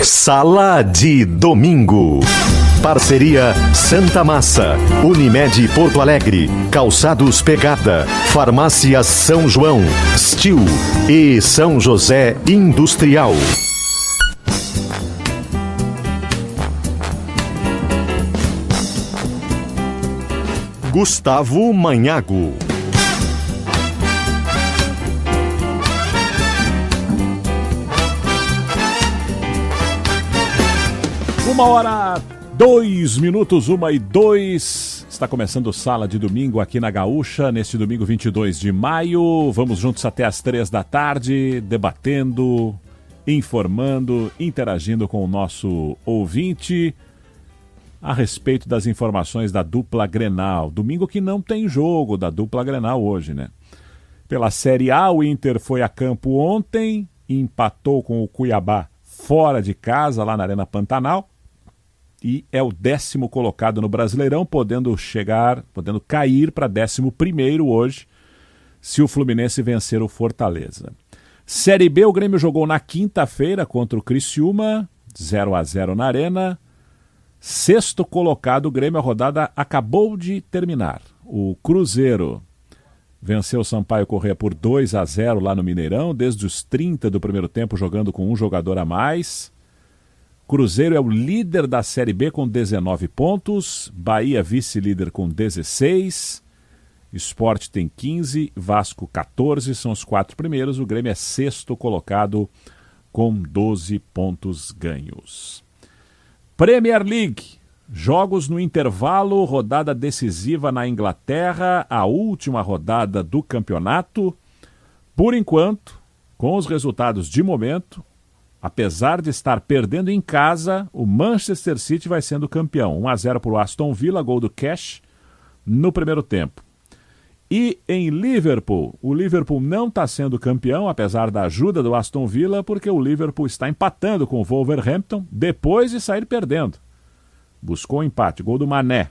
Sala de Domingo. Parceria Santa Massa, Unimed Porto Alegre, Calçados Pegada, Farmácia São João, Stil e São José Industrial. Gustavo Manhago. Uma hora, 2 minutos, 1:02. Está começando o Sala de Domingo aqui na Gaúcha, neste domingo 22 de maio. Vamos juntos até as 3 da tarde, debatendo, informando, interagindo com o nosso ouvinte a respeito das informações da dupla Grenal. Domingo que não tem jogo da dupla Grenal hoje, né? Pela Série A, o Inter foi a campo ontem, empatou com o Cuiabá fora de casa, lá na Arena Pantanal, e é o 10º colocado no Brasileirão, podendo cair para 11º hoje, se o Fluminense vencer o Fortaleza. Série B, o Grêmio jogou na quinta-feira contra o Criciúma, 0-0 na Arena. 6º colocado, o Grêmio, a rodada acabou de terminar. O Cruzeiro venceu o Sampaio Corrêa por 2-0 lá no Mineirão, desde os 30 do primeiro tempo, jogando com um jogador a mais. Cruzeiro é o líder da Série B com 19 pontos, Bahia vice-líder com 16, Sport tem 15, Vasco 14, são os 4 primeiros, o Grêmio é 6º colocado com 12 pontos ganhos. Premier League, jogos no intervalo, rodada decisiva na Inglaterra, a última rodada do campeonato. Por enquanto, com os resultados de momento, apesar de estar perdendo em casa, o Manchester City vai sendo campeão. 1-0 para o Aston Villa, gol do Cash no primeiro tempo. E em Liverpool, o Liverpool não está sendo campeão, apesar da ajuda do Aston Villa, porque o Liverpool está empatando com o Wolverhampton depois de sair perdendo. Buscou um empate, gol do Mané.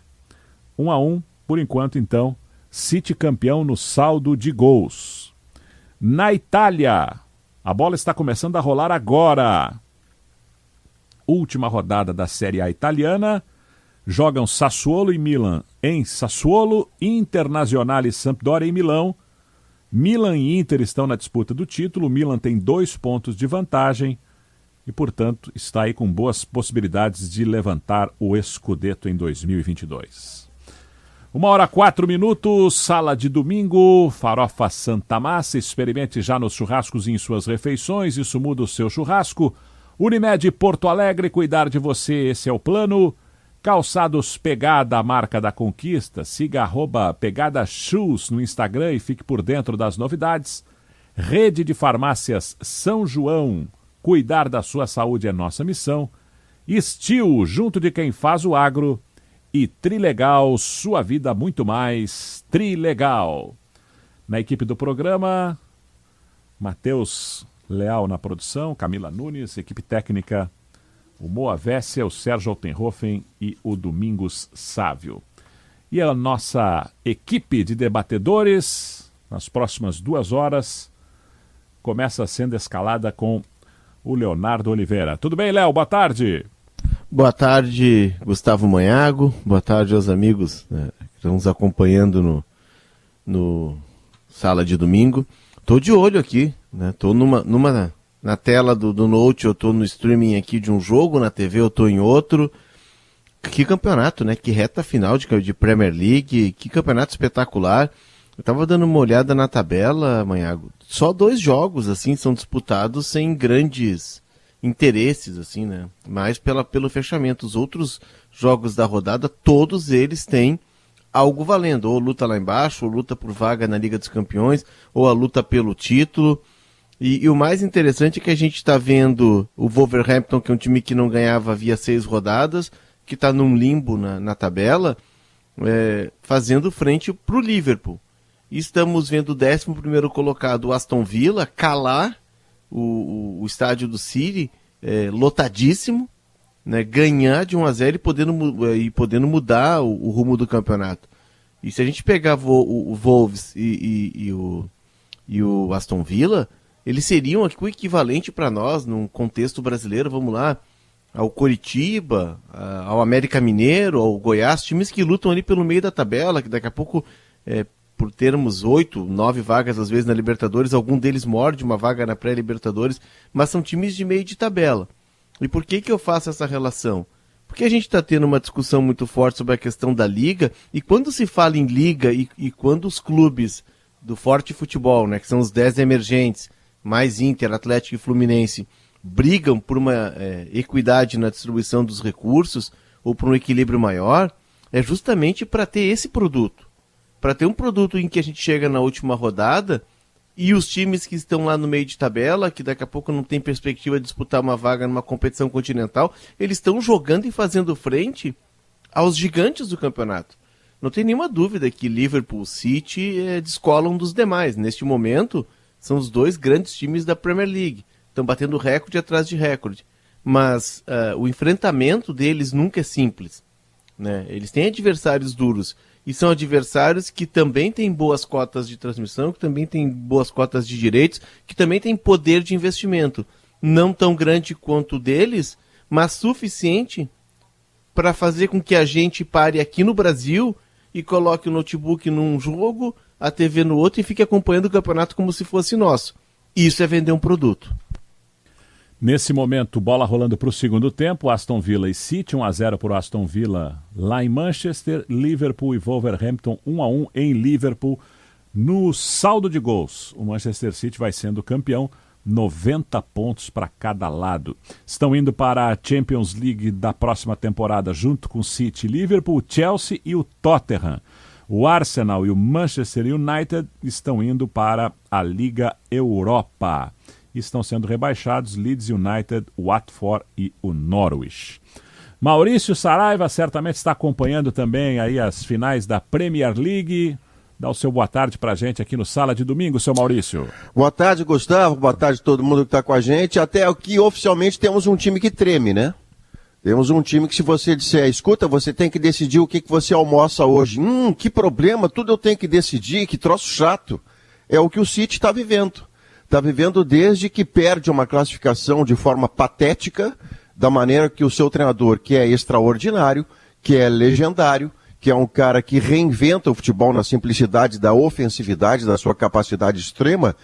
1-1, por enquanto então, City campeão no saldo de gols. Na Itália, a bola está começando a rolar agora. Última rodada da Série A italiana. Jogam Sassuolo e Milan em Sassuolo, Internazionale e Sampdoria em Milão. Milan e Inter estão na disputa do título. Milan tem 2 pontos de vantagem e, portanto, está aí com boas possibilidades de levantar o Scudetto em 2022. 1h04, Sala de Domingo, farofa Santa Massa. Experimente já nos churrascos e em suas refeições, isso muda o seu churrasco. Unimed Porto Alegre, cuidar de você, esse é o plano. Calçados Pegada, a marca da conquista. Siga @PegadaShoes no Instagram e fique por dentro das novidades. Rede de Farmácias São João, cuidar da sua saúde é nossa missão. Stil, junto de quem faz o agro. E Trilegal, sua vida muito mais. Trilegal. Na equipe do programa, Matheus Leal na produção, Camila Nunes, equipe técnica, o Moa Vessia, o Sérgio Altenhofen e o Domingos Sávio. E a nossa equipe de debatedores, nas próximas 2 horas, começa sendo escalada com o Leonardo Oliveira. Tudo bem, Léo? Boa tarde. Boa tarde, Gustavo Manhago. Boa tarde aos amigos, né, que estão nos acompanhando no Sala de Domingo. Estou de olho aqui, né? Estou na tela do Note, eu estou no streaming aqui de um jogo, na TV eu estou em outro. Que campeonato, né? Que reta final de Premier League, que campeonato espetacular. Eu estava dando uma olhada na tabela, Manhago. Só 2 jogos, assim, são disputados sem grandes interesses, assim, né? Mas pelo fechamento. Os outros jogos da rodada, todos eles têm algo valendo. Ou luta lá embaixo, ou luta por vaga na Liga dos Campeões, ou a luta pelo título. E o mais interessante é que a gente está vendo o Wolverhampton, que é um time que não ganhava havia 6 rodadas, que está num limbo na tabela, fazendo frente para o Liverpool. E estamos vendo o 11º colocado, o Aston Villa, calar o estádio do City, lotadíssimo, né, ganhar de 1-0 e podendo mudar o rumo do campeonato. E se a gente pegar o Wolves e o Aston Villa, eles seriam aqui o equivalente para nós, num contexto brasileiro, vamos lá, ao Coritiba, ao América Mineiro, ao Goiás, times que lutam ali pelo meio da tabela, que daqui a pouco, por termos 8, 9 vagas às vezes na Libertadores, algum deles morde uma vaga na pré-Libertadores, mas são times de meio de tabela. E por que eu faço essa relação? Porque a gente está tendo uma discussão muito forte sobre a questão da Liga, e quando se fala em Liga e quando os clubes do Forte Futebol, né, que são os 10 emergentes, mais Inter, Atlético e Fluminense, brigam por uma equidade na distribuição dos recursos ou por um equilíbrio maior, é justamente para ter esse produto. Para ter um produto em que a gente chega na última rodada e os times que estão lá no meio de tabela, que daqui a pouco não tem perspectiva de disputar uma vaga numa competição continental, eles estão jogando e fazendo frente aos gigantes do campeonato. Não tem nenhuma dúvida que Liverpool e City descolam dos demais. Neste momento, são os 2 grandes times da Premier League. Estão batendo recorde atrás de recorde. Mas o enfrentamento deles nunca é simples, né? Eles têm adversários duros. E são adversários que também têm boas cotas de transmissão, que também têm boas cotas de direitos, que também têm poder de investimento. Não tão grande quanto o deles, mas suficiente para fazer com que a gente pare aqui no Brasil e coloque o notebook num jogo, a TV no outro e fique acompanhando o campeonato como se fosse nosso. Isso é vender um produto. Nesse momento, bola rolando para o segundo tempo, Aston Villa e City, 1-0 para o Aston Villa lá em Manchester, Liverpool e Wolverhampton 1-1 em Liverpool. No saldo de gols, o Manchester City vai sendo campeão, 90 pontos para cada lado. Estão indo para a Champions League da próxima temporada junto com City, Liverpool, Chelsea e o Tottenham. O Arsenal e o Manchester United estão indo para a Liga Europa. Estão sendo rebaixados Leeds United, Watford e o Norwich. Maurício Saraiva certamente está acompanhando também aí as finais da Premier League. Dá o seu boa tarde pra gente aqui no Sala de Domingo, seu Maurício. Boa tarde, Gustavo. Boa tarde a todo mundo que está com a gente. Até aqui, oficialmente, temos um time que treme, né? Temos um time que, se você disser, escuta, você tem que decidir o que você almoça hoje. Que problema, tudo eu tenho que decidir, que troço chato. É o que o City está vivendo. Está vivendo desde que perde uma classificação de forma patética, da maneira que o seu treinador, que é extraordinário, que é legendário, que é um cara que reinventa o futebol na simplicidade da ofensividade, da sua capacidade extrema,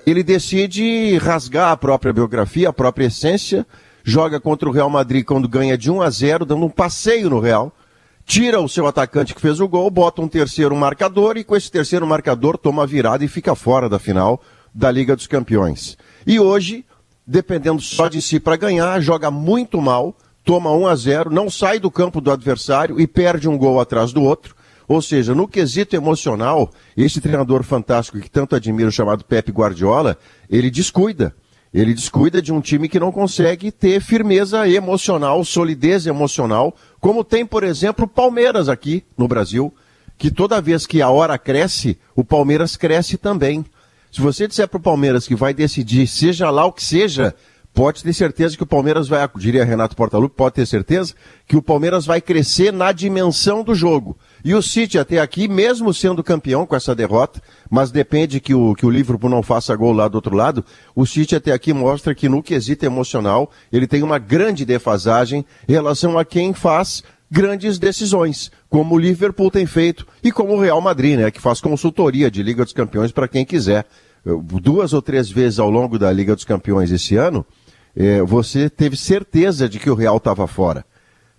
ele decide rasgar a própria biografia, a própria essência, joga contra o Real Madrid quando ganha de 1-0, dando um passeio no Real, tira o seu atacante que fez o gol, bota um terceiro marcador e com esse terceiro marcador toma a virada e fica fora da final da Liga dos Campeões. E hoje, dependendo só de si para ganhar, joga muito mal, toma 1-0, não sai do campo do adversário e perde um gol atrás do outro. Ou seja, no quesito emocional, esse treinador fantástico que tanto admiro, chamado Pep Guardiola, ele descuida. Ele descuida de um time que não consegue ter firmeza emocional, solidez emocional, como tem, por exemplo, o Palmeiras aqui no Brasil, que toda vez que a hora cresce, o Palmeiras cresce também. Se você disser para o Palmeiras que vai decidir, seja lá o que seja, pode ter certeza que o Palmeiras vai, diria Renato Portaluppi, pode ter certeza que o Palmeiras vai crescer na dimensão do jogo. E o City até aqui, mesmo sendo campeão com essa derrota, mas depende que o Liverpool não faça gol lá do outro lado, o City até aqui mostra que no quesito emocional ele tem uma grande defasagem em relação a quem faz grandes decisões, como o Liverpool tem feito e como o Real Madrid, né, que faz consultoria de Liga dos Campeões para quem quiser. 2 ou 3 vezes ao longo da Liga dos Campeões esse ano, você teve certeza de que o Real estava fora.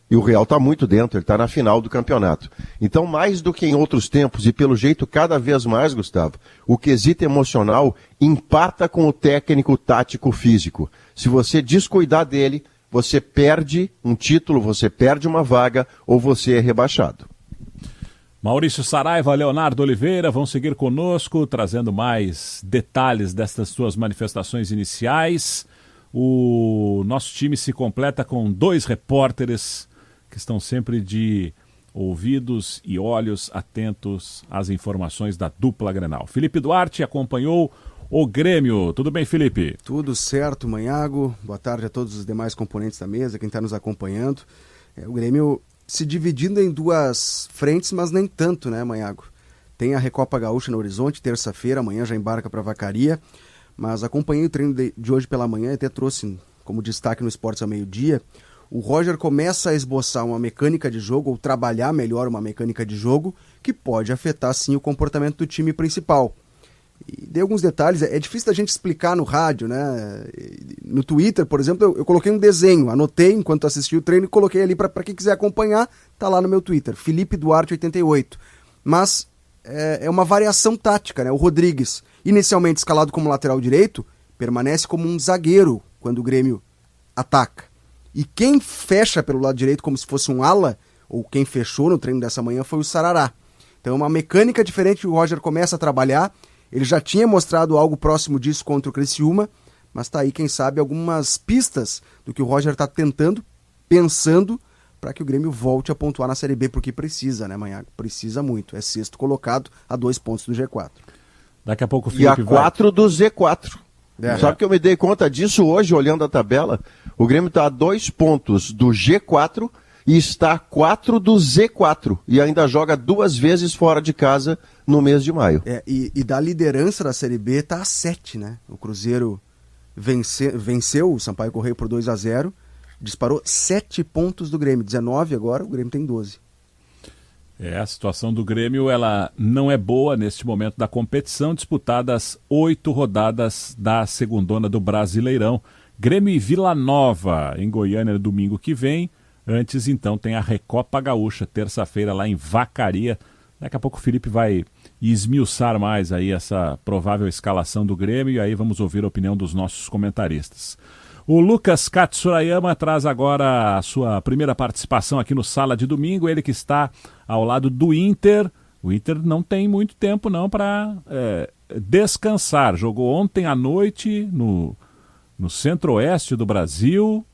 E o Real está muito dentro, ele está na final do campeonato. Então, mais do que em outros tempos, e pelo jeito cada vez mais, Gustavo, o quesito emocional empata com o técnico, tático, físico. Se você descuidar dele, você perde um título, você perde uma vaga ou você é rebaixado. Maurício Saraiva, Leonardo Oliveira vão seguir conosco, trazendo mais detalhes destas suas manifestações iniciais. O nosso time se completa com 2 repórteres que estão sempre de ouvidos e olhos atentos às informações da dupla Grenal. Felipe Duarte acompanhou o Grêmio. Tudo bem, Felipe? Tudo certo, Manhago. Boa tarde a todos os demais componentes da mesa, quem está nos acompanhando. O Grêmio se dividindo em 2 frentes, mas nem tanto, né, Manhago? Tem a Recopa Gaúcha no horizonte, terça-feira, amanhã já embarca para Vacaria, mas acompanhei o treino de hoje pela manhã e até trouxe como destaque no Esportes ao meio-dia o Roger começa a esboçar uma mecânica de jogo, ou trabalhar melhor uma mecânica de jogo, que pode afetar sim o comportamento do time principal. E dei alguns detalhes, é difícil da gente explicar no rádio, né? No Twitter, por exemplo, eu coloquei um desenho, anotei enquanto assisti o treino e coloquei ali para quem quiser acompanhar, tá lá no meu Twitter, Felipe Duarte 88. Mas é uma variação tática, né? O Rodrigues, inicialmente escalado como lateral direito, permanece como um zagueiro quando o Grêmio ataca. E quem fecha pelo lado direito como se fosse um ala, ou quem fechou no treino dessa manhã, foi o Sarará. Então é uma mecânica diferente que o Roger começa a trabalhar. Ele já tinha mostrado algo próximo disso contra o Criciúma, mas tá aí, quem sabe, algumas pistas do que o Roger está tentando, pensando, para que o Grêmio volte a pontuar na Série B, porque precisa, né, Manhago? Precisa muito. É sexto colocado a 2 pontos do G4. Daqui a pouco o Felipe e a 4 do Z4. É. Sabe que eu me dei conta disso hoje, olhando a tabela? O Grêmio está a 2 pontos do G4 e está a 4 do Z4. E ainda joga 2 vezes fora de casa no mês de maio. E da liderança da Série B está a 7, né? O Cruzeiro venceu o Sampaio Corrêa por 2-0, disparou 7 pontos do Grêmio, 19 agora, o Grêmio tem 12. A situação do Grêmio, ela não é boa neste momento da competição, disputadas 8 rodadas da segundona do Brasileirão. Grêmio e Vila Nova, em Goiânia, domingo que vem. Antes, então, tem a Recopa Gaúcha, terça-feira, lá em Vacaria. Daqui a pouco o Felipe vai esmiuçar mais aí essa provável escalação do Grêmio, e aí vamos ouvir a opinião dos nossos comentaristas. O Lucas Katsurayama traz agora a sua primeira participação aqui no Sala de Domingo, ele que está ao lado do Inter. O Inter não tem muito tempo não para descansar. Jogou ontem à noite no centro-oeste do Brasil,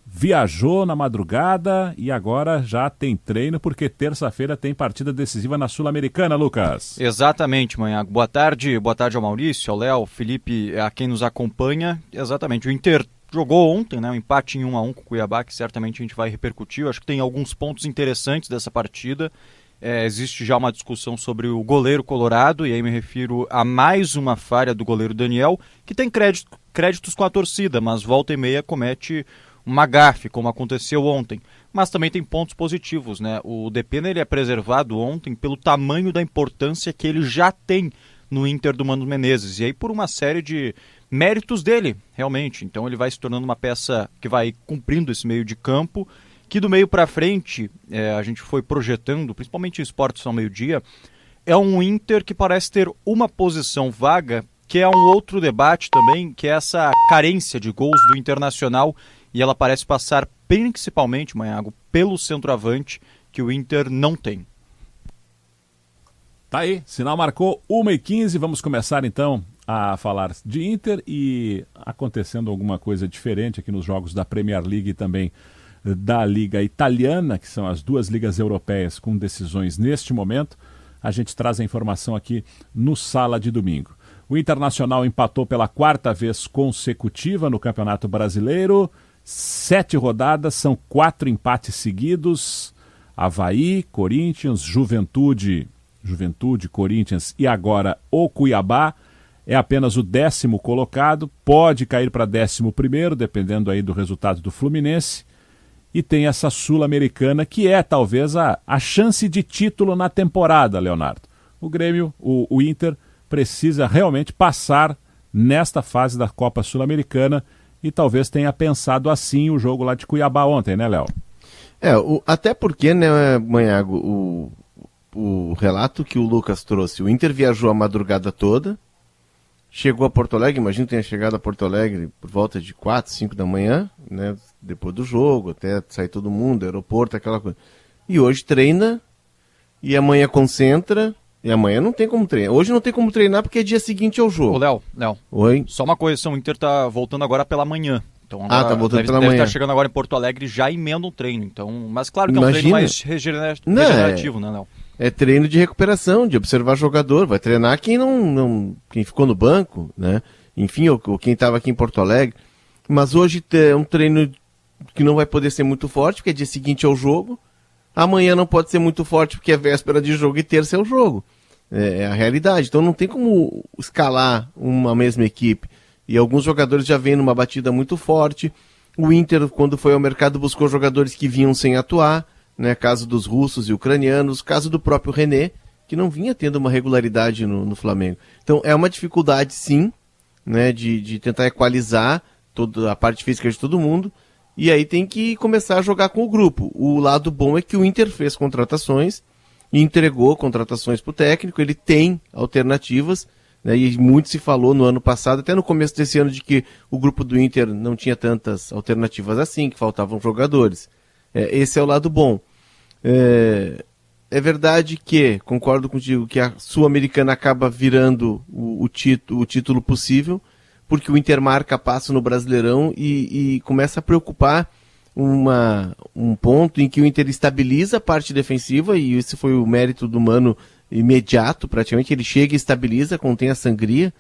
viajou na madrugada e agora já tem treino, porque terça-feira tem partida decisiva na Sul-Americana, Lucas. Exatamente, Manhago. Boa tarde ao Maurício, ao Léo, Felipe, a quem nos acompanha. Exatamente, o Inter jogou ontem, né, um empate em 1-1 com o Cuiabá, que certamente a gente vai repercutir. Eu acho que tem alguns pontos interessantes dessa partida. Existe já uma discussão sobre o goleiro colorado, e aí me refiro a mais uma falha do goleiro Daniel, que tem créditos com a torcida, mas volta e meia comete uma gafe, como aconteceu ontem. Mas também tem pontos positivos, né? O Depena, ele é preservado ontem pelo tamanho da importância que ele já tem no Inter do Mano Menezes, e aí por uma série de méritos dele, realmente. Então ele vai se tornando uma peça que vai cumprindo esse meio de campo, que do meio para frente a gente foi projetando, principalmente em esportes ao meio-dia, é um Inter que parece ter uma posição vaga, que é um outro debate também, que é essa carência de gols do Internacional, e ela parece passar principalmente, Manhago, pelo centroavante, que o Inter não tem. Tá aí, sinal marcou 1h15, vamos começar então a falar de Inter e acontecendo alguma coisa diferente aqui nos jogos da Premier League e também da Liga Italiana, que são as duas ligas europeias com decisões neste momento. A gente traz a informação aqui no Sala de Domingo. O Internacional empatou pela 4ª vez consecutiva no Campeonato Brasileiro. 7 rodadas, são 4 empates seguidos. Avaí, Corinthians, Juventude, Corinthians e agora o Cuiabá. É apenas o 10º colocado, pode cair para 11º, dependendo aí do resultado do Fluminense. E tem essa Sul-Americana, que é talvez a chance de título na temporada, Leonardo. O Grêmio, o Inter, precisa realmente passar nesta fase da Copa Sul-Americana e talvez tenha pensado assim o jogo lá de Cuiabá ontem, né, Léo? Até porque, né, Manhago, o relato que o Lucas trouxe, o Inter viajou a madrugada toda, chegou a Porto Alegre, imagino que tenha chegado a Porto Alegre por volta de 4, 5 da manhã, né, depois do jogo, até sair todo mundo, aeroporto, aquela coisa. E hoje treina, e amanhã concentra, e amanhã não tem como treinar. Hoje não tem como treinar porque é dia seguinte ao jogo. Ô, Léo, Oi? Só uma coisa, o Inter tá voltando agora pela manhã. Então, agora tá voltando pela deve manhã. estar chegando agora em Porto Alegre, já emenda um treino. Então, mas claro que é um treino mais regenerativo, né, Léo? É treino de recuperação, de observar jogador. Vai treinar quem ficou no banco, né? Enfim, ou quem estava aqui em Porto Alegre. Mas hoje é um treino que não vai poder ser muito forte, porque é dia seguinte ao jogo. Amanhã não pode ser muito forte, porque é véspera de jogo e terça é o jogo. É a realidade. Então não tem como escalar uma mesma equipe. E alguns jogadores já vêm numa batida muito forte. O Inter, quando foi ao mercado, buscou jogadores que vinham sem atuar, né? Caso dos russos e ucranianos, caso do próprio René, que não vinha tendo uma regularidade no Flamengo. Então é uma dificuldade, sim, né? De tentar equalizar toda a parte física de todo mundo, e aí tem que começar a jogar com o grupo. O lado bom é que o Inter fez contratações e entregou contratações para o técnico, ele tem alternativas, né, e muito se falou no ano passado, até no começo desse ano, de que o grupo do Inter não tinha tantas alternativas assim, que faltavam jogadores. Esse é o lado bom. É verdade que, concordo contigo, que a Sul-Americana acaba virando o título possível, porque o Inter marca passo no Brasileirão e começa a preocupar um ponto em que o Inter estabiliza a parte defensiva, e esse foi o mérito do Mano imediato, praticamente. Ele chega e estabiliza, contém a sangria,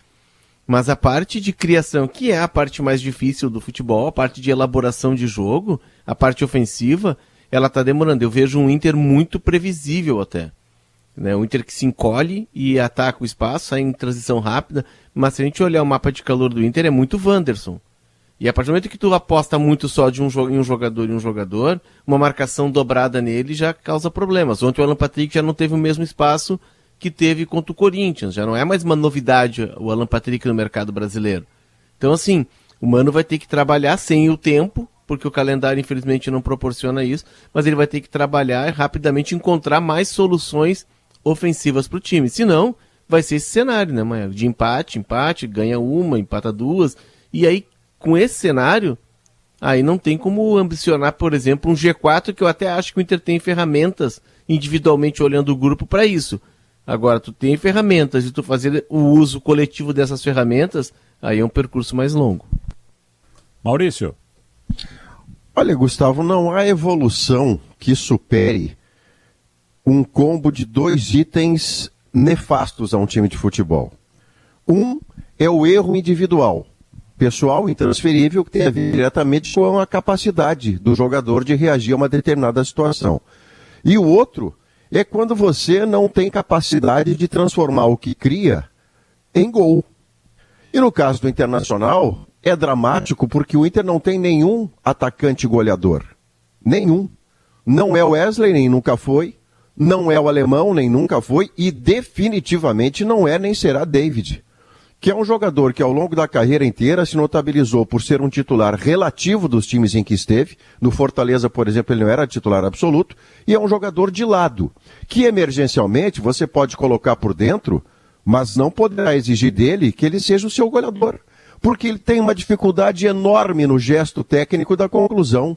mas a parte de criação, que é a parte mais difícil do futebol, a parte de elaboração de jogo, a parte ofensiva, ela está demorando. Eu vejo um Inter muito previsível até, né? Um Inter que se encolhe e ataca o espaço, sai em transição rápida, mas se a gente olhar o mapa de calor do Inter, é muito Wanderson. E a partir do momento que tu aposta muito só em um jogador, uma marcação dobrada nele já causa problemas. Ontem o Alan Patrick já não teve o mesmo espaço que teve contra o Corinthians. Já não é mais uma novidade o Alan Patrick no mercado brasileiro. Então, assim, o Mano vai ter que trabalhar sem o tempo, porque o calendário infelizmente não proporciona isso, mas ele vai ter que trabalhar e rapidamente encontrar mais soluções ofensivas para o time. Senão, vai ser esse cenário, né, Maia? De empate, ganha uma, empata duas, e aí, com esse cenário, aí não tem como ambicionar, por exemplo, um G4, que eu até acho que o Inter tem ferramentas, individualmente olhando o grupo, para isso. Agora, tu tem ferramentas e tu fazer o uso coletivo dessas ferramentas, aí é um percurso mais longo. Maurício. Olha, Gustavo, não há evolução que supere um combo de 2 itens nefastos a um time de futebol. Um é o erro individual, pessoal, intransferível, que tem a ver diretamente com a capacidade do jogador de reagir a uma determinada situação. E o outro é quando você não tem capacidade de transformar o que cria em gol. E no caso do Internacional, é dramático porque o Inter não tem nenhum atacante goleador. Nenhum. Não é o Wesley, nem nunca foi. Não é o Alemão, nem nunca foi. E definitivamente não é nem será David, que é um jogador que ao longo da carreira inteira se notabilizou por ser um titular relativo dos times em que esteve. No Fortaleza, por exemplo, ele não era titular absoluto. E é um jogador de lado, que emergencialmente você pode colocar por dentro, mas não poderá exigir dele que ele seja o seu goleador, porque ele tem uma dificuldade enorme no gesto técnico da conclusão.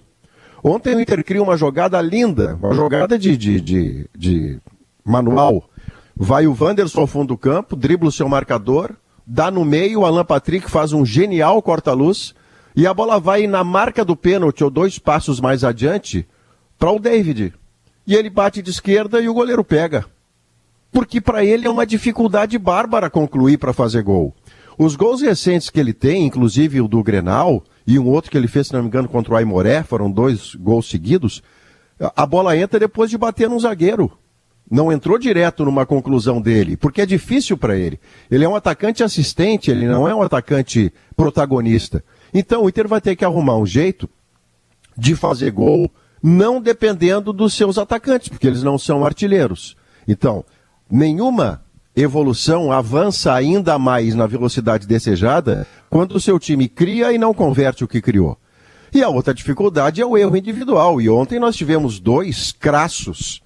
Ontem o Inter cria uma jogada linda, uma jogada de manual. Vai o Wanderson ao fundo do campo, dribla o seu marcador, dá no meio, o Alan Patrick faz um genial corta-luz, e a bola vai na marca do pênalti, ou 2 passos mais adiante, para o David. E ele bate de esquerda e o goleiro pega. Porque para ele é uma dificuldade bárbara concluir para fazer gol. Os gols recentes que ele tem, inclusive o do Grenal, e um outro que ele fez, se não me engano, contra o Aimoré, foram 2 gols seguidos, a bola entra depois de bater num zagueiro. Não entrou direto numa conclusão dele, porque é difícil para ele. Ele é um atacante assistente, ele não é um atacante protagonista. Então o Inter vai ter que arrumar um jeito de fazer gol, não dependendo dos seus atacantes, porque eles não são artilheiros. Então, nenhuma evolução avança ainda mais na velocidade desejada quando o seu time cria e não converte o que criou. E a outra dificuldade é o erro individual. E ontem nós tivemos 2 crassos.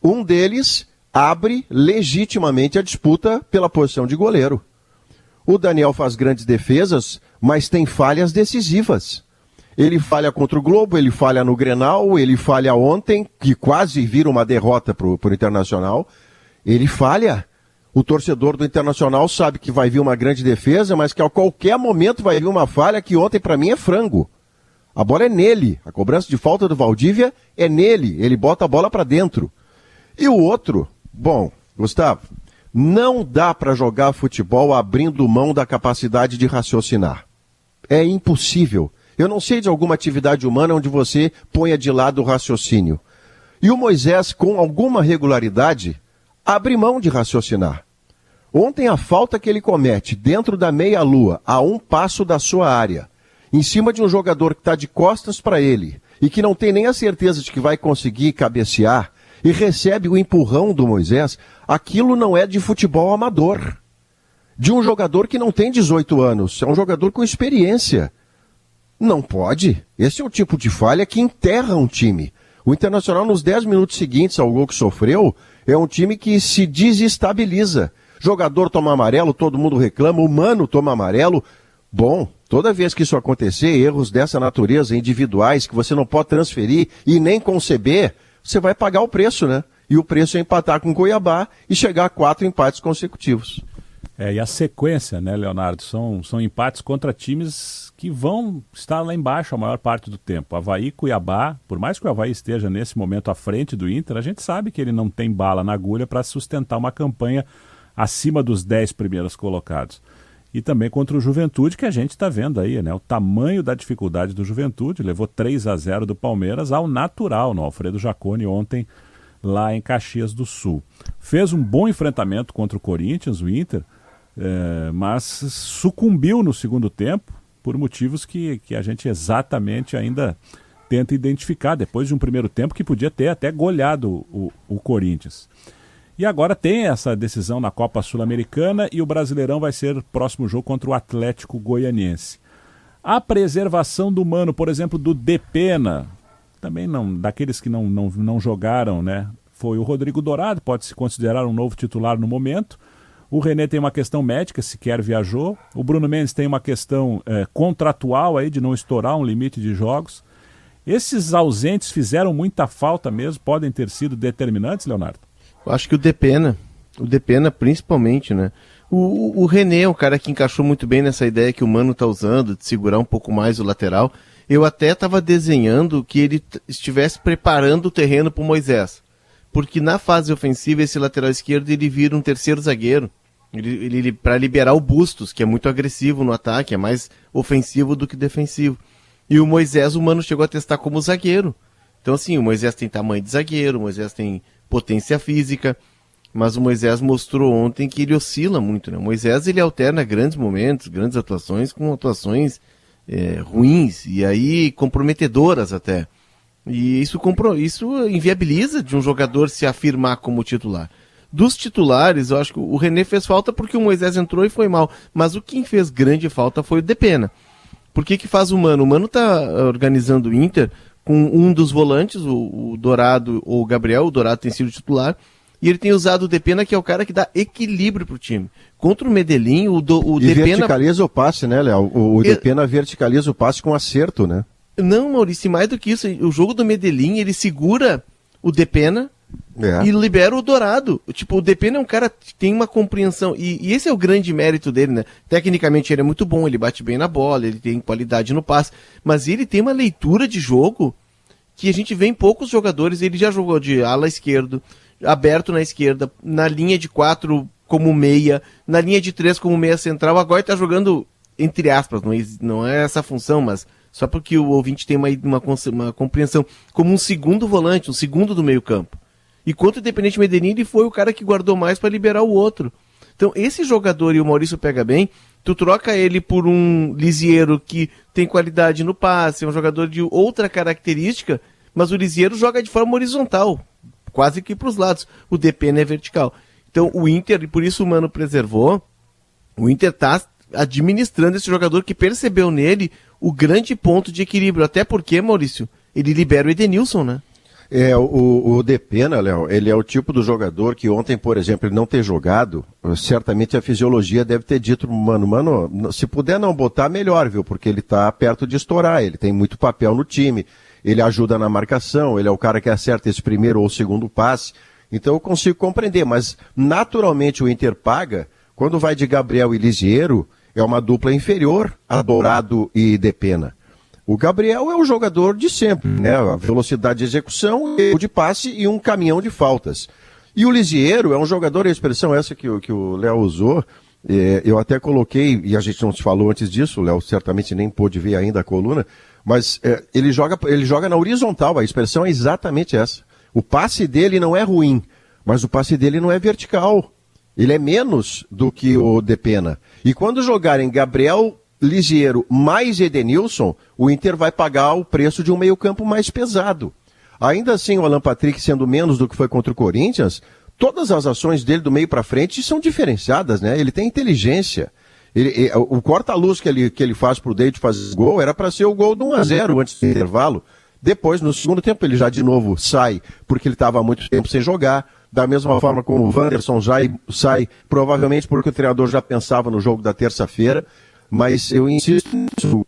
Um deles abre legitimamente a disputa pela posição de goleiro. O Daniel faz grandes defesas, mas tem falhas decisivas. Ele falha contra o Globo, ele falha no Grenal, ele falha ontem, que quase vira uma derrota para o Internacional. Ele falha. O torcedor do Internacional sabe que vai vir uma grande defesa, mas que a qualquer momento vai vir uma falha que ontem para mim é frango. A bola é nele. A cobrança de falta do Valdívia é nele. Ele bota a bola para dentro. E o outro, bom, Gustavo, não dá para jogar futebol abrindo mão da capacidade de raciocinar. É impossível. Eu não sei de alguma atividade humana onde você ponha de lado o raciocínio. E o Moisés, com alguma regularidade, abre mão de raciocinar. Ontem a falta que ele comete dentro da meia-lua, a um passo da sua área, em cima de um jogador que está de costas para ele e que não tem nem a certeza de que vai conseguir cabecear e recebe o empurrão do Moisés, aquilo não é de futebol amador. De um jogador que não tem 18 anos, é um jogador com experiência. Não pode. Esse é o tipo de falha que enterra um time. O Internacional, nos 10 minutos seguintes ao gol que sofreu, é um time que se desestabiliza. Jogador toma amarelo, todo mundo reclama, o Mano toma amarelo. Bom, toda vez que isso acontecer, erros dessa natureza, individuais, que você não pode transferir e nem conceber, você vai pagar o preço, né? E o preço é empatar com o Cuiabá e chegar a 4 empates consecutivos. E a sequência, né, Leonardo, são empates contra times que vão estar lá embaixo a maior parte do tempo. Avaí, Cuiabá, por mais que o Avaí esteja nesse momento à frente do Inter, a gente sabe que ele não tem bala na agulha para sustentar uma campanha acima dos 10 primeiros colocados. E também contra o Juventude, que a gente está vendo aí, né, o tamanho da dificuldade do Juventude, levou 3-0 do Palmeiras ao natural, no Alfredo Jaconi ontem, lá em Caxias do Sul. Fez um bom enfrentamento contra o Corinthians, o Inter, mas sucumbiu no segundo tempo por motivos que a gente exatamente ainda tenta identificar, depois de um primeiro tempo que podia ter até goleado o Corinthians. E agora tem essa decisão na Copa Sul-Americana e o Brasileirão vai ser o próximo jogo contra o Atlético Goianiense. A preservação do Mano, por exemplo, do Depena, também não, daqueles que não jogaram, né? Foi o Rodrigo Dourado, pode-se considerar um novo titular no momento. O René tem uma questão médica, sequer viajou. O Bruno Mendes tem uma questão contratual aí de não estourar um limite de jogos. Esses ausentes fizeram muita falta mesmo, podem ter sido determinantes, Leonardo? Eu acho que o Depena principalmente, né? O René é um cara que encaixou muito bem nessa ideia que o Mano tá usando, de segurar um pouco mais o lateral. Eu até estava desenhando que ele estivesse preparando o terreno para o Moisés. Porque na fase ofensiva, esse lateral esquerdo, ele vira um terceiro zagueiro. Ele para liberar o Bustos, que é muito agressivo no ataque, é mais ofensivo do que defensivo. E o Moisés, o Mano chegou a testar como zagueiro. Então assim, o Moisés tem tamanho de zagueiro, o Moisés tem potência física, mas o Moisés mostrou ontem que ele oscila muito, né? O Moisés, ele alterna grandes momentos, grandes atuações com atuações ruins, e aí comprometedoras até. E isso inviabiliza de um jogador se afirmar como titular. Dos titulares, eu acho que o René fez falta porque o Moisés entrou e foi mal, mas o que fez grande falta foi o Depena. Por que faz o Mano? O Mano tá organizando o Inter com um dos volantes, o Dourado ou o Gabriel. O Dourado tem sido titular, e ele tem usado o Depena, que é o cara que dá equilíbrio pro time. Contra o Medellín, o Depena... verticaliza o passe, né, Léo? O Depena verticaliza o passe com acerto, né? Não, Maurício, mais do que isso, o jogo do Medellín, ele segura o Depena e libera o Dourado. Tipo, o Depena é um cara que tem uma compreensão, e esse é o grande mérito dele, né? Tecnicamente ele é muito bom, ele bate bem na bola, ele tem qualidade no passe, mas ele tem uma leitura de jogo que a gente vê em poucos jogadores. Ele já jogou de ala esquerdo, aberto na esquerda, na linha de 4 como meia, na linha de 3 como meia central, agora ele tá jogando, entre aspas, não é essa função, mas só porque o ouvinte tem uma compreensão, como um segundo volante, um segundo do meio campo. E quanto o Independente Medellín, ele foi o cara que guardou mais para liberar o outro. Então esse jogador, e o Maurício pega bem, tu troca ele por um Lisiero que tem qualidade no passe, é um jogador de outra característica, mas o Lisiero joga de forma horizontal, quase que para os lados. O Depena é vertical. Então o Inter, e por isso o Mano preservou, o Inter está administrando esse jogador que percebeu nele o grande ponto de equilíbrio. Até porque, Maurício, ele libera o Edenilson, né? O Depena, Léo, ele é o tipo do jogador que ontem, por exemplo, ele não ter jogado, certamente a fisiologia deve ter dito, mano, se puder não botar, melhor, viu? Porque ele tá perto de estourar, ele tem muito papel no time, ele ajuda na marcação, ele é o cara que acerta esse primeiro ou segundo passe, então eu consigo compreender, mas naturalmente o Inter paga, quando vai de Gabriel e Lisiero, é uma dupla inferior a Dourado e Depena. O Gabriel é o jogador de sempre, né? A velocidade de execução, erro de passe e um caminhão de faltas. E o Lisiero é um jogador, a expressão essa que o Léo usou, eu até coloquei, e a gente não se falou antes disso, o Léo certamente nem pôde ver ainda a coluna, mas ele joga na horizontal, a expressão é exatamente essa. O passe dele não é ruim, mas o passe dele não é vertical. Ele é menos do que o Depena. E quando jogarem Gabriel Lisiero mais Edenilson, o Inter vai pagar o preço de um meio-campo mais pesado. Ainda assim, o Alan Patrick sendo menos do que foi contra o Corinthians, todas as ações dele do meio para frente são diferenciadas, né? Ele tem inteligência. O corta-luz que ele faz pro David fazer gol era para ser o gol do 1-0 antes do intervalo. Depois, no segundo tempo, ele já de novo sai, porque ele estava há muito tempo sem jogar. Da mesma forma como o Wanderson já sai, provavelmente porque o treinador já pensava no jogo da terça-feira. Mas eu insisto nisso.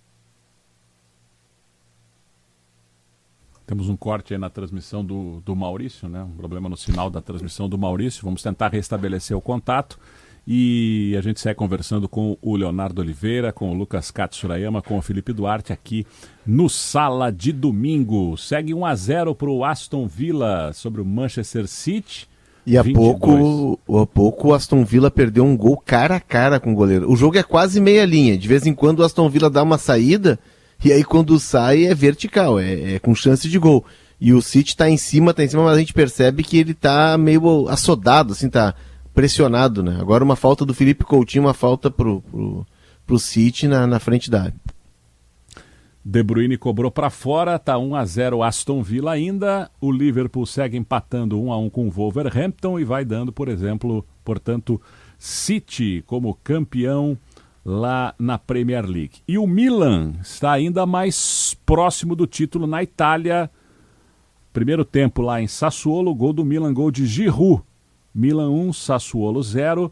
Temos um corte aí na transmissão do Maurício, né? Um problema no sinal da transmissão do Maurício. Vamos tentar restabelecer o contato. E a gente segue conversando com o Leonardo Oliveira, com o Lucas Katsurayama, com o Felipe Duarte aqui no Sala de Domingo. Segue 1-0 para o Aston Villa sobre o Manchester City. E há pouco o Aston Villa perdeu um gol cara a cara com o goleiro. O jogo é quase meia linha. De vez em quando o Aston Villa dá uma saída e aí quando sai é vertical, é com chance de gol. E o City tá em cima, mas a gente percebe que ele tá meio assodado, assim, tá pressionado, né? Agora uma falta do Felipe Coutinho, uma falta pro City na frente da área. De Bruyne cobrou para fora, tá 1-0 Aston Villa ainda. O Liverpool segue empatando 1-1 com o Wolverhampton e vai dando, por exemplo, portanto, City como campeão lá na Premier League. E o Milan está ainda mais próximo do título na Itália. Primeiro tempo lá em Sassuolo, gol do Milan, gol de Giroud. Milan 1, Sassuolo 0.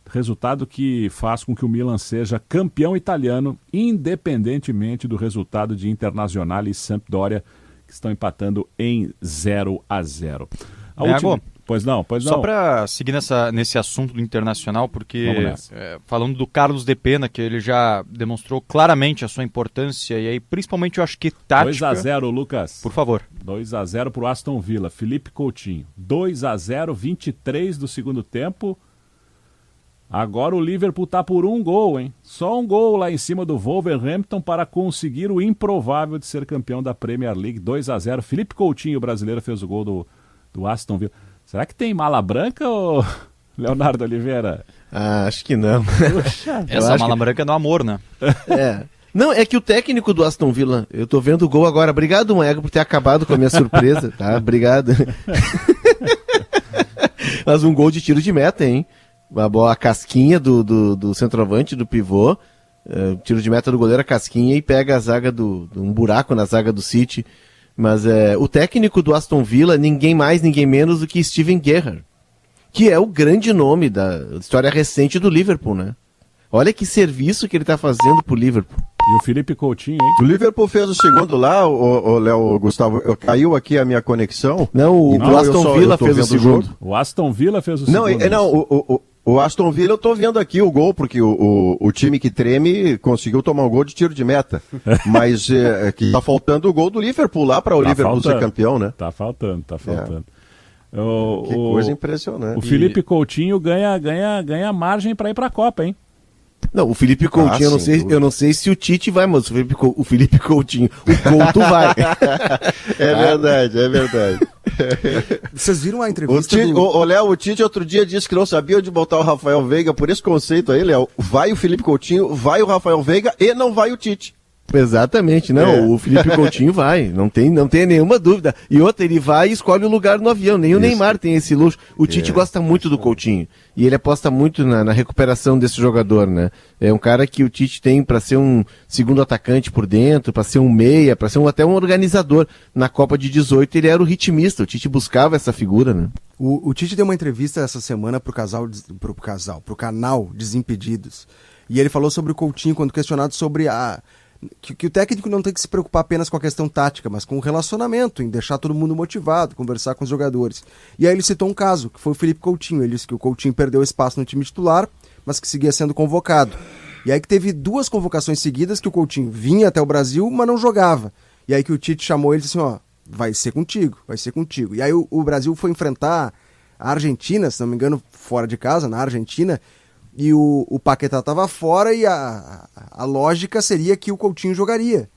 Resultado que faz com que o Milan seja campeão italiano, independentemente do resultado de Internazionale e Sampdoria, que estão empatando em 0-0. Pois não. Só para seguir nesse assunto do Internacional, porque falando do Carlos De Pena, que ele já demonstrou claramente a sua importância, e aí principalmente eu acho que tática... 2-0, Lucas. Por favor. 2-0 para o Aston Villa, Felipe Coutinho. 2-0, 23 do segundo tempo. Agora o Liverpool tá por um gol, hein? Só um gol lá em cima do Wolverhampton para conseguir o improvável de ser campeão da Premier League. 2-0. Felipe Coutinho, o brasileiro, fez o gol do Aston Villa. Será que tem mala branca, ou Leonardo Oliveira? Ah, acho que não. Essa mala branca é no amor, né? É. Não, é que o técnico do Aston Villa, eu tô vendo o gol agora. Obrigado, Moega, por ter acabado com a minha surpresa, tá? Obrigado. Mas um gol de tiro de meta, hein? A casquinha do centroavante, do pivô, tiro de meta do goleiro, a casquinha, e pega a zaga um buraco na zaga do City. Mas o técnico do Aston Villa, ninguém mais, ninguém menos do que Steven Gerrard, que é o grande nome da história recente do Liverpool, né? Olha que serviço que ele tá fazendo pro Liverpool. E o Felipe Coutinho, hein? O Liverpool fez o segundo lá, o Léo, Gustavo, caiu aqui a minha conexão. Não, o Aston Villa fez o segundo. O Aston Villa fez o segundo. Não, o Aston Villa, eu tô vendo aqui o gol, porque o time que treme conseguiu tomar um gol de tiro de meta. Mas que tá faltando o gol do Liverpool lá para o Liverpool ser campeão, né? Tá faltando. Que coisa impressionante. O Felipe Coutinho ganha margem para ir para a Copa, hein? Não, o Felipe Coutinho, eu não sei se o Tite vai, mas o Felipe Coutinho, o Couto vai. É verdade. Vocês viram a entrevista Léo, o Tite outro dia disse que não sabia onde botar o Rafael Veiga, por esse conceito aí, Léo, vai o Felipe Coutinho, vai o Rafael Veiga e não vai o Tite. Exatamente, não, o Felipe Coutinho vai, não tem nenhuma dúvida. E outra, ele vai e escolhe o lugar no avião, nem o Neymar tem esse luxo. O Tite gosta muito do Coutinho, e ele aposta muito na recuperação desse jogador, né? É um cara que o Tite tem para ser um segundo atacante por dentro, para ser um meia, para ser até um organizador. Na Copa de 18 ele era o ritmista, o Tite buscava essa figura, né? O Tite deu uma entrevista essa semana pro canal Desimpedidos, e ele falou sobre o Coutinho quando questionado sobre que o técnico não tem que se preocupar apenas com a questão tática, mas com o relacionamento, em deixar todo mundo motivado, conversar com os jogadores. E aí ele citou um caso, que foi o Felipe Coutinho. Ele disse que o Coutinho perdeu espaço no time titular, mas que seguia sendo convocado. E aí que teve 2 convocações seguidas que o Coutinho vinha até o Brasil, mas não jogava. E aí que o Tite chamou ele e disse assim, vai ser contigo. E aí o Brasil foi enfrentar a Argentina, se não me engano, fora de casa, na Argentina, e o Paquetá estava fora, e a lógica seria que o Coutinho jogaria.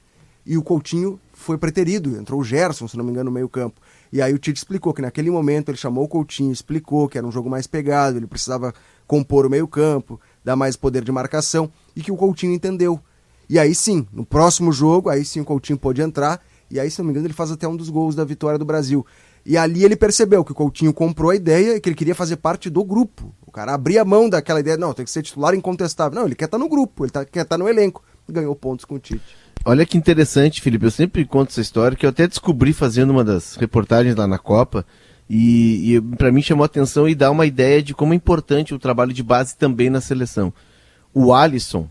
E o Coutinho foi preterido, entrou o Gerson, se não me engano, no meio campo. E aí o Tite explicou que naquele momento ele chamou o Coutinho, explicou que era um jogo mais pegado, ele precisava compor o meio campo, dar mais poder de marcação, e que o Coutinho entendeu. E aí sim, no próximo jogo, aí sim o Coutinho pôde entrar, e aí, se não me engano, ele faz até um dos gols da vitória do Brasil. E ali ele percebeu que o Coutinho comprou a ideia e que ele queria fazer parte do grupo. O cara abria a mão daquela ideia, não, tem que ser titular incontestável. Não, ele quer estar no grupo, quer estar no elenco. Ganhou pontos com o Tite. Olha que interessante, Felipe, eu sempre conto essa história, que eu até descobri fazendo uma das reportagens lá na Copa, e para mim chamou a atenção e dá uma ideia de como é importante o trabalho de base também na seleção. O Alisson,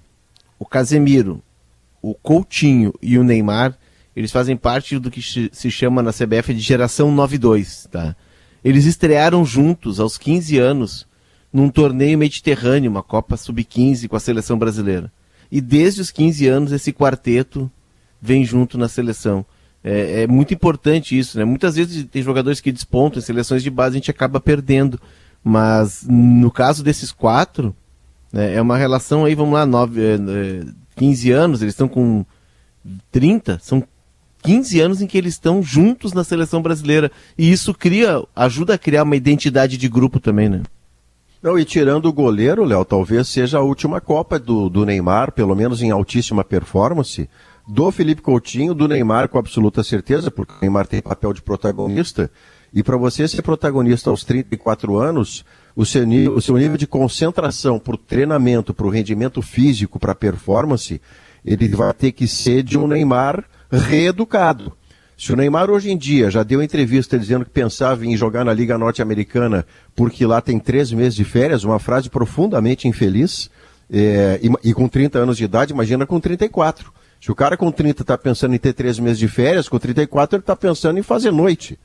o Casemiro, o Coutinho e o Neymar, eles fazem parte do que se chama na CBF de geração 9-2, tá? Eles estrearam juntos aos 15 anos num torneio mediterrâneo, uma Copa Sub-15 com a seleção brasileira. E desde os 15 anos esse quarteto vem junto na seleção. É muito importante isso, né? Muitas vezes tem jogadores que despontam em seleções de base, a gente acaba perdendo. Mas no caso desses 4, né, é uma relação aí, vamos lá, 15 anos, eles estão com 30, são 15 anos em que eles estão juntos na seleção brasileira. E isso ajuda a criar uma identidade de grupo também, né? Não, e tirando o goleiro, Léo, talvez seja a última Copa do Neymar, pelo menos em altíssima performance, do Felipe Coutinho, do Neymar com absoluta certeza, porque o Neymar tem papel de protagonista, e para você ser protagonista aos 34 anos, o seu nível de concentração para o treinamento, para o rendimento físico, para a performance, ele vai ter que ser de um Neymar reeducado. Se o Neymar hoje em dia já deu entrevista dizendo que pensava em jogar na Liga Norte-Americana porque lá tem 3 meses de férias, uma frase profundamente infeliz, e com 30 anos de idade, imagina com 34. Se o cara com 30 está pensando em ter 3 meses de férias, com 34 ele está pensando em fazer noite.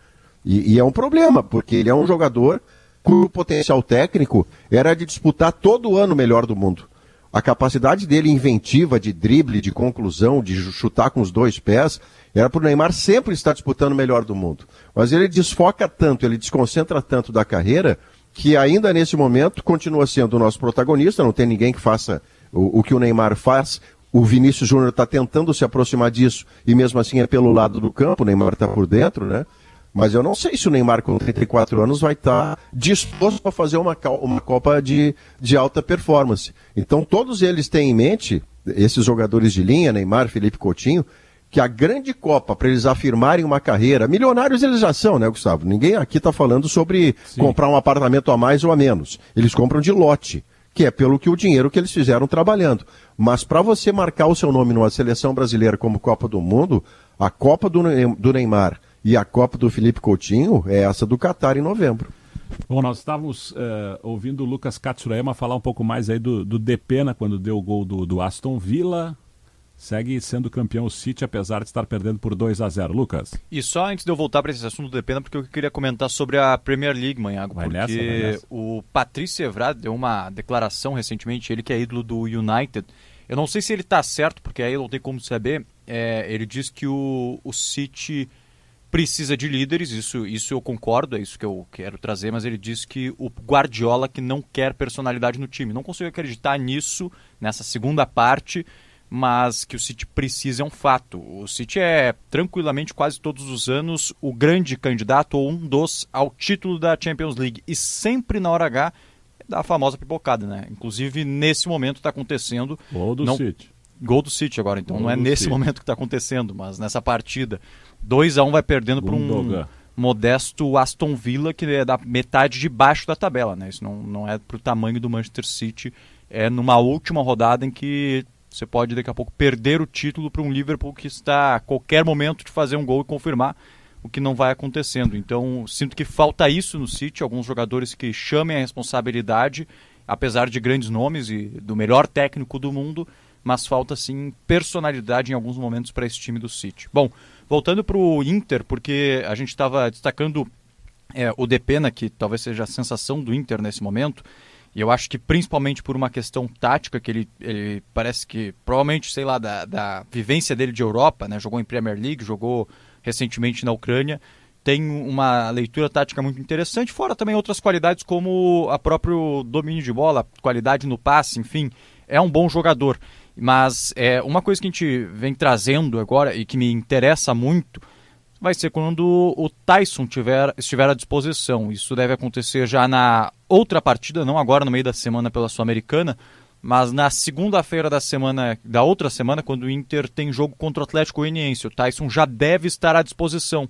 E é um problema, porque ele é um jogador cujo potencial técnico era de disputar todo ano o melhor do mundo. A capacidade dele inventiva, de drible, de conclusão, de chutar com os 2 pés, era para o Neymar sempre estar disputando o melhor do mundo. Mas ele desfoca tanto, ele desconcentra tanto da carreira, que ainda nesse momento continua sendo o nosso protagonista, não tem ninguém que faça o que o Neymar faz. O Vinícius Júnior está tentando se aproximar disso, e mesmo assim é pelo lado do campo, o Neymar está por dentro, né? Mas eu não sei se o Neymar com 34 anos vai estar disposto a fazer uma Copa de alta performance. Então todos eles têm em mente, esses jogadores de linha, Neymar, Felipe Coutinho, que a grande Copa, para eles afirmarem uma carreira, milionários eles já são, né, Gustavo? Ninguém aqui está falando sobre comprar um apartamento a mais ou a menos. Eles compram de lote, que é pelo que o dinheiro que eles fizeram trabalhando. Mas para você marcar o seu nome numa seleção brasileira como Copa do Mundo, a Copa do Neymar e a Copa do Felipe Coutinho é essa do Catar em novembro. Bom, nós estávamos ouvindo o Lucas Katsurayama falar um pouco mais aí do Depena, quando deu o gol do Aston Villa. Segue sendo campeão o City, apesar de estar perdendo por 2-0. Lucas? E só antes de eu voltar para esse assunto do Depena, porque eu queria comentar sobre a Premier League, Manhago. Vai porque nessa. O Patrice Evra deu uma declaração recentemente, ele que é ídolo do United. Eu não sei se ele está certo, porque aí não tem como saber. Ele diz que o City precisa de líderes, isso eu concordo, é isso que eu quero trazer, mas ele diz que o Guardiola que não quer personalidade no time. Não consigo acreditar nisso, nessa segunda parte, mas que o City precisa é um fato. O City é tranquilamente quase todos os anos o grande candidato ou um dos ao título da Champions League, e sempre na hora H dá a famosa pipocada, né? Inclusive nesse momento está acontecendo. Gol do City. Gol do City agora, então Gol não é nesse City. momento que está acontecendo, mas nessa partida 2-1 vai perdendo para um modesto Aston Villa, que é da metade de baixo da tabela, né? Isso não é para o tamanho do Manchester City, é numa última rodada em que você pode daqui a pouco perder o título para um Liverpool que está a qualquer momento de fazer um gol e confirmar, o que não vai acontecendo. Então sinto que falta isso no City, alguns jogadores que chamem a responsabilidade, apesar de grandes nomes e do melhor técnico do mundo, mas falta sim personalidade em alguns momentos para esse time do City. Bom, voltando para o Inter, porque a gente estava destacando o Depena, que talvez seja a sensação do Inter nesse momento, e eu acho que principalmente por uma questão tática, que ele parece que, provavelmente, sei lá, da vivência dele de Europa, né? Jogou em Premier League, jogou recentemente na Ucrânia, tem uma leitura tática muito interessante, fora também outras qualidades como a próprio domínio de bola, qualidade no passe, enfim, é um bom jogador. Mas uma coisa que a gente vem trazendo agora e que me interessa muito vai ser quando o Tyson estiver à disposição. Isso deve acontecer já na outra partida, não agora no meio da semana pela Sul-Americana, Mas na segunda-feira da outra semana, quando o Inter tem jogo contra o Atlético Goianiense, o Tyson já deve estar à disposição.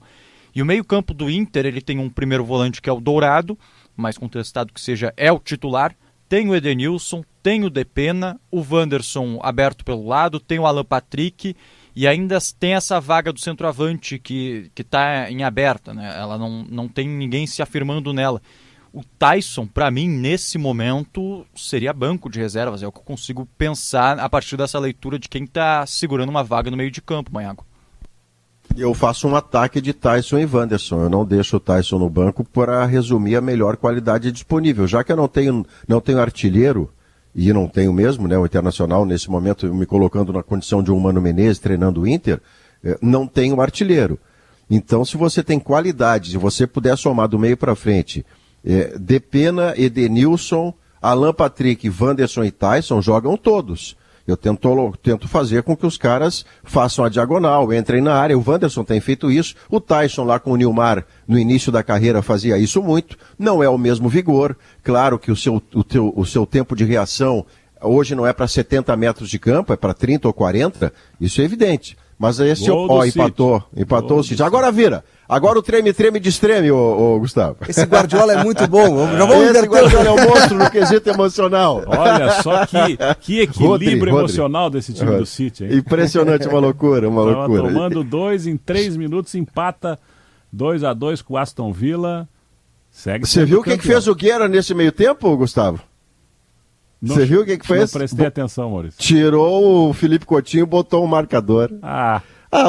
E o meio-campo do Inter, ele tem um primeiro volante que é o Dourado, mais contestado que seja, é o titular. Tem o Edenilson, tem o Depena, o Wanderson aberto pelo lado, tem o Alan Patrick e ainda tem essa vaga do centroavante que está em aberta, né? Ela não tem ninguém se afirmando nela. O Tyson, para mim, nesse momento, seria banco de reservas. É o que eu consigo pensar a partir dessa leitura de quem está segurando uma vaga no meio de campo, Maiago. Eu faço um ataque de Tyson e Wanderson. Eu não deixo o Tyson no banco para resumir a melhor qualidade disponível. Já que eu não tenho artilheiro, e não tenho mesmo, né, o Internacional, nesse momento, me colocando na condição de um Mano Menezes treinando o Inter, não tenho artilheiro. Então, se você tem qualidade, se você puder somar do meio para frente, Depena, Edenilson, Alan Patrick, Wanderson e Tyson jogam todos. Eu tento fazer com que os caras façam a diagonal, entrem na área. O Wanderson tem feito isso. O Tyson lá com o Nilmar, no início da carreira, fazia isso muito. Não é o mesmo vigor. Claro que o seu tempo de reação hoje não é para 70 metros de campo, é para 30 ou 40. Isso é evidente. Mas esse empatou o City. Agora vira. Agora o treme destreme, ô Gustavo. Esse Guardiola é muito bom. Esse Guardiola é um monstro no quesito emocional. Olha só que equilíbrio emocional desse time do City, hein? Impressionante, uma loucura. Tava tomando 2 em 3 minutos, empata 2-2 com o Aston Villa. Você viu o que fez o Guerra nesse meio tempo, Gustavo? Você viu o que fez? Não prestei atenção, Maurício. Tirou o Felipe Coutinho e botou um marcador.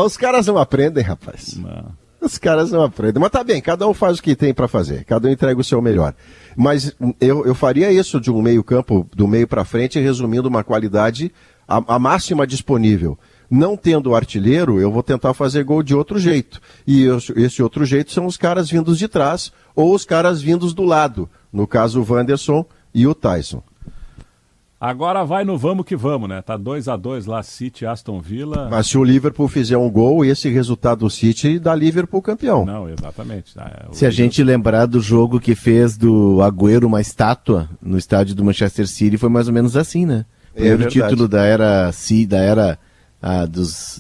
Os caras não aprendem, rapaz. Não. Os caras não aprendem. Mas tá bem, cada um faz o que tem para fazer. Cada um entrega o seu melhor. Mas eu faria isso de um meio campo, do meio para frente, resumindo uma qualidade a máxima disponível. Não tendo artilheiro, eu vou tentar fazer gol de outro jeito. E esse outro jeito são os caras vindos de trás ou os caras vindos do lado. No caso, o Wanderson e o Tyson. Agora vai no vamos que vamos, né? Tá 2-2 lá, City, Aston Villa. Mas se o Liverpool fizer um gol, esse resultado do City dá Liverpool campeão. Não, exatamente. Se a gente lembrar do jogo que fez do Agüero uma estátua no estádio do Manchester City, foi mais ou menos assim, né? Primeiro título da era dos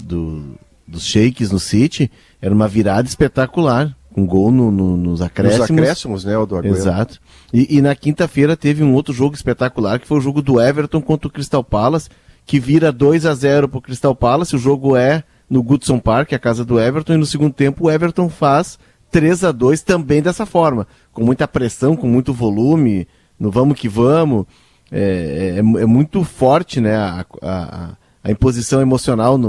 Sheiks no City, era uma virada espetacular. Um gol nos acréscimos. Nos acréscimos, né, o do Agüero. Exato. E na quinta-feira teve um outro jogo espetacular, que foi o jogo do Everton contra o Crystal Palace, que vira 2-0 pro Crystal Palace. O jogo é no Goodson Park, a casa do Everton, e no segundo tempo o Everton faz 3-2 também dessa forma, com muita pressão, com muito volume, no vamos que vamos. É muito forte, né, a imposição emocional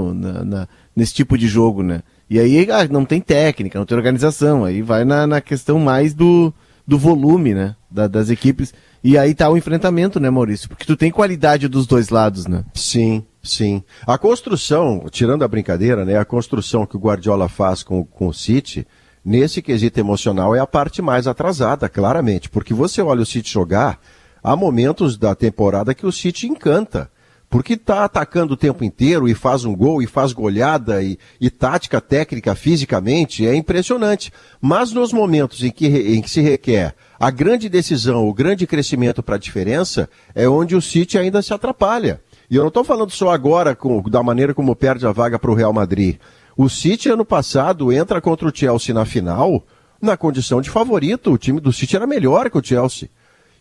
nesse tipo de jogo, né. E aí não tem técnica, não tem organização, aí vai na questão mais do volume, né, das equipes. E aí tá o enfrentamento, né, Maurício? Porque tu tem qualidade dos dois lados, né? Sim. A construção, tirando a brincadeira, né, a construção que o Guardiola faz com o City, nesse quesito emocional, é a parte mais atrasada, claramente. Porque você olha o City jogar, há momentos da temporada que o City encanta. Porque tá atacando o tempo inteiro e faz um gol e faz goleada e tática, técnica, fisicamente, é impressionante. Mas nos momentos em que se requer a grande decisão, o grande crescimento para a diferença, é onde o City ainda se atrapalha. E eu não estou falando só agora da maneira como perde a vaga para o Real Madrid. O City, ano passado, entra contra o Chelsea na final, na condição de favorito. O time do City era melhor que o Chelsea.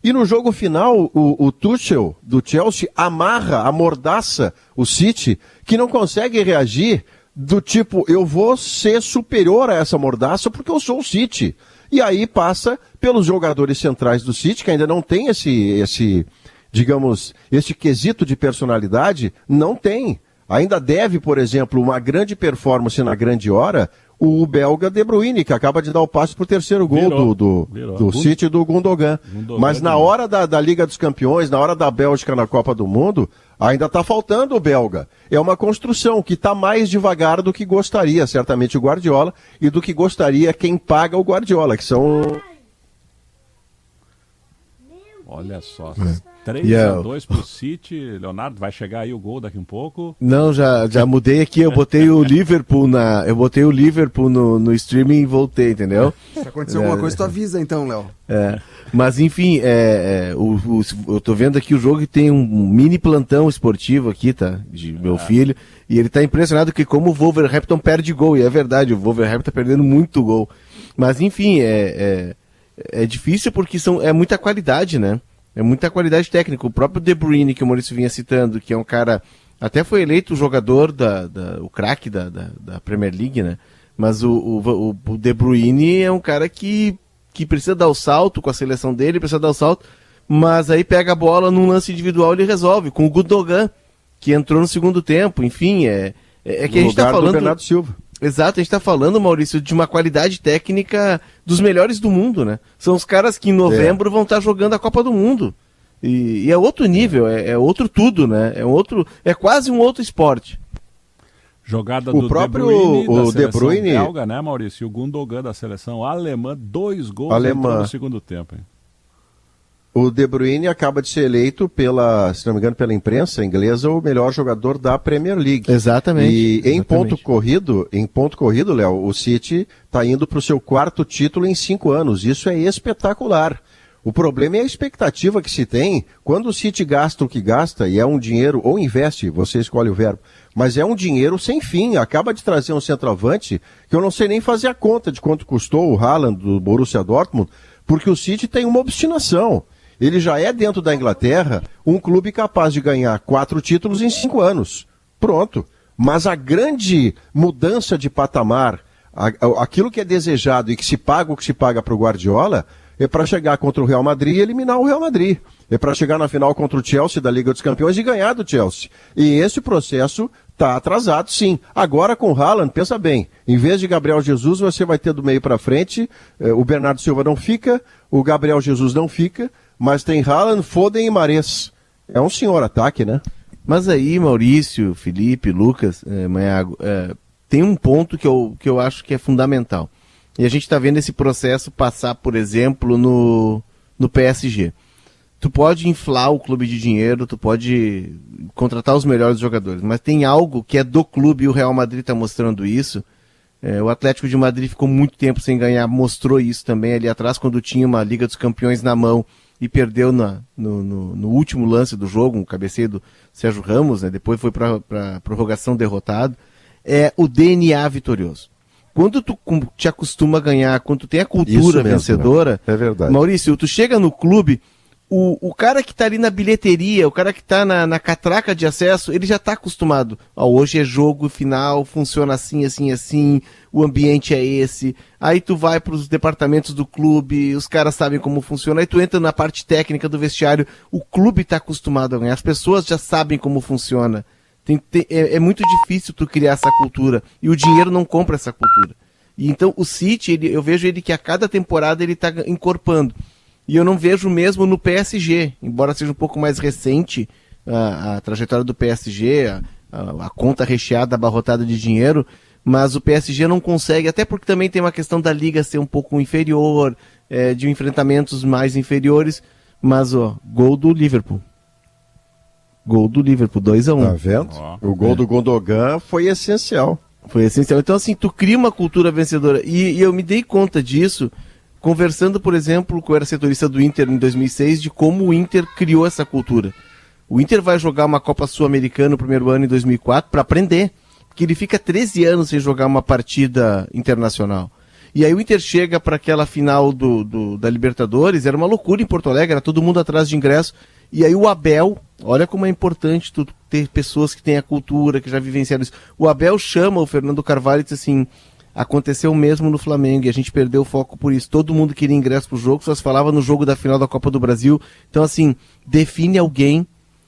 E no jogo final, o Tuchel, do Chelsea, amordaça o City, que não consegue reagir do tipo, eu vou ser superior a essa mordaça porque eu sou o City. E aí passa pelos jogadores centrais do City, que ainda não tem esse quesito de personalidade, não tem. Ainda deve, por exemplo, uma grande performance na grande hora, o belga De Bruyne, que acaba de dar o passe para o terceiro gol do City do Gundogan. Mas na hora da Liga dos Campeões, na hora da Bélgica na Copa do Mundo, ainda está faltando o belga. É uma construção que está mais devagar do que gostaria, certamente, o Guardiola, e do que gostaria quem paga o Guardiola, que são... Olha só, E 3-2 pro City. Leonardo, vai chegar aí o gol daqui um pouco. Não, já mudei aqui, eu botei o Liverpool no streaming e voltei, entendeu? Se acontecer alguma coisa, tu avisa então, Léo. Mas enfim, eu tô vendo aqui o jogo e tem um mini plantão esportivo aqui, tá? De meu filho. E ele tá impressionado que como o Wolverhampton perde gol. E é verdade, o Wolverhampton tá perdendo muito gol. Mas enfim, é difícil porque é muita qualidade, né? É muita qualidade técnica. O próprio De Bruyne, que o Maurício vinha citando, que é um cara... Até foi eleito o jogador, o craque da Premier League, né? Mas o De Bruyne é um cara que precisa dar o salto com a seleção dele, precisa dar o salto, mas aí pega a bola num lance individual e ele resolve. Com o Gundogan, que entrou no segundo tempo, enfim, que a gente tá falando... do Bernardo Silva. Exato, a gente está falando, Maurício, de uma qualidade técnica dos melhores do mundo, né? São os caras que em novembro vão estar jogando a Copa do Mundo. E é outro nível, é outro tudo, né? É quase um outro esporte. Jogada O do próprio De Bruyne, De Bruyne belga, né, Maurício? E o Gundogan da seleção alemã, 2 gols no segundo tempo. Hein? O De Bruyne acaba de ser eleito se não me engano, pela imprensa inglesa, o melhor jogador da Premier League. Exatamente. E em ponto corrido, Léo, o City está indo para o seu 4º título em 5 anos. Isso é espetacular. O problema é a expectativa que se tem quando o City gasta o que gasta, e é um dinheiro, ou investe, você escolhe o verbo, mas é um dinheiro sem fim. Acaba de trazer um centroavante que eu não sei nem fazer a conta de quanto custou o Haaland do Borussia Dortmund, porque o City tem uma obstinação. Ele já é, dentro da Inglaterra, um clube capaz de ganhar 4 títulos em 5 anos. Pronto. Mas a grande mudança de patamar, aquilo que é desejado e que se paga o que se paga para o Guardiola, é para chegar contra o Real Madrid e eliminar o Real Madrid. É para chegar na final contra o Chelsea da Liga dos Campeões e ganhar do Chelsea. E esse processo está atrasado, sim. Agora com o Haaland, pensa bem, em vez de Gabriel Jesus, você vai ter do meio para frente, o Bernardo Silva não fica, o Gabriel Jesus não fica, mas tem Haaland, Foden e Mahrez. É um senhor ataque, né? Mas aí, Maurício, Felipe, Lucas, Manhago, tem um ponto que eu acho que é fundamental. E a gente está vendo esse processo passar, por exemplo, no PSG. Tu pode inflar o clube de dinheiro, tu pode contratar os melhores jogadores, mas tem algo que é do clube, e o Real Madrid está mostrando isso. O Atlético de Madrid ficou muito tempo sem ganhar, mostrou isso também ali atrás, quando tinha uma Liga dos Campeões na mão e perdeu no último lance do jogo, um cabeceio do Sérgio Ramos, né? Depois foi para prorrogação derrotado. É o DNA vitorioso. Quando tu te acostuma a ganhar, quando tu tem a cultura vencedora, né? É verdade. Maurício, tu chega no clube, o cara que está ali na bilheteria, o cara que está na catraca de acesso, ele já está acostumado. Hoje é jogo final, funciona assim, assim, assim, o ambiente é esse. Aí tu vai para os departamentos do clube, os caras sabem como funciona. Aí tu entra na parte técnica do vestiário, o clube está acostumado a ganhar, as pessoas já sabem como funciona. É muito difícil tu criar essa cultura, e o dinheiro não compra essa cultura. E então o City, eu vejo ele que a cada temporada ele está encorpando. E eu não vejo mesmo no PSG, embora seja um pouco mais recente a trajetória do PSG, a conta recheada, abarrotada de dinheiro, mas o PSG não consegue, até porque também tem uma questão da liga ser um pouco inferior, de enfrentamentos mais inferiores, mas gol do Liverpool. Gol do Liverpool, 2-1. Tá vendo? O gol do Gundogan foi essencial. Foi essencial. Então, assim, tu cria uma cultura vencedora. E eu me dei conta disso conversando, por exemplo, com o setorista do Inter em 2006, de como o Inter criou essa cultura. O Inter vai jogar uma Copa Sul-Americana no primeiro ano, em 2004, para aprender. Porque ele fica 13 anos sem jogar uma partida internacional. E aí o Inter chega para aquela final da Libertadores, era uma loucura em Porto Alegre, era todo mundo atrás de ingresso. E aí o Abel, olha como é importante tu ter pessoas que têm a cultura, que já vivenciaram isso. O Abel chama o Fernando Carvalho e diz assim: aconteceu mesmo no Flamengo e a gente perdeu o foco por isso. Todo mundo queria ingresso pro jogo, só se falava no jogo da final da Copa do Brasil. Então, assim, define alguém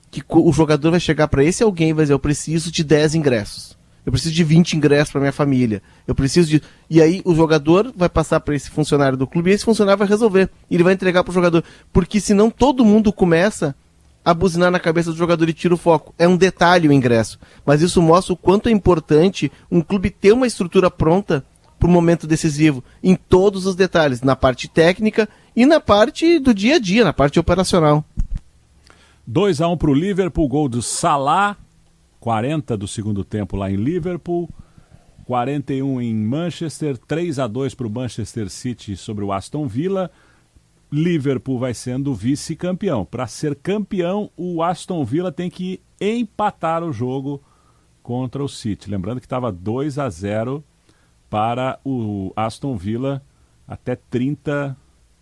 que o jogador vai chegar para esse alguém e vai dizer: eu preciso de 10 ingressos. Eu preciso de 20 ingressos para minha família. Eu preciso de... E aí o jogador vai passar para esse funcionário do clube e esse funcionário vai resolver. Ele vai entregar para o jogador. Porque senão todo mundo começa a buzinar na cabeça do jogador e tira o foco. É um detalhe o ingresso. Mas isso mostra o quanto é importante um clube ter uma estrutura pronta para o momento decisivo. Em todos os detalhes. Na parte técnica e na parte do dia a dia, na parte operacional. 2-1 para o Liverpool, gol do Salah, 40 do segundo tempo lá em Liverpool, 41 em Manchester, 3-2 para o Manchester City sobre o Aston Villa. Liverpool vai sendo vice-campeão. Para ser campeão, o Aston Villa tem que empatar o jogo contra o City. Lembrando que estava 2-0 para o Aston Villa até 30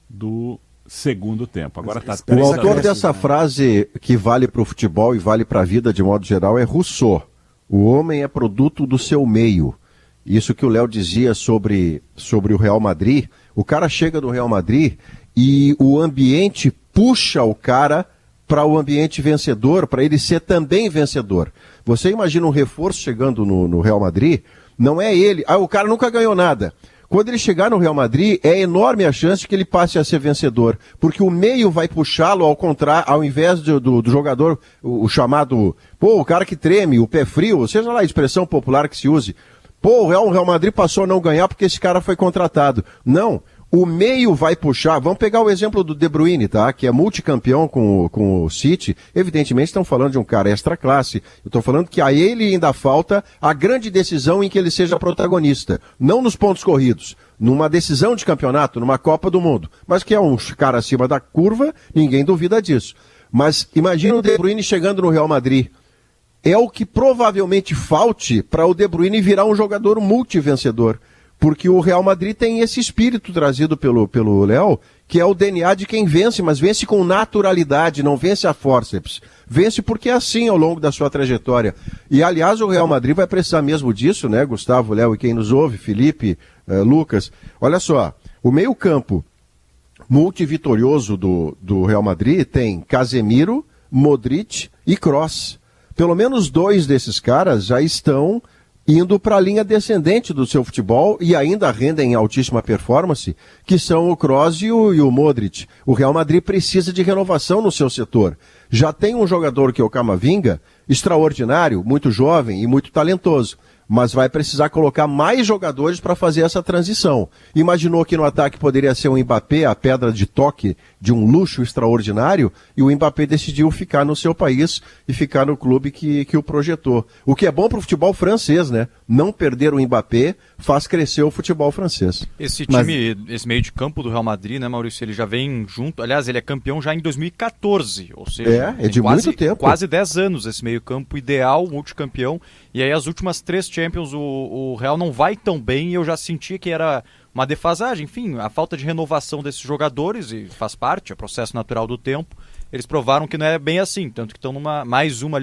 do segundo tempo. Agora está O autor dessa frase que vale para o futebol e vale para a vida de modo geral é Rousseau. O homem é produto do seu meio. Isso que o Léo dizia sobre o Real Madrid. O cara chega no Real Madrid e o ambiente puxa o cara para o ambiente vencedor, para ele ser também vencedor. Você imagina um reforço chegando no Real Madrid, não é ele. O cara nunca ganhou nada. Quando ele chegar no Real Madrid, é enorme a chance de que ele passe a ser vencedor, porque o meio vai puxá-lo ao invés do jogador, o chamado, o cara que treme, o pé frio, seja lá a expressão popular que se use. O Real Madrid passou a não ganhar porque esse cara foi contratado. Não, o meio vai puxar. Vamos pegar o exemplo do De Bruyne, tá? Que é multicampeão com o City. Evidentemente estão falando de um cara extra classe. Eu estou falando que a ele ainda falta a grande decisão em que ele seja protagonista. Não nos pontos corridos, numa decisão de campeonato, numa Copa do Mundo. Mas que é um cara acima da curva, ninguém duvida disso. Mas imagina o De Bruyne chegando no Real Madrid. É o que provavelmente falte para o De Bruyne virar um jogador multivencedor. Porque o Real Madrid tem esse espírito trazido pelo Léo, que é o DNA de quem vence, mas vence com naturalidade, não vence a fórceps. Vence porque é assim ao longo da sua trajetória. E, aliás, o Real Madrid vai precisar mesmo disso, né, Gustavo, Léo e quem nos ouve, Felipe, Lucas. Olha só, o meio-campo multivitorioso do Real Madrid tem Casemiro, Modric e Kroos. Pelo menos 2 desses caras já estão indo para a linha descendente do seu futebol e ainda rendem altíssima performance, que são o Kroos e o Modric. O Real Madrid precisa de renovação no seu setor. Já tem um jogador que é o Camavinga, extraordinário, muito jovem e muito talentoso, mas vai precisar colocar mais jogadores para fazer essa transição. Imaginou que no ataque poderia ser o Mbappé, a pedra de toque de um luxo extraordinário, e o Mbappé decidiu ficar no seu país e ficar no clube que o projetou. O que é bom para o futebol francês, né? Não perder o Mbappé faz crescer o futebol francês. Esse time, esse meio de campo do Real Madrid, né, Maurício, ele já vem junto, aliás, ele é campeão já em 2014, ou seja, é de muito tempo. Quase 10 anos esse meio campo ideal, multicampeão, e aí as últimas 3 Champions o Real não vai tão bem e eu já sentia que era uma defasagem, enfim, a falta de renovação desses jogadores, e faz parte, é processo natural do tempo, eles provaram que não é bem assim, tanto que estão numa mais uma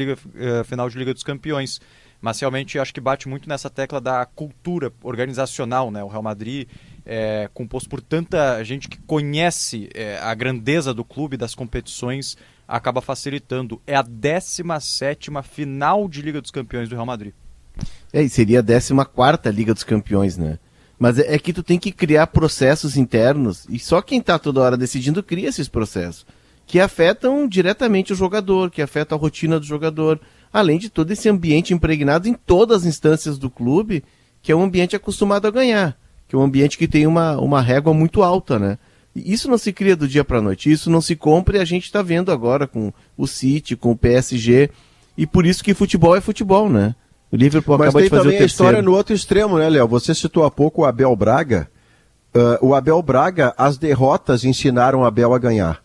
final de Liga dos Campeões. Mas realmente acho que bate muito nessa tecla da cultura organizacional, né? O Real Madrid é composto por tanta gente que conhece a grandeza do clube, das competições, acaba facilitando. É a 17ª final de Liga dos Campeões do Real Madrid. E seria a 14ª Liga dos Campeões, né? Mas é que tu tem que criar processos internos, e só quem está toda hora decidindo cria esses processos, que afetam diretamente o jogador, que afetam a rotina do jogador, além de todo esse ambiente impregnado em todas as instâncias do clube, que é um ambiente acostumado a ganhar, que é um ambiente que tem uma régua muito alta, né? E isso não se cria do dia para a noite, isso não se compra, e a gente está vendo agora com o City, com o PSG, e por isso que futebol é futebol, né? O Liverpool acaba de fazer o terceiro. Mas tem também a história no outro extremo, né, Léo? Você citou há pouco o Abel Braga. O Abel Braga, as derrotas ensinaram o Abel a ganhar.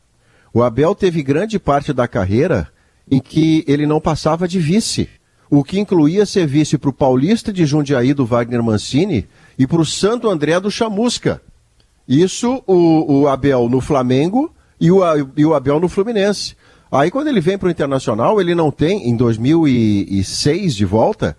O Abel teve grande parte da carreira em que ele não passava de vice, o que incluía ser vice para o Paulista de Jundiaí do Wagner Mancini e para o Santo André do Chamusca. Isso o Abel no Flamengo e o Abel no Fluminense. Aí quando ele vem para o Internacional, ele não tem, em 2006 de volta,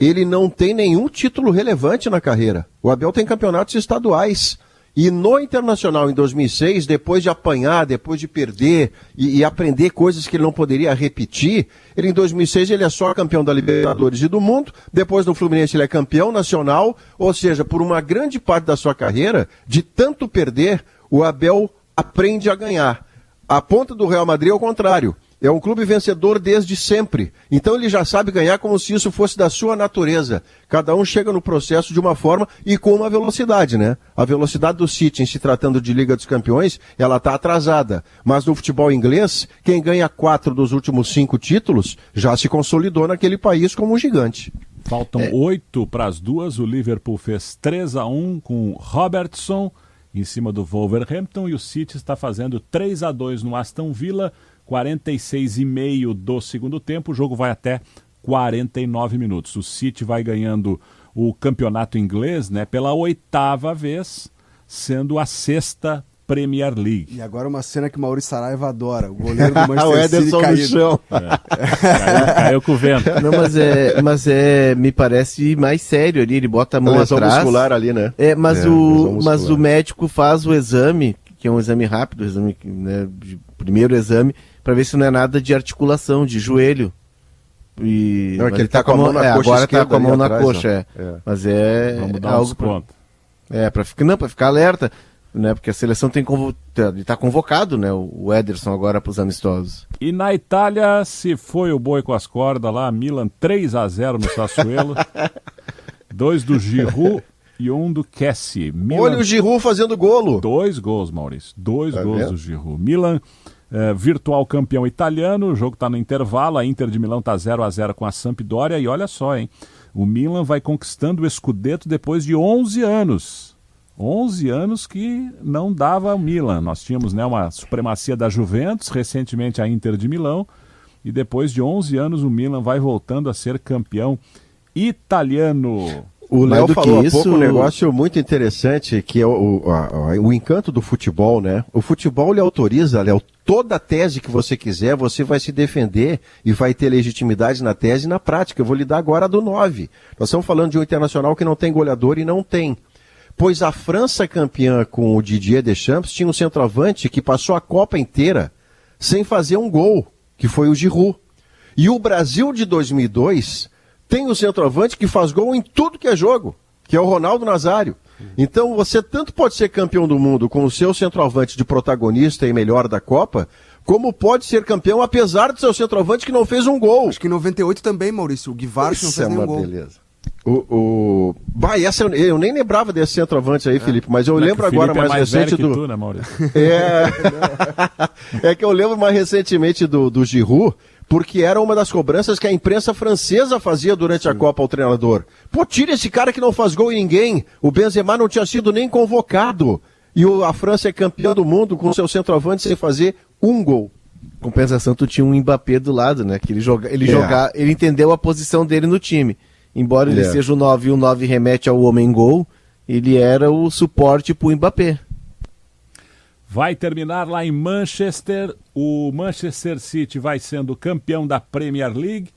ele não tem nenhum título relevante na carreira. O Abel tem campeonatos estaduais. E no Internacional, em 2006, depois de apanhar, depois de perder e aprender coisas que ele não poderia repetir, ele em 2006 ele é só campeão da Libertadores e do Mundo, depois no Fluminense ele é campeão nacional, ou seja, por uma grande parte da sua carreira, de tanto perder, o Abel aprende a ganhar. A ponta do Real Madrid é o contrário. É um clube vencedor desde sempre. Então ele já sabe ganhar como se isso fosse da sua natureza. Cada um chega no processo de uma forma e com uma velocidade, né? A velocidade do City, em se tratando de Liga dos Campeões, ela está atrasada. Mas no futebol inglês, quem ganha 4 dos últimos 5 títulos já se consolidou naquele país como um gigante. Faltam 8 para as 2. O Liverpool fez 3-1 com Robertson em cima do Wolverhampton e o City está fazendo 3-2 no Aston Villa. 46,5 do segundo tempo, o jogo vai até 49 minutos. O City vai ganhando o campeonato inglês, né, pela 8ª vez, sendo a 6ª Premier League. E agora uma cena que o Maurício Saraiva adora, o goleiro do Manchester o Ederson City caído. no chão. Caiu com o vento. Não, mas me parece mais sério ali, ele bota a mão Lesão atrás. muscular ali, né? Mas o médico faz o exame, que é um exame rápido, exame, né, de primeiro exame, para ver se não é nada de articulação, de joelho. Não, é que ele tá com a mão na coxa agora tá com a mão ali na atrás, coxa, Mas Vamos dar algo desconto. para ficar alerta, né? Porque a seleção ele tá convocado, né? O Ederson agora para os amistosos. E na Itália, se foi o boi com as cordas lá, Milan 3-0 no Sassuolo. 2 do Giroud e 1 do Kessie. Olha o Giroud fazendo golo. 2 gols, Maurício. 2 Tá gols vendo? do Giroud. Milan, virtual campeão italiano. O jogo está no intervalo. A Inter de Milão está 0-0 com a Sampdoria. E olha só, hein? O Milan vai conquistando o Scudetto depois de 11 anos. 11 anos que não dava o Milan. Nós tínhamos, né, uma supremacia da Juventus, recentemente a Inter de Milão. E depois de 11 anos o Milan vai voltando a ser campeão italiano. O Léo falou há isso, pouco um negócio muito interessante, que é o encanto do futebol, né? O futebol, ele autoriza, Léo, toda a tese que você quiser, você vai se defender e vai ter legitimidade na tese e na prática. Eu vou lhe dar agora a do 9. Nós estamos falando de um Internacional que não tem goleador e não tem. Pois a França campeã com o Didier Deschamps tinha um centroavante que passou a Copa inteira sem fazer um gol, que foi o Giroud. E o Brasil de 2002... tem o centroavante que faz gol em tudo que é jogo, que é o Ronaldo Nazário. Então você tanto pode ser campeão do mundo com o seu centroavante de protagonista e melhor da Copa, como pode ser campeão apesar do seu centroavante que não fez um gol. Acho que em 98 também, Maurício, o Guivarch não fez nenhum gol. Beleza. Eu nem lembrava desse centroavante aí, Felipe, mas eu lembro agora mais recente do... Tu, né, Maurício? É que eu lembro mais recentemente do Giroud, porque era uma das cobranças que a imprensa francesa fazia durante a Copa ao treinador. Pô, tira esse cara que não faz gol em ninguém. O Benzema não tinha sido nem convocado. E a França é campeã do mundo com seu centroavante sem fazer um gol. Compensação, tu tinha um Mbappé do lado, né? Que ele entendeu a posição dele no time. Embora ele seja o 9 e o 9 remete ao homem-gol, ele era o suporte pro Mbappé. Vai terminar lá em Manchester. O Manchester City vai sendo campeão da Premier League.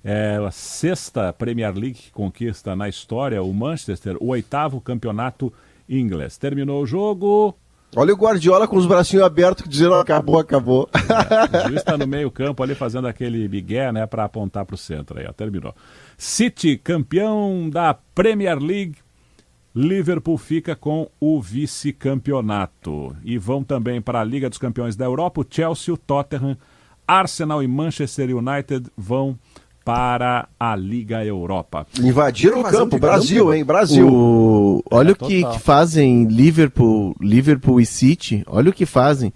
É a 6ª Premier League que conquista na história o Manchester, o 8º campeonato inglês. Terminou o jogo. Olha o Guardiola com os bracinhos abertos dizendo acabou. O juiz está no meio campo ali fazendo aquele migué, né, para apontar para o centro. Aí, ó, terminou. City, campeão da Premier League. Liverpool fica com o vice-campeonato. E vão também para a Liga dos Campeões da Europa. O Chelsea, o Tottenham, Arsenal e Manchester United vão para a Liga Europa. Invadiram o campo, Brasil, hein? Brasil. Olha o que fazem Liverpool e City. Olha o que fazem.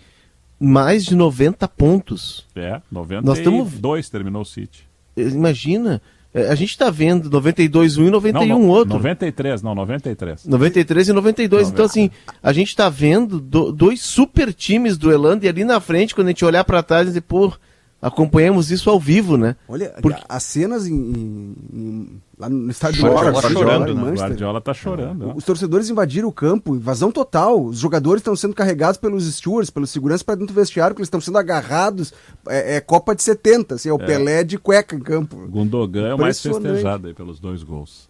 Mais de 90 pontos. 92 terminou o City. Imagina... A gente está vendo 92 um e 91 outro. 93. 93 e 92. Então, assim, a gente está vendo dois super times duelando e ali na frente, quando a gente olhar para trás e dizer, pô, acompanhamos isso ao vivo, né? Olha, as cenas lá no estádio do Guardiola tá chorando. Os torcedores invadiram o campo, invasão total. Os jogadores estão sendo carregados pelos stewards, pelos seguranças para dentro do vestiário, porque eles estão sendo agarrados. É Copa de 70, assim, é o Pelé de cueca em campo. Gundogan é o mais festejado aí pelos 2 gols.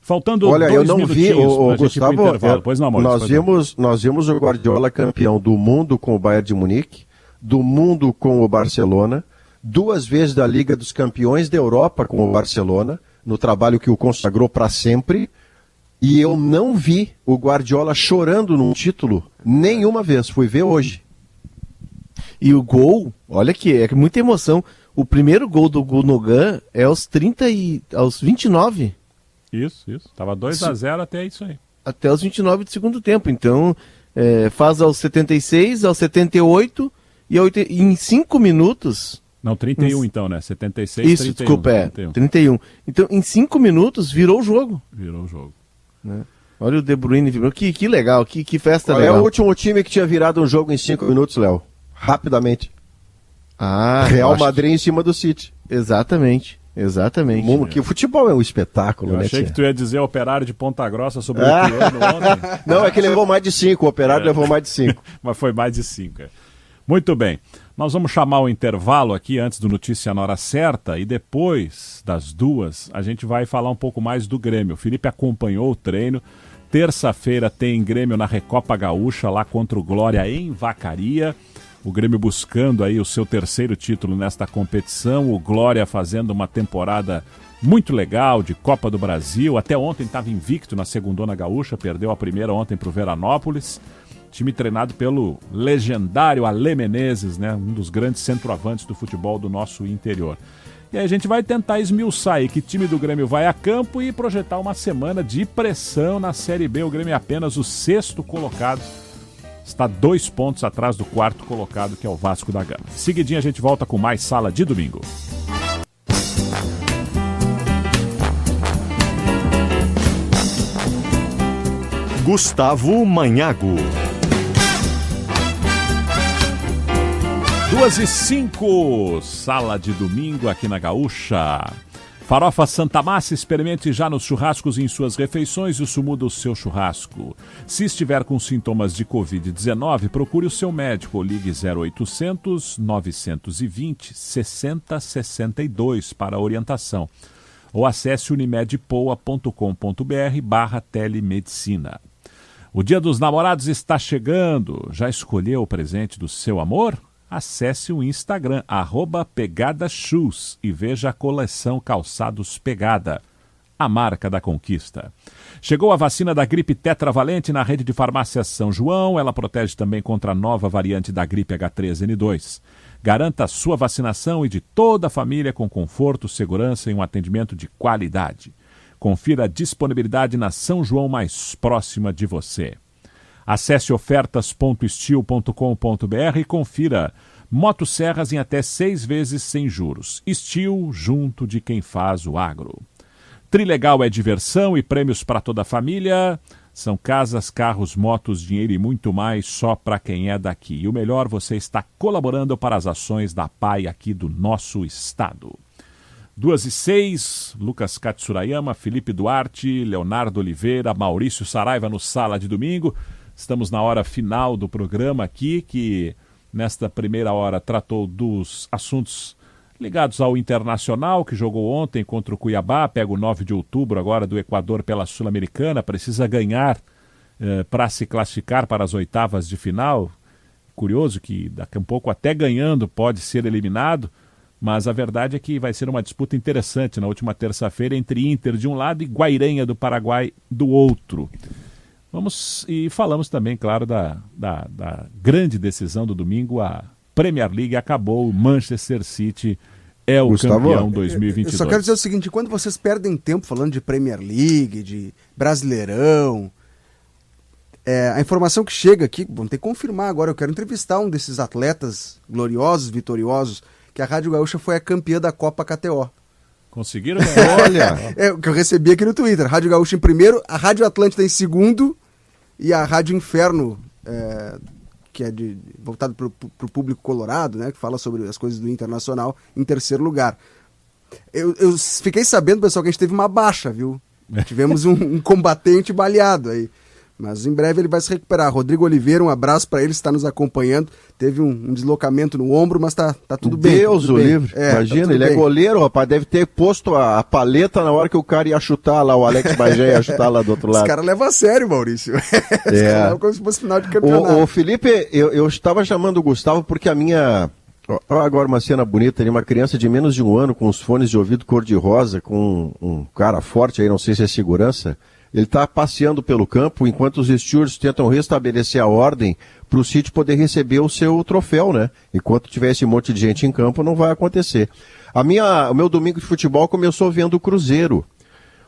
Faltando Olha, 2 eu não vi o Gustavo. Pois não, Maurício, nós vimos o Guardiola campeão do mundo com o Bayern de Munique, do mundo com o Barcelona, 2 vezes da Liga dos Campeões da Europa com o Barcelona, no trabalho que o consagrou para sempre, e eu não vi o Guardiola chorando num título nenhuma vez, fui ver hoje. E o gol, olha que é muita emoção. O primeiro gol do Gundogan é aos 29. Isso. Tava 2-0 até isso aí. Até os 29 do segundo tempo. Então, faz aos 76, aos 78 e em 5 minutos... Não, 31 então, né? 76, isso, 31. Desculpa, 31. Então, em 5 minutos, virou o jogo. Virou o jogo. Né? Olha o De Bruyne virou. Que legal, que festa Qual legal. é o último time que tinha virado um jogo em 5 minutos, Léo? Rapidamente. Real Madrid em cima do City. Exatamente. Que o futebol é um espetáculo, Eu né? achei que tu ia dizer Operário de Ponta Grossa sobre o Ituano ontem. Não, é que levou mais de 5, o Operário levou mais de 5. Mas foi mais de 5. Muito bem. Nós vamos chamar o intervalo aqui antes do Notícia na Hora Certa e depois das 2 a gente vai falar um pouco mais do Grêmio. O Felipe acompanhou o treino. Terça-feira tem Grêmio na Recopa Gaúcha lá contra o Glória em Vacaria. O Grêmio buscando aí o seu terceiro título nesta competição. O Glória fazendo uma temporada muito legal de Copa do Brasil. Até ontem estava invicto na Segundona Gaúcha, perdeu a primeira ontem para o Veranópolis. Time treinado pelo legendário Alê Menezes, né? Um dos grandes centroavantes do futebol do nosso interior. E aí a gente vai tentar esmiuçar aí que time do Grêmio vai a campo e projetar uma semana de pressão na Série B. O Grêmio é apenas o 6º colocado. Está 2 pontos atrás do 4º colocado, que é o Vasco da Gama. Seguidinho a gente volta com mais Sala de Domingo. Gustavo Manhago. 2h05, Sala de Domingo aqui na Gaúcha. Farofa Santa Massa, experimente já nos churrascos e em suas refeições e isso muda o seu churrasco. Se estiver com sintomas de Covid-19, procure o seu médico ou ligue 0800 920 6062 para orientação. Ou acesse unimedpoa.com.br/telemedicina. O Dia dos Namorados está chegando. Já escolheu o presente do seu amor? Acesse o Instagram, @pegadashoes e veja a coleção Calçados Pegada, a marca da conquista. Chegou a vacina da gripe tetravalente na rede de farmácias São João. Ela protege também contra a nova variante da gripe H3N2. Garanta a sua vacinação e de toda a família com conforto, segurança e um atendimento de qualidade. Confira a disponibilidade na São João mais próxima de você. Acesse ofertas.steel.com.br e confira motosserras em até 6 vezes sem juros. Steel, junto de quem faz o agro. Trilegal é diversão e prêmios para toda a família. São casas, carros, motos, dinheiro e muito mais só para quem é daqui. E o melhor, você está colaborando para as ações da PAI aqui do nosso estado. 2h06, Lucas Katsurayama, Felipe Duarte, Leonardo Oliveira, Maurício Saraiva no Sala de Domingo. Estamos na hora final do programa aqui, que nesta primeira hora tratou dos assuntos ligados ao Internacional, que jogou ontem contra o Cuiabá, pega o 9 de outubro agora do Equador pela Sul-Americana, precisa ganhar para se classificar para as oitavas de final. Curioso que daqui a um pouco até ganhando pode ser eliminado, mas a verdade é que vai ser uma disputa interessante na última terça-feira entre Inter de um lado e Guairenha do Paraguai do outro. Falamos também, claro, da grande decisão do domingo. A Premier League acabou, o Manchester City é o campeão 2022. Eu só quero dizer o seguinte, quando vocês perdem tempo falando de Premier League, de Brasileirão, a informação que chega aqui, vamos ter que confirmar agora, eu quero entrevistar um desses atletas gloriosos, vitoriosos, que a Rádio Gaúcha foi a campeã da Copa KTO. Conseguiram ganhar? Olha! É o que eu recebi aqui no Twitter. Rádio Gaúcha em primeiro, a Rádio Atlântida em segundo e a Rádio Inferno, que é voltado para o público colorado, né, que fala sobre as coisas do Internacional, em terceiro lugar. Eu fiquei sabendo, pessoal, que a gente teve uma baixa, viu? Tivemos um combatente baleado aí. Mas em breve ele vai se recuperar. Rodrigo Oliveira, um abraço para ele, está nos acompanhando. Teve um deslocamento no ombro, mas tá tudo bem. Deus o livre. Imagina, tá ele bem. É goleiro, rapaz. Deve ter posto a paleta na hora que o cara ia chutar lá, o Alex Bagé ia chutar lá do outro lado. Os caras levam a sério, Maurício. Os caras levam como se fosse final de campeonato. Ô Felipe, eu estava chamando o Gustavo porque a minha... Olha agora uma cena bonita ali, uma criança de menos de 1 ano com os fones de ouvido cor-de-rosa, com um cara forte aí, não sei se é segurança, Ele está passeando pelo campo enquanto os stewards tentam restabelecer a ordem para o City poder receber o seu troféu, né? Enquanto tiver esse monte de gente em campo, não vai acontecer. O meu domingo de futebol começou vendo o Cruzeiro.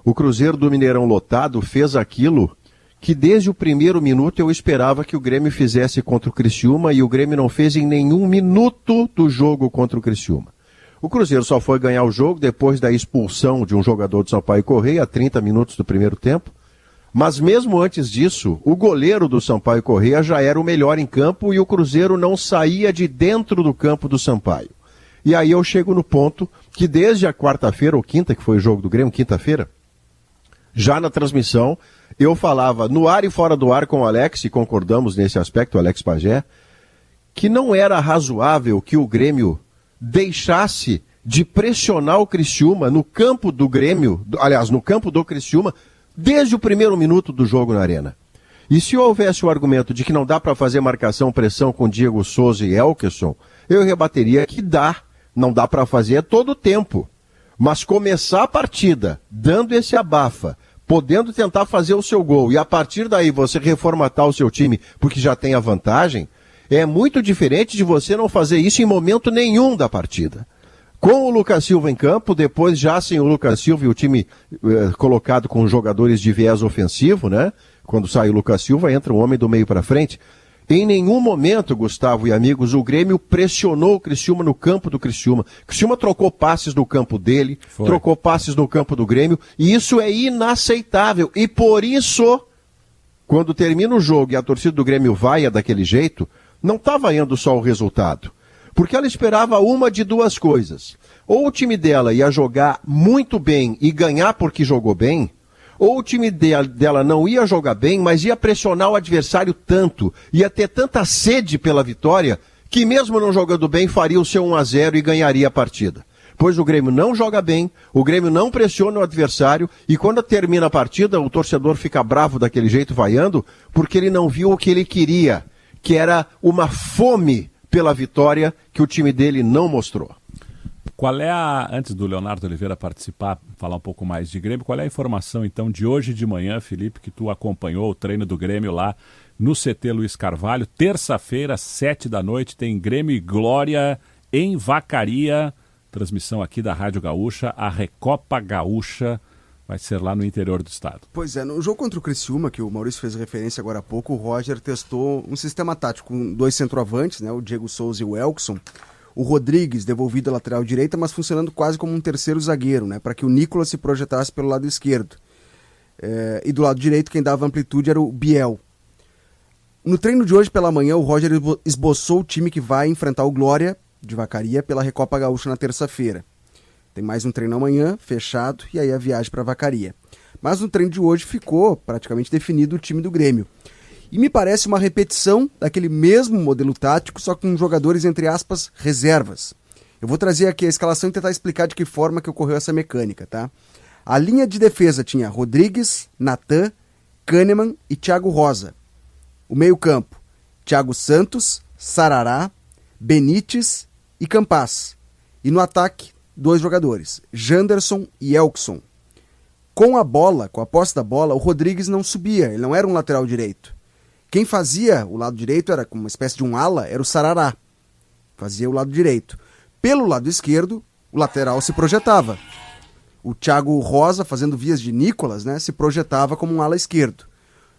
O Cruzeiro do Mineirão lotado fez aquilo que desde o primeiro minuto eu esperava que o Grêmio fizesse contra o Criciúma, e o Grêmio não fez em nenhum minuto do jogo contra o Criciúma. O Cruzeiro só foi ganhar o jogo depois da expulsão de um jogador do Sampaio Corrêa a 30 minutos do primeiro tempo. Mas mesmo antes disso, o goleiro do Sampaio Corrêa já era o melhor em campo e o Cruzeiro não saía de dentro do campo do Sampaio. E aí eu chego no ponto que desde a quarta-feira ou quinta, que foi o jogo do Grêmio, quinta-feira, já na transmissão, eu falava no ar e fora do ar com o Alex, e concordamos nesse aspecto, o Alex Pagé, que não era razoável que o Grêmio deixasse de pressionar o Criciúma no campo do Grêmio, aliás, no campo do Criciúma, desde o primeiro minuto do jogo na Arena. E se houvesse o argumento de que não dá para fazer marcação-pressão com Diego Souza e Elkeson, eu rebateria que não dá para fazer todo o tempo. Mas começar a partida dando esse abafa, podendo tentar fazer o seu gol, e a partir daí você reformatar o seu time porque já tem a vantagem, é muito diferente de você não fazer isso em momento nenhum da partida. Com o Lucas Silva em campo, depois já sem o Lucas Silva e o time colocado com jogadores de viés ofensivo, né? Quando sai o Lucas Silva, entra um homem do meio para frente. Em nenhum momento, Gustavo e amigos, o Grêmio pressionou o Criciúma no campo do Criciúma. O Criciúma trocou passes no campo dele, trocou passes no campo do Grêmio, e isso é inaceitável. E por isso, quando termina o jogo e a torcida do Grêmio vaia daquele jeito, não está vaiando só o resultado. Porque ela esperava uma de duas coisas. Ou o time dela ia jogar muito bem e ganhar porque jogou bem, ou o time dela não ia jogar bem, mas ia pressionar o adversário tanto, ia ter tanta sede pela vitória, que mesmo não jogando bem, faria o seu 1-0 e ganharia a partida. Pois o Grêmio não joga bem, o Grêmio não pressiona o adversário, e quando termina a partida, o torcedor fica bravo daquele jeito, vaiando, porque ele não viu o que ele queria, que era uma fome pela vitória que o time dele não mostrou. Qual é antes do Leonardo Oliveira participar, falar um pouco mais de Grêmio, qual é a informação então de hoje de manhã, Felipe, que tu acompanhou o treino do Grêmio lá no CT Luiz Carvalho? Terça-feira, 7h, tem Grêmio e Glória em Vacaria, transmissão aqui da Rádio Gaúcha, a Recopa Gaúcha vai ser lá no interior do estado. Pois é, no jogo contra o Criciúma, que o Maurício fez referência agora há pouco, o Roger testou um sistema tático com dois centroavantes, né, o Diego Souza e o Elkeson, o Rodrigues devolvido à lateral direita, mas funcionando quase como um terceiro zagueiro, né, para que o Nicolas se projetasse pelo lado esquerdo. E do lado direito quem dava amplitude era o Biel. No treino de hoje pela manhã, o Roger esboçou o time que vai enfrentar o Glória de Vacaria pela Recopa Gaúcha na terça-feira. Tem mais um treino amanhã, fechado, e aí a viagem para Vacaria. Mas no treino de hoje ficou praticamente definido o time do Grêmio. E me parece uma repetição daquele mesmo modelo tático, só com jogadores, entre aspas, reservas. Eu vou trazer aqui a escalação e tentar explicar de que forma que ocorreu essa mecânica, tá? A linha de defesa tinha Rodrigues, Natan, Kahneman e Thiago Rosa. O meio-campo, Thiago Santos, Sarará, Benítez e Campas. E no ataque, dois jogadores, Janderson e Elkeson. Com a bola, com a posse da bola, o Rodrigues não subia, ele não era um lateral direito. Quem fazia o lado direito, era como uma espécie de um ala, era o Sarará. Fazia o lado direito. Pelo lado esquerdo, o lateral se projetava. O Thiago Rosa, fazendo vias de Nicolas, né, se projetava como um ala esquerdo.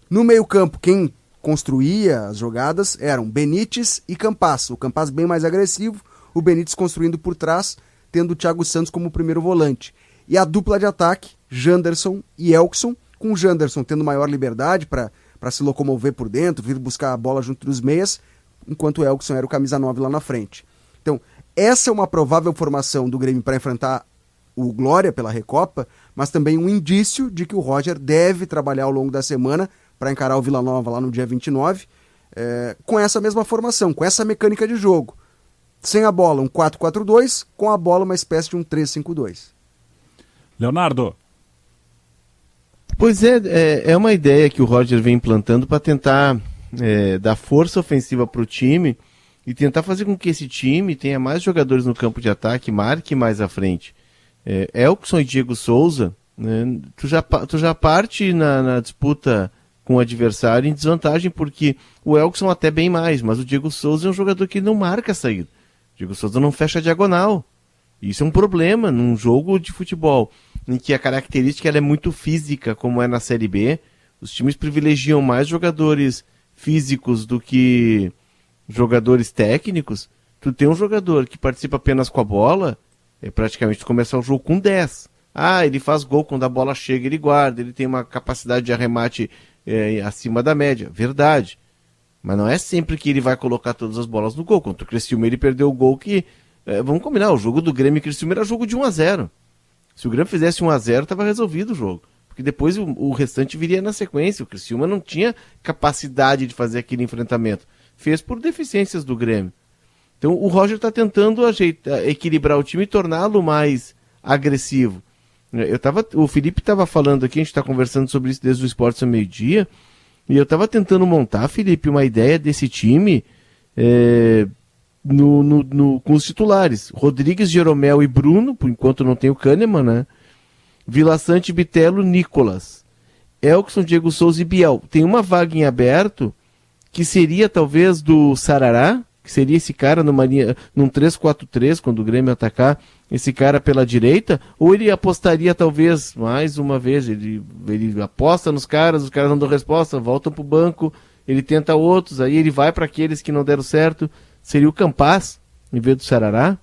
No meio-campo, quem construía as jogadas eram Benítez e Campas. O Campas bem mais agressivo, o Benítez construindo por trás, tendo o Thiago Santos como primeiro volante. E a dupla de ataque, Janderson e Elkeson, com o Janderson tendo maior liberdade para se locomover por dentro, vir buscar a bola junto dos meias, enquanto o Elkeson era o camisa 9 lá na frente. Então, essa é uma provável formação do Grêmio para enfrentar o Glória pela Recopa, mas também um indício de que o Roger deve trabalhar ao longo da semana para encarar o Vila Nova lá no dia 29, com essa mesma formação, com essa mecânica de jogo. Sem a bola, um 4-4-2, com a bola, uma espécie de um 3-5-2. Leonardo. Pois é uma ideia que o Roger vem implantando para tentar dar força ofensiva para o time e tentar fazer com que esse time tenha mais jogadores no campo de ataque, marque mais à frente. Elkeson e Diego Souza né? Tu já parte na disputa com o adversário em desvantagem, porque o Elkson até bem mais, mas o Diego Souza é um jogador que não marca a saída. O Diego Souza não fecha a diagonal. Isso é um problema num jogo de futebol em que a característica ela é muito física, como é na Série B. Os times privilegiam mais jogadores físicos do que jogadores técnicos. Tu tem um jogador que participa apenas com a bola, é praticamente tu começar o jogo com 10. Ele faz gol quando a bola chega, ele guarda, ele tem uma capacidade de arremate acima da média. Verdade. Mas não é sempre que ele vai colocar todas as bolas no gol. Contra o Criciúma ele perdeu o gol que... vamos combinar, o jogo do Grêmio e Criciúma era jogo de 1-0. Se o Grêmio fizesse 1-0, estava resolvido o jogo. Porque depois o restante viria na sequência. O Criciúma não tinha capacidade de fazer aquele enfrentamento. Fez por deficiências do Grêmio. Então o Roger está tentando equilibrar o time e torná-lo mais agressivo. O Felipe estava falando aqui, a gente está conversando sobre isso desde o Esportes ao meio-dia, e eu estava tentando montar, Felipe, uma ideia desse time com os titulares. Rodrigues, Jeromel e Bruno, por enquanto não tem o Kahneman, né? Vila Sante, Bitelo, Nicolas. Elkson, Diego Souza e Biel. Tem uma vaga em aberto que seria talvez do Sarará, que seria esse cara num 3-4-3, quando o Grêmio atacar, esse cara pela direita, ou ele apostaria talvez, mais uma vez, ele aposta nos caras, os caras não dão resposta, voltam pro banco, ele tenta outros, aí ele vai para aqueles que não deram certo. Seria o Campaz, em vez do Sarará?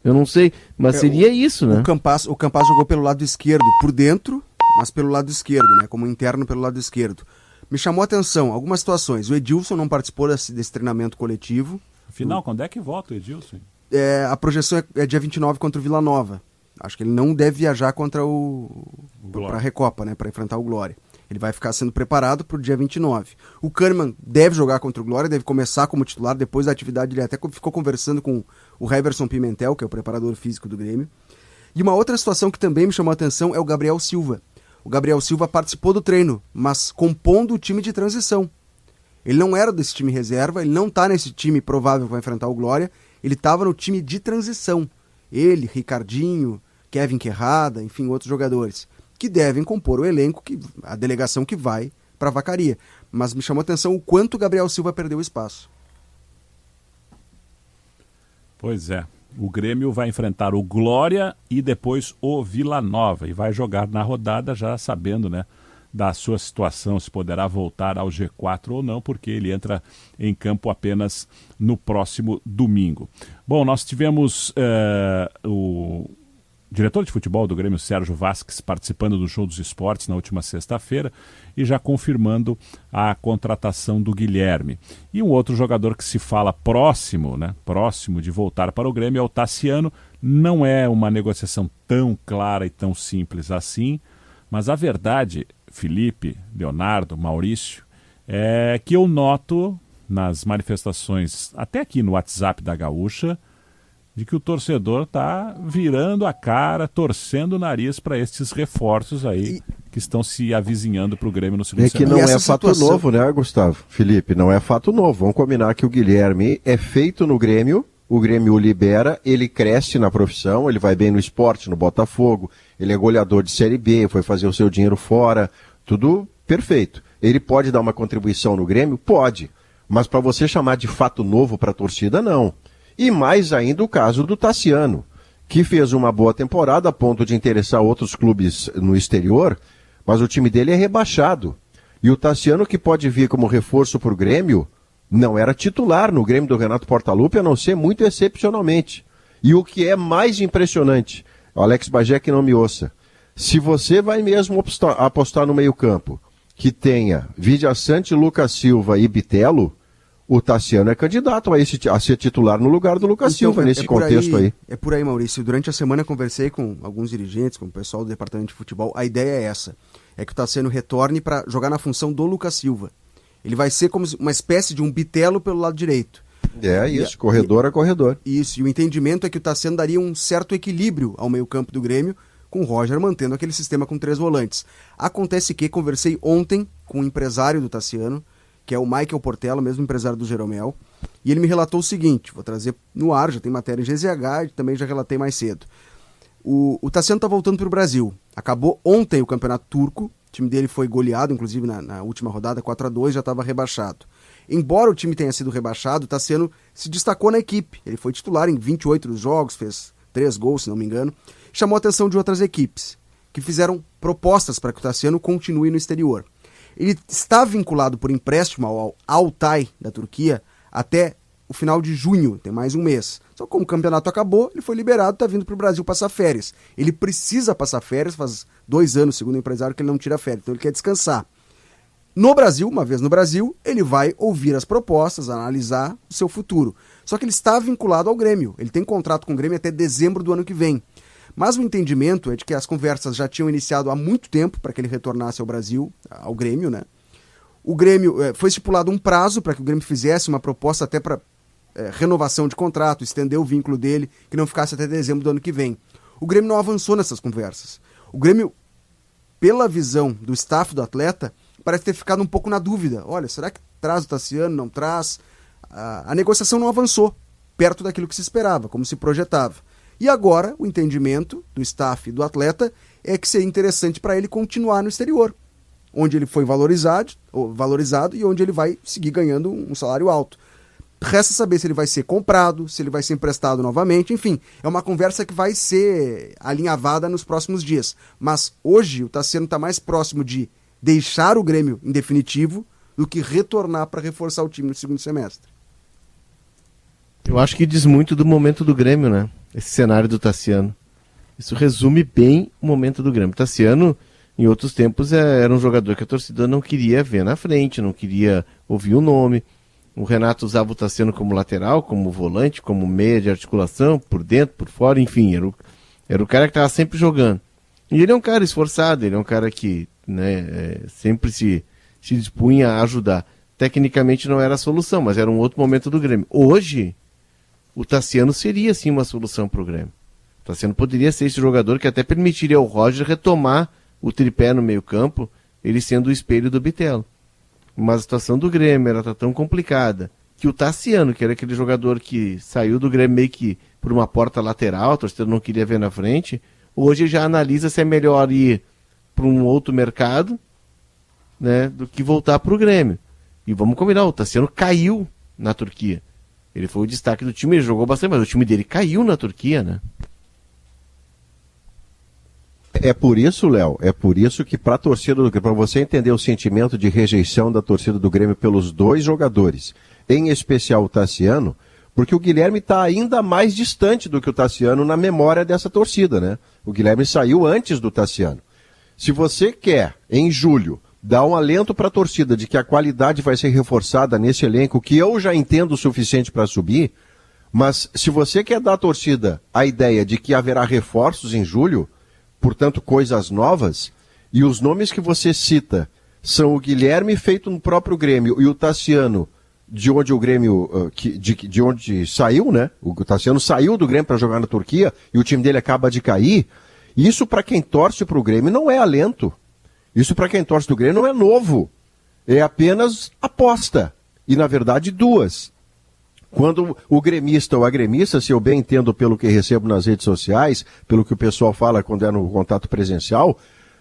Eu não sei, mas seria isso, né? O Campaz jogou pelo lado esquerdo, por dentro, mas pelo lado esquerdo, né? Como interno pelo lado esquerdo. Me chamou a atenção algumas situações. O Edilson não participou desse treinamento coletivo. Afinal, quando é que volta o Edilson? A projeção é dia 29 contra o Vila Nova. Acho que ele não deve viajar contra para a Recopa, né? Para enfrentar o Glória. Ele vai ficar sendo preparado para o dia 29. O Kahneman deve jogar contra o Glória, deve começar como titular. Depois da atividade, ele até ficou conversando com o Heverson Pimentel, que é o preparador físico do Grêmio. E uma outra situação que também me chamou a atenção é o Gabriel Silva. O Gabriel Silva participou do treino, mas compondo o time de transição. Ele não era desse time reserva, ele não está nesse time provável que vai enfrentar o Glória, ele estava no time de transição. Ele, Ricardinho, Kevin Querrada, enfim, outros jogadores, que devem compor o elenco, a delegação que vai para a Vacaria. Mas me chamou a atenção o quanto o Gabriel Silva perdeu espaço. Pois é. O Grêmio vai enfrentar o Glória e depois o Vila Nova. E vai jogar na rodada já sabendo, né, da sua situação, se poderá voltar ao G4 ou não, porque ele entra em campo apenas no próximo domingo. Bom, nós tivemos o diretor de futebol do Grêmio, Sérgio Vasques, participando do Show dos Esportes na última sexta-feira e já confirmando a contratação do Guilherme. E um outro jogador que se fala próximo de voltar para o Grêmio é o Tassiano. Não é uma negociação tão clara e tão simples assim, mas a verdade, Felipe, Leonardo, Maurício, é que eu noto nas manifestações, até aqui no WhatsApp da Gaúcha, de que o torcedor está virando a cara, torcendo o nariz para estes reforços aí que estão se avizinhando para o Grêmio no segundo semestre. É que não é fato novo, né, Gustavo? Felipe, não é fato novo. Vamos combinar que o Guilherme é feito no Grêmio, o Grêmio o libera, ele cresce na profissão, ele vai bem no esporte, no Botafogo, ele é goleador de Série B, foi fazer o seu dinheiro fora, tudo perfeito. Ele pode dar uma contribuição no Grêmio? Pode. Mas para você chamar de fato novo para a torcida, não. E mais ainda o caso do Tassiano, que fez uma boa temporada a ponto de interessar outros clubes no exterior, mas o time dele é rebaixado. E o Tassiano, que pode vir como reforço para o Grêmio, não era titular no Grêmio do Renato Portaluppi, a não ser muito excepcionalmente. E o que é mais impressionante, o Alex Bagé que não me ouça, se você vai mesmo apostar no meio-campo, que tenha Vidia Sante, Lucas Silva e Bitelo, o Tassiano é candidato a ser titular no lugar do Lucas Silva, nesse contexto aí. É por aí, Maurício. Durante a semana eu conversei com alguns dirigentes, com o pessoal do departamento de futebol. A ideia é essa, é que o Tassiano retorne para jogar na função do Lucas Silva. Ele vai ser como uma espécie de um Bitelo pelo lado direito. Corredor a corredor. Isso, e o entendimento é que o Tassiano daria um certo equilíbrio ao meio-campo do Grêmio, com o Roger mantendo aquele sistema com 3 volantes. Acontece que conversei ontem com o empresário do Tassiano, que é o Michael Portela, mesmo empresário do Jeromel, e ele me relatou o seguinte, vou trazer no ar, já tem matéria em GZH e também já relatei mais cedo. O Tassiano está voltando para o Brasil. Acabou ontem o campeonato turco. O time dele foi goleado, inclusive na última rodada, 4-2, já estava rebaixado. Embora o time tenha sido rebaixado, o Tassiano se destacou na equipe. Ele foi titular em 28 dos jogos, fez 3 gols, se não me engano. Chamou a atenção de outras equipes, que fizeram propostas para que o Tassiano continue no exterior. Ele está vinculado por empréstimo ao Altay da Turquia até o final de junho, tem mais um mês. Só que como o campeonato acabou, ele foi liberado, está vindo para o Brasil passar férias. Ele precisa passar férias, faz 2 anos, segundo o empresário, que ele não tira férias, então ele quer descansar. No Brasil, uma vez no Brasil, ele vai ouvir as propostas, analisar o seu futuro. Só que ele está vinculado ao Grêmio, ele tem contrato com o Grêmio até dezembro do ano que vem. Mas o entendimento é de que as conversas já tinham iniciado há muito tempo para que ele retornasse ao Brasil, ao Grêmio, né? O Grêmio, foi estipulado um prazo para que o Grêmio fizesse uma proposta até para renovação de contrato, estender o vínculo dele, que não ficasse até dezembro do ano que vem. O Grêmio não avançou nessas conversas. O Grêmio, pela visão do staff do atleta, parece ter ficado um pouco na dúvida. Olha, será que traz o Tassiano, não traz? A negociação não avançou perto daquilo que se esperava, como se projetava. E agora, o entendimento do staff e do atleta é que seria interessante para ele continuar no exterior, onde ele foi valorizado e onde ele vai seguir ganhando um salário alto. Resta saber se ele vai ser comprado, se ele vai ser emprestado novamente, enfim, é uma conversa que vai ser alinhavada nos próximos dias. Mas hoje o Tassiano está mais próximo de deixar o Grêmio em definitivo do que retornar para reforçar o time no segundo semestre. Eu acho que diz muito do momento do Grêmio, né? Esse cenário do Tassiano. Isso resume bem o momento do Grêmio. Tassiano, em outros tempos, era um jogador que a torcida não queria ver na frente, não queria ouvir o nome. O Renato usava o Tassiano como lateral, como volante, como meia de articulação, por dentro, por fora, enfim, era o cara que estava sempre jogando. E ele é um cara esforçado, ele é um cara que, né, sempre se dispunha a ajudar. Tecnicamente não era a solução, mas era um outro momento do Grêmio. Hoje, o Tassiano seria sim uma solução para o Grêmio. O Tassiano poderia ser esse jogador que até permitiria ao Roger retomar o tripé no meio campo, ele sendo o espelho do Bitelo. Mas a situação do Grêmio era tão complicada que o Tassiano, que era aquele jogador que saiu do Grêmio meio que por uma porta lateral, a torcida não queria ver na frente, hoje já analisa se é melhor ir para um outro mercado, né, do que voltar para o Grêmio. E vamos combinar, o Tassiano caiu na Turquia. Ele foi o destaque do time, ele jogou bastante, mas o time dele caiu na Turquia, né? É por isso, Léo, que para a torcida do Grêmio, para você entender o sentimento de rejeição da torcida do Grêmio pelos 2 jogadores, em especial o Tassiano, porque o Guilherme está ainda mais distante do que o Tassiano na memória dessa torcida, né? O Guilherme saiu antes do Tassiano. Se você quer, em julho, dar um alento para a torcida de que a qualidade vai ser reforçada nesse elenco, que eu já entendo o suficiente para subir, mas se você quer dar à torcida a ideia de que haverá reforços em julho, portanto, coisas novas, e os nomes que você cita são o Guilherme feito no próprio Grêmio e o Tassiano, de onde o Grêmio, de onde saiu, né? O Tassiano saiu do Grêmio para jogar na Turquia e o time dele acaba de cair. Isso para quem torce para o Grêmio não é alento. Isso para quem torce do Grêmio não é novo. É apenas aposta. E na verdade 2. Quando o gremista ou a gremista, se eu bem entendo pelo que recebo nas redes sociais, pelo que o pessoal fala quando é no contato presencial,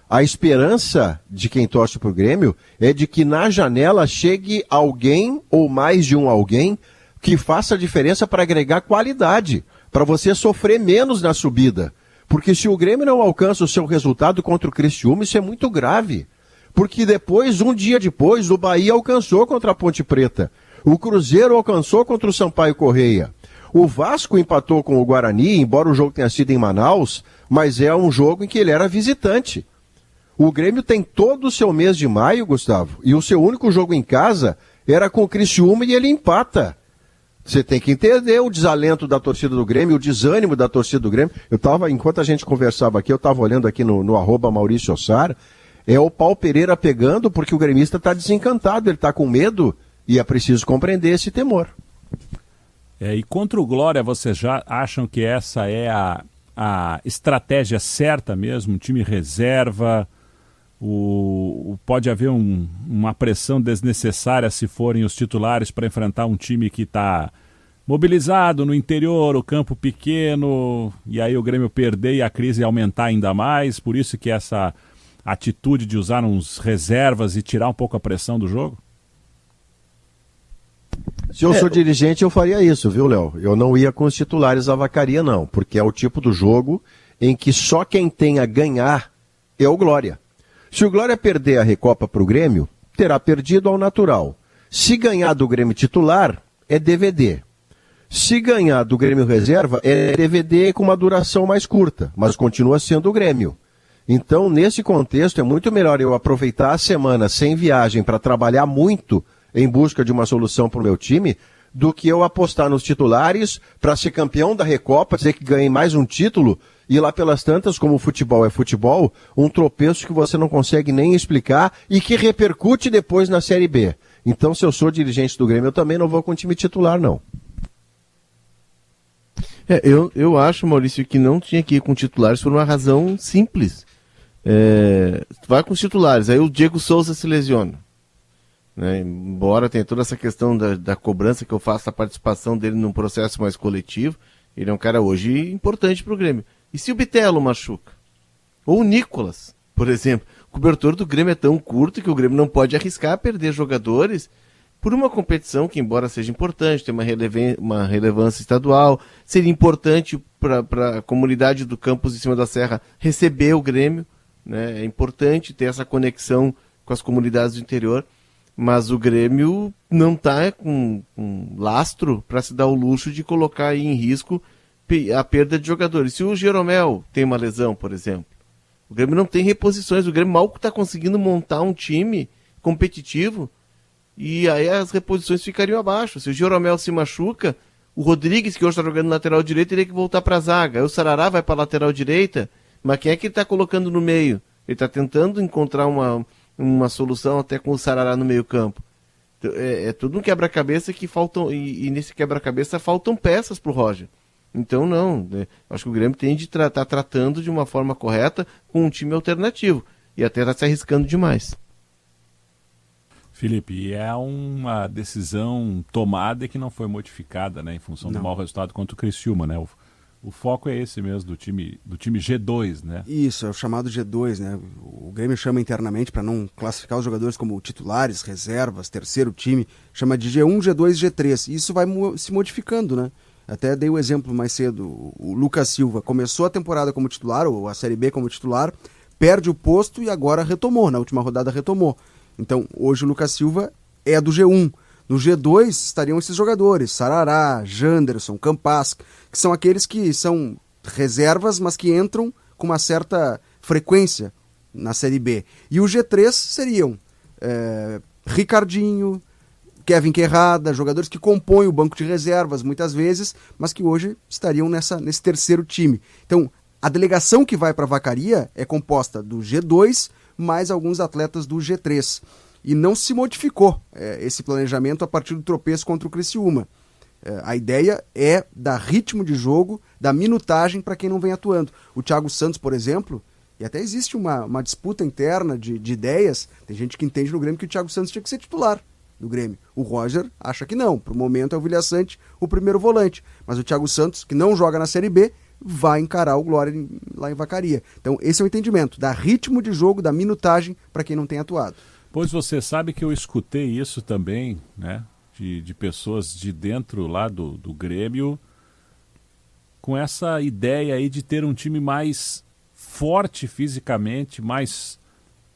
a esperança de quem torce para o Grêmio é de que na janela chegue alguém ou mais de um alguém que faça a diferença para agregar qualidade, para você sofrer menos na subida. Porque se o Grêmio não alcança o seu resultado contra o Criciúma, isso é muito grave. Porque depois, um dia depois, o Bahia alcançou contra a Ponte Preta. O Cruzeiro alcançou contra o Sampaio Correia. O Vasco empatou com o Guarani, embora o jogo tenha sido em Manaus, mas é um jogo em que ele era visitante. O Grêmio tem todo o seu mês de maio, Gustavo, e o seu único jogo em casa era com o Criciúma e ele empata. Você tem que entender o desalento da torcida do Grêmio, o desânimo da torcida do Grêmio. Enquanto a gente conversava aqui, eu estava olhando aqui no @Maurício Ossar, é o Paulo Pereira pegando porque o gremista está desencantado, ele está com medo e é preciso compreender esse temor. E contra o Glória, vocês já acham que essa é a estratégia certa mesmo? Um time reserva, pode haver uma pressão desnecessária se forem os titulares para enfrentar um time que está mobilizado no interior, o campo pequeno, e aí o Grêmio perder e a crise aumentar ainda mais, por isso que essa atitude de usar uns reservas e tirar um pouco a pressão do jogo? Se eu sou dirigente, eu faria isso, viu, Léo? Eu não ia com os titulares à Vacaria, não, porque é o tipo do jogo em que só quem tem a ganhar é o Glória. Se o Glória perder a Recopa para o Grêmio, terá perdido ao natural. Se ganhar do Grêmio titular, é DVD. Se ganhar do Grêmio reserva, é DVD com uma duração mais curta, mas continua sendo o Grêmio. Então, nesse contexto, é muito melhor eu aproveitar a semana sem viagem para trabalhar muito em busca de uma solução para o meu time, do que eu apostar nos titulares para ser campeão da Recopa, dizer que ganhei mais um título, e lá pelas tantas, como o futebol é futebol, um tropeço que você não consegue nem explicar e que repercute depois na Série B. Então, se eu sou dirigente do Grêmio, eu também não vou com o time titular, não. Eu acho, Maurício, que não tinha que ir com titulares por uma razão simples. Vai com os titulares, aí o Diego Souza se lesiona. Né? Embora tenha toda essa questão da cobrança que eu faço da participação dele num processo mais coletivo, ele é um cara hoje importante para o Grêmio. E se o Bitelo machuca? Ou o Nicolas, por exemplo? O cobertor do Grêmio é tão curto que o Grêmio não pode arriscar perder jogadores por uma competição que, embora seja importante, tem uma relevância estadual, seria importante para a comunidade do campus de Cima da Serra receber o Grêmio, né? É importante ter essa conexão com as comunidades do interior, mas o Grêmio não está com lastro para se dar o luxo de colocar aí em risco a perda de jogadores. Se o Jeromel tem uma lesão, por exemplo, o Grêmio não tem reposições, o Grêmio mal está conseguindo montar um time competitivo e aí as reposições ficariam abaixo. Se o Jeromel se machuca, o Rodrigues, que hoje está jogando na lateral direita, teria que voltar para a zaga. Aí o Sarará vai para a lateral direita, mas quem é que ele está colocando no meio? Ele está tentando encontrar uma solução até com o Sarará no meio campo. É tudo um quebra-cabeça que faltam, e nesse quebra-cabeça faltam peças para o Roger. Então não, acho que o Grêmio tem de estar tratando de uma forma correta com um time alternativo, e até está se arriscando demais. Felipe, é uma decisão tomada e que não foi modificada, né, em função do mau resultado contra o Criciúma, né? O foco é esse mesmo, do time G2, né? Isso, é o chamado G2, né? O Grêmio chama internamente, para não classificar os jogadores como titulares, reservas, terceiro time, chama de G1, G2 e G3. E isso vai se modificando, né? Até dei o exemplo mais cedo, o Lucas Silva começou a temporada como titular, ou a Série B como titular, perde o posto e agora retomou, na última rodada retomou. Então, hoje o Lucas Silva é do G1. No G2 estariam esses jogadores, Sarará, Janderson, Campas, que são aqueles que são reservas, mas que entram com uma certa frequência na Série B. E o G3 seriam Ricardinho, Kevin Querrada, jogadores que compõem o banco de reservas muitas vezes, mas que hoje estariam nesse terceiro time. Então, a delegação que vai para a Vacaria é composta do G2 mais alguns atletas do G3. E não se modificou esse planejamento a partir do tropeço contra o Criciúma. A ideia é dar ritmo de jogo, dar minutagem para quem não vem atuando. O Thiago Santos, por exemplo, e até existe uma disputa interna de ideias, tem gente que entende no Grêmio que o Thiago Santos tinha que ser titular do Grêmio. O Roger acha que não. Para o momento é o Vilha Sante, o primeiro volante. Mas o Thiago Santos, que não joga na Série B, vai encarar o Glória lá em Vacaria. Então esse é o entendimento, dar ritmo de jogo, dar minutagem para quem não tem atuado. Pois você sabe que eu escutei isso também, né, de pessoas de dentro lá do Grêmio, com essa ideia aí de ter um time mais forte fisicamente, mais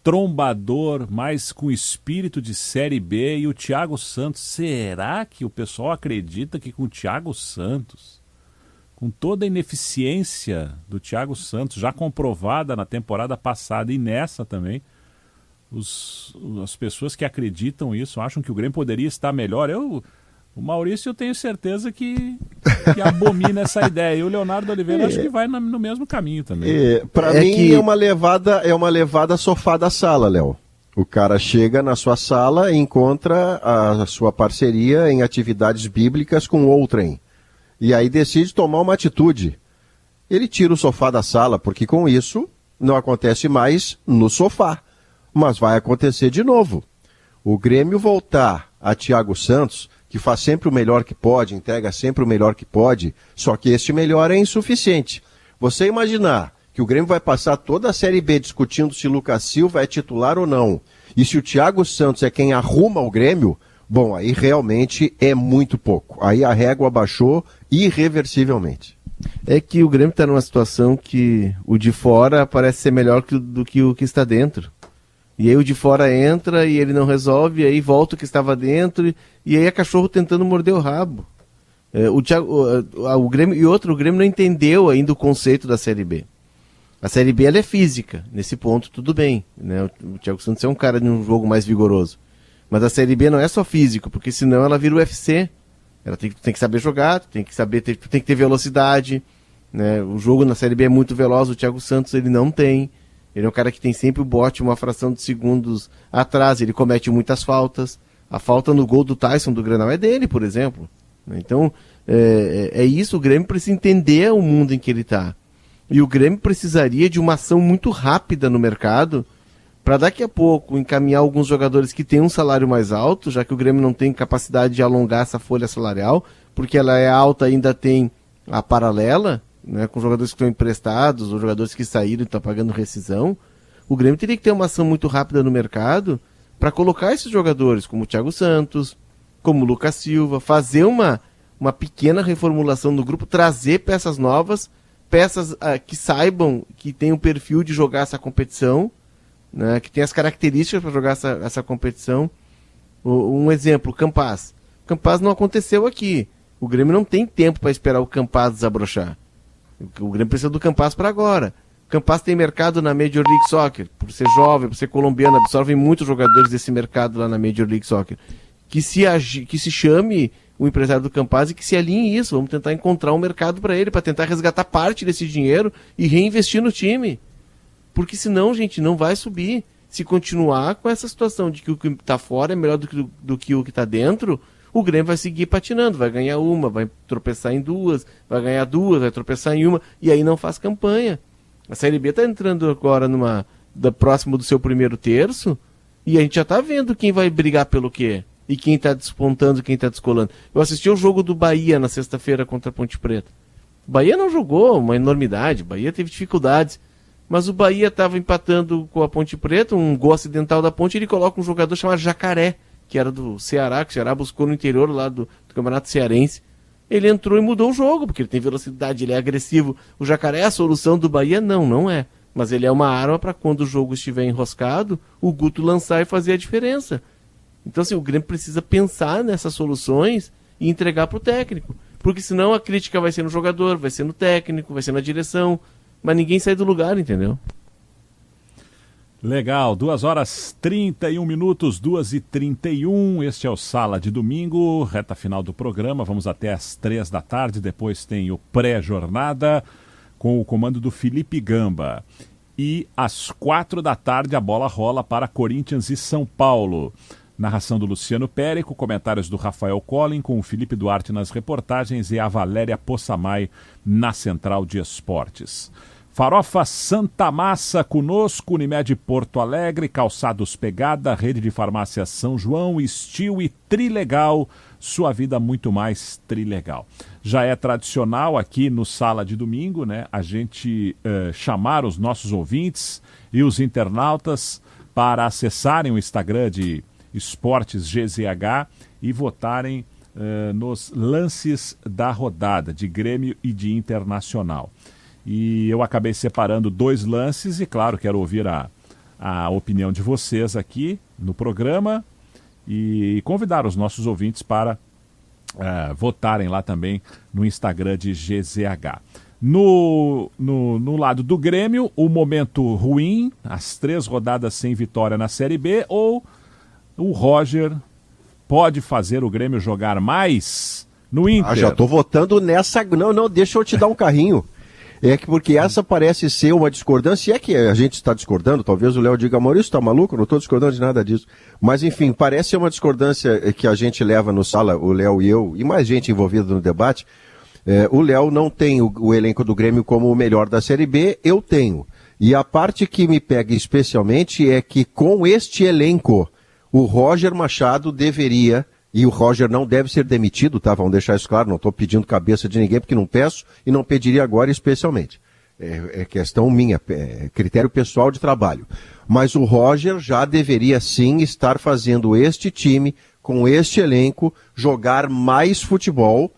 trombador, mais com espírito de Série B. E o Thiago Santos, será que o pessoal acredita que com o Thiago Santos, com toda a ineficiência do Thiago Santos, já comprovada na temporada passada e nessa também, as pessoas que acreditam isso acham que o Grêmio poderia estar melhor? O Maurício, eu tenho certeza que abomina essa ideia. E o Leonardo Oliveira acho que vai no mesmo caminho também. Para mim é uma levada sofá da sala, Léo. O cara chega na sua sala e encontra a sua parceria em atividades bíblicas com outrem. E aí decide tomar uma atitude. Ele tira o sofá da sala, porque com isso não acontece mais no sofá. Mas vai acontecer de novo. O Grêmio voltar a Thiago Santos que faz sempre o melhor que pode, entrega sempre o melhor que pode, só que este melhor é insuficiente. Você imaginar que o Grêmio vai passar toda a Série B discutindo se Lucas Silva é titular ou não, e se o Thiago Santos é quem arruma o Grêmio, bom, aí realmente é muito pouco. Aí a régua baixou irreversivelmente. É que o Grêmio está numa situação que o de fora parece ser melhor do que o que está dentro. E aí o de fora entra e ele não resolve, e aí volta o que estava dentro, e aí é cachorro tentando morder o rabo. O Grêmio, o Grêmio não entendeu ainda o conceito da Série B. A Série B ela é física, nesse ponto tudo bem, né? O Thiago Santos é um cara de um jogo mais vigoroso. Mas a Série B não é só físico, porque senão ela vira o UFC. Ela tem que saber jogar, tem que ter velocidade, né? O jogo na Série B é muito veloz, o Thiago Santos ele não tem. Ele é um cara que tem sempre o bote uma fração de segundos atrás, ele comete muitas faltas. A falta no gol do Tyson do Grenal é dele, por exemplo. Então, é isso, o Grêmio precisa entender o mundo em que ele está. E o Grêmio precisaria de uma ação muito rápida no mercado para daqui a pouco encaminhar alguns jogadores que têm um salário mais alto, já que o Grêmio não tem capacidade de alongar essa folha salarial, porque ela é alta, ainda tem a paralela, né, com jogadores que estão emprestados, ou jogadores que saíram e estão pagando rescisão. O Grêmio teria que ter uma ação muito rápida no mercado para colocar esses jogadores, como o Thiago Santos, como o Lucas Silva, fazer uma pequena reformulação no grupo, trazer peças novas, peças que saibam que tem o perfil de jogar essa competição, né, que tem as características para jogar essa competição. Um exemplo, Campaz. Campaz não aconteceu aqui. O Grêmio não tem tempo para esperar o Campaz desabrochar. O Grêmio precisa do Campaz para agora. O Campaz tem mercado na Major League Soccer, por ser jovem, por ser colombiano, absorvem muitos jogadores desse mercado lá na Major League Soccer. Que se chame o empresário do Campaz e que se alinhe isso. Vamos tentar encontrar um mercado para ele, para tentar resgatar parte desse dinheiro e reinvestir no time. Porque senão, gente, não vai subir. Se continuar com essa situação de que o que está fora é melhor do que o que está dentro, o Grêmio vai seguir patinando, vai ganhar uma, vai tropeçar em duas, vai ganhar duas, vai tropeçar em uma, e aí não faz campanha. A Série B está entrando agora próximo do seu primeiro terço, e a gente já está vendo quem vai brigar pelo quê, e quem está despontando, quem está descolando. Eu assisti o jogo do Bahia na sexta-feira contra a Ponte Preta. O Bahia não jogou uma enormidade, o Bahia teve dificuldades, mas o Bahia estava empatando com a Ponte Preta, um gol acidental da Ponte, e ele coloca um jogador chamado Jacaré, que era do Ceará, que o Ceará buscou no interior lá do Campeonato Cearense. Ele entrou e mudou o jogo, porque ele tem velocidade, ele é agressivo. O Jacaré é a solução do Bahia? Não é. Mas ele é uma arma para quando o jogo estiver enroscado, o Guto lançar e fazer a diferença. Então, assim, o Grêmio precisa pensar nessas soluções e entregar para o técnico. Porque senão a crítica vai ser no jogador, vai ser no técnico, vai ser na direção, mas ninguém sai do lugar, entendeu? Legal, 2h31, 2h31, este é o Sala de Domingo, reta final do programa, vamos até às 3 da tarde, depois tem o pré-jornada com o comando do Felipe Gamba. E às 4 da tarde a bola rola para Corinthians e São Paulo. Narração do Luciano Périco, comentários do Rafael Collin, com o Felipe Duarte nas reportagens e a Valéria Possamay na Central de Esportes. Farofa Santa Massa conosco, Unimed Porto Alegre, Calçados Pegada, Rede de Farmácia São João, Estil e Trilegal, sua vida muito mais trilegal. Já é tradicional aqui no Sala de Domingo, né, a gente chamar os nossos ouvintes e os internautas para acessarem o Instagram de Esportes GZH e votarem nos lances da rodada de Grêmio e de Internacional. E eu acabei separando 2 lances e, claro, quero ouvir a opinião de vocês aqui no programa e convidar os nossos ouvintes para votarem lá também no Instagram de GZH. No lado do Grêmio, o momento ruim, as 3 rodadas sem vitória na Série B, ou o Roger pode fazer o Grêmio jogar mais no Inter? Já estou votando nessa... Não, deixa eu te dar um carrinho. É que porque essa parece ser uma discordância, e é que a gente está discordando, talvez o Léo diga, Maurício, está maluco? Eu não estou discordando de nada disso. Mas enfim, parece ser uma discordância que a gente leva no Sala, o Léo e eu, e mais gente envolvida no debate. O Léo não tem o elenco do Grêmio como o melhor da Série B, eu tenho. E a parte que me pega especialmente é que com este elenco, o Roger Machado deveria E o Roger não deve ser demitido, tá? Vamos deixar isso claro, não estou pedindo cabeça de ninguém, porque não peço e não pediria agora especialmente. É questão minha, é critério pessoal de trabalho. Mas o Roger já deveria sim estar fazendo este time, com este elenco, jogar mais futebol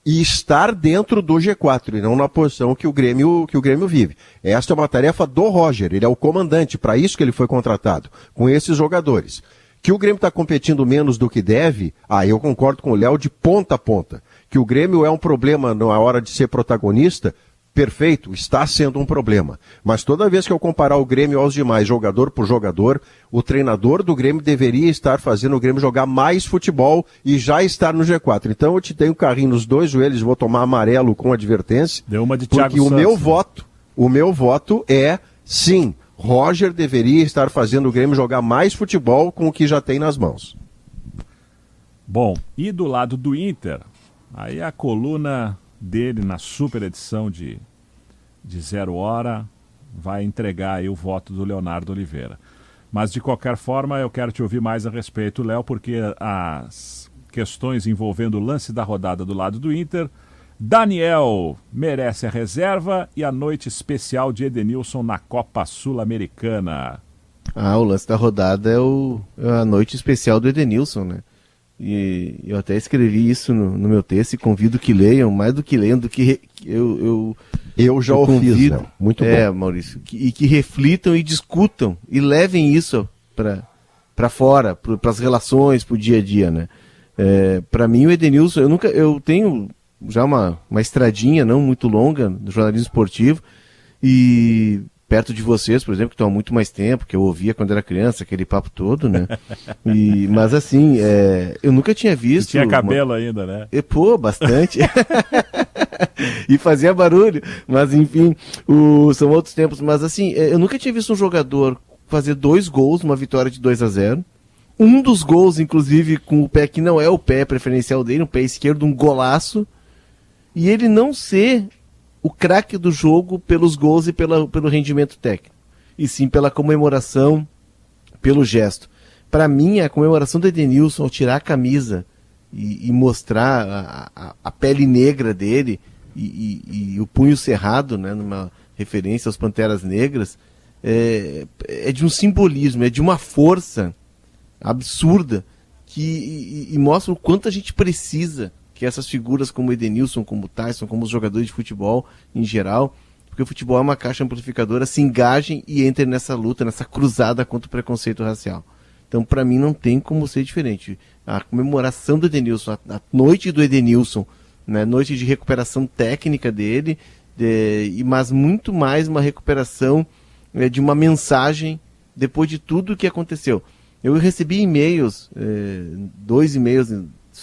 e estar dentro do G4 e não na posição que o Grêmio vive. Esta é uma tarefa do Roger, ele é o comandante, para isso que ele foi contratado, com esses jogadores. Que o Grêmio está competindo menos do que deve, eu concordo com o Léo de ponta a ponta. Que o Grêmio é um problema na hora de ser protagonista, perfeito, está sendo um problema. Mas toda vez que eu comparar o Grêmio aos demais, jogador por jogador, o treinador do Grêmio deveria estar fazendo o Grêmio jogar mais futebol e já estar no G4. Então eu te tenho um carrinho nos dois joelhos, vou tomar amarelo com advertência. Deu uma de Thiago porque Santos. o meu voto é, sim, Roger deveria estar fazendo o Grêmio jogar mais futebol com o que já tem nas mãos. Bom, e do lado do Inter, aí a coluna dele na super edição de 0 hora vai entregar aí o voto do Leonardo Oliveira. Mas de qualquer forma eu quero te ouvir mais a respeito, Léo, porque as questões envolvendo o lance da rodada do lado do Inter, Daniel merece a reserva e a noite especial de Edenilson na Copa Sul-Americana. O lance da rodada é a noite especial do Edenilson, né? E eu até escrevi isso no meu texto e convido que leiam, mais do que leiam, do que eu já ouvi fiz, né? Muito bom. Maurício, que reflitam e discutam e levem isso para fora, para as relações, para o dia a dia, né? Para mim o Edenilson, eu tenho já uma estradinha não muito longa no jornalismo esportivo e perto de vocês, por exemplo, que estão há muito mais tempo, que eu ouvia quando era criança, aquele papo todo, né? Mas assim, eu nunca tinha visto... Tinha cabelo ainda, né? Bastante. E fazia barulho, mas enfim, são outros tempos. Mas assim, eu nunca tinha visto um jogador fazer 2 gols numa vitória de 2-0. Um dos gols, inclusive, com o pé que não é o pé preferencial dele, um pé esquerdo, um golaço. E ele não ser o craque do jogo pelos gols e pelo rendimento técnico, e sim pela comemoração, pelo gesto. Para mim, a comemoração do Edenilson ao tirar a camisa e mostrar a pele negra dele e o punho cerrado, né, numa referência aos Panteras Negras, é de um simbolismo, é de uma força absurda e mostra o quanto a gente precisa que essas figuras como o Edenilson, como o Tyson, como os jogadores de futebol em geral, porque o futebol é uma caixa amplificadora, se engajem e entrem nessa luta, nessa cruzada contra o preconceito racial. Então, para mim, não tem como ser diferente. A comemoração do Edenilson, a noite do Edenilson, né, noite de recuperação técnica dele, mas muito mais uma recuperação de uma mensagem depois de tudo o que aconteceu. Eu recebi e-mails, 2 e-mails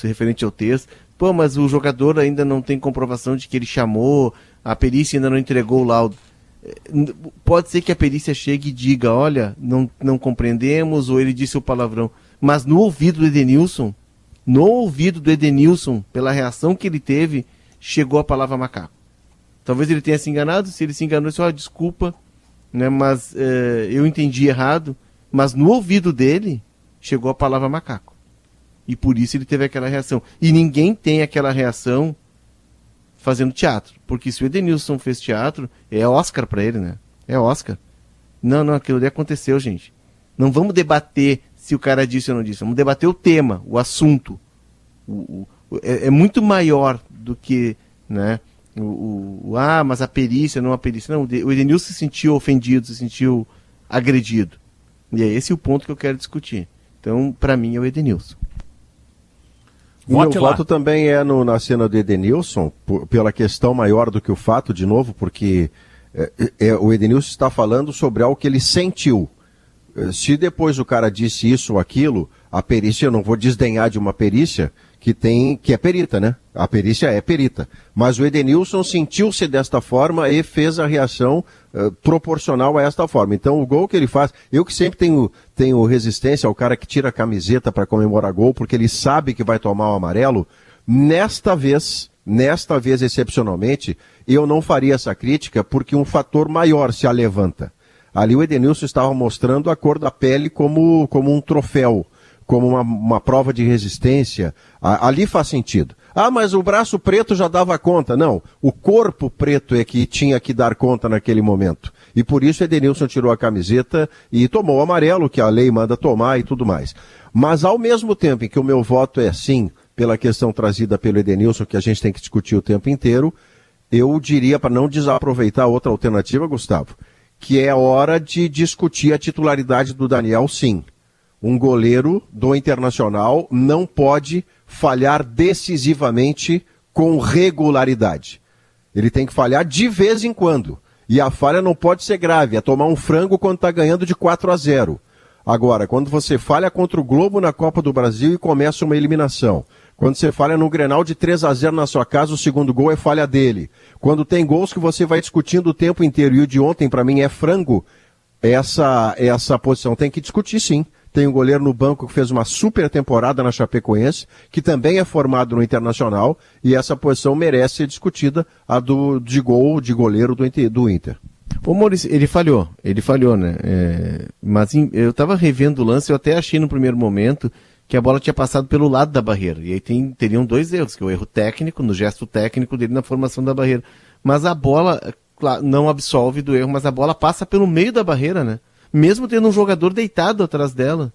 referente ao texto. Mas o jogador ainda não tem comprovação de que ele chamou, a perícia ainda não entregou o laudo. Pode ser que a perícia chegue e diga, olha, não compreendemos, ou ele disse o palavrão. Mas no ouvido do Edenilson, pela reação que ele teve, chegou a palavra macaco. Talvez ele tenha se enganado, se ele se enganou, ele disse, desculpa, né, mas eu entendi errado. Mas no ouvido dele, chegou a palavra macaco. E por isso ele teve aquela reação. E ninguém tem aquela reação fazendo teatro. Porque se o Edenilson fez teatro, é Oscar pra ele, né? É Oscar. Não, aquilo ali aconteceu, gente. Não vamos debater se o cara disse ou não disse. Vamos debater o tema, o assunto. É muito maior do que, né? Mas a perícia, não a perícia. Não, o Edenilson se sentiu ofendido, se sentiu agredido. E é esse o ponto que eu quero discutir. Então, pra mim, é o Edenilson. O meu voto também é na cena do Edenilson, pela questão maior do que o fato, de novo, porque o Edenilson está falando sobre algo que ele sentiu. Se depois o cara disse isso ou aquilo, a perícia, eu não vou desdenhar de uma perícia que é perita, né? A perícia é perita. Mas o Edenilson sentiu-se desta forma e fez a reação proporcional a esta forma. Então o gol que ele faz, eu que sempre tenho resistência ao cara que tira a camiseta para comemorar gol, porque ele sabe que vai tomar o amarelo, nesta vez, excepcionalmente, eu não faria essa crítica porque um fator maior se alevanta. Ali o Edenilson estava mostrando a cor da pele como um troféu, como uma prova de resistência, ali faz sentido. Ah, mas o braço preto já dava conta. Não, o corpo preto é que tinha que dar conta naquele momento. E por isso Edenilson tirou a camiseta e tomou o amarelo, que a lei manda tomar e tudo mais. Mas ao mesmo tempo em que o meu voto é sim, pela questão trazida pelo Edenilson, que a gente tem que discutir o tempo inteiro, eu diria, para não desaproveitar outra alternativa, Gustavo, que é hora de discutir a titularidade do Daniel, sim. Um goleiro do Internacional não pode falhar decisivamente com regularidade. Ele tem que falhar de vez em quando. E a falha não pode ser grave, é tomar um frango quando está ganhando de 4-0. Agora, quando você falha contra o Globo na Copa do Brasil e começa uma eliminação, quando você falha no Grenal de 3-0 na sua casa, o segundo gol é falha dele. Quando tem gols que você vai discutindo o tempo inteiro, e o de ontem para mim é frango, essa posição tem que discutir sim. Tem um goleiro no banco que fez uma super temporada na Chapecoense, que também é formado no Internacional, e essa posição merece ser discutida, a de goleiro do Inter. Ô Maurício, ele falhou, né? Mas eu tava revendo o lance, eu até achei no primeiro momento que a bola tinha passado pelo lado da barreira. E aí teriam dois erros, que é o erro técnico, no gesto técnico dele na formação da barreira. Mas a bola, claro, não absolve do erro, mas a bola passa pelo meio da barreira, né? Mesmo tendo um jogador deitado atrás dela.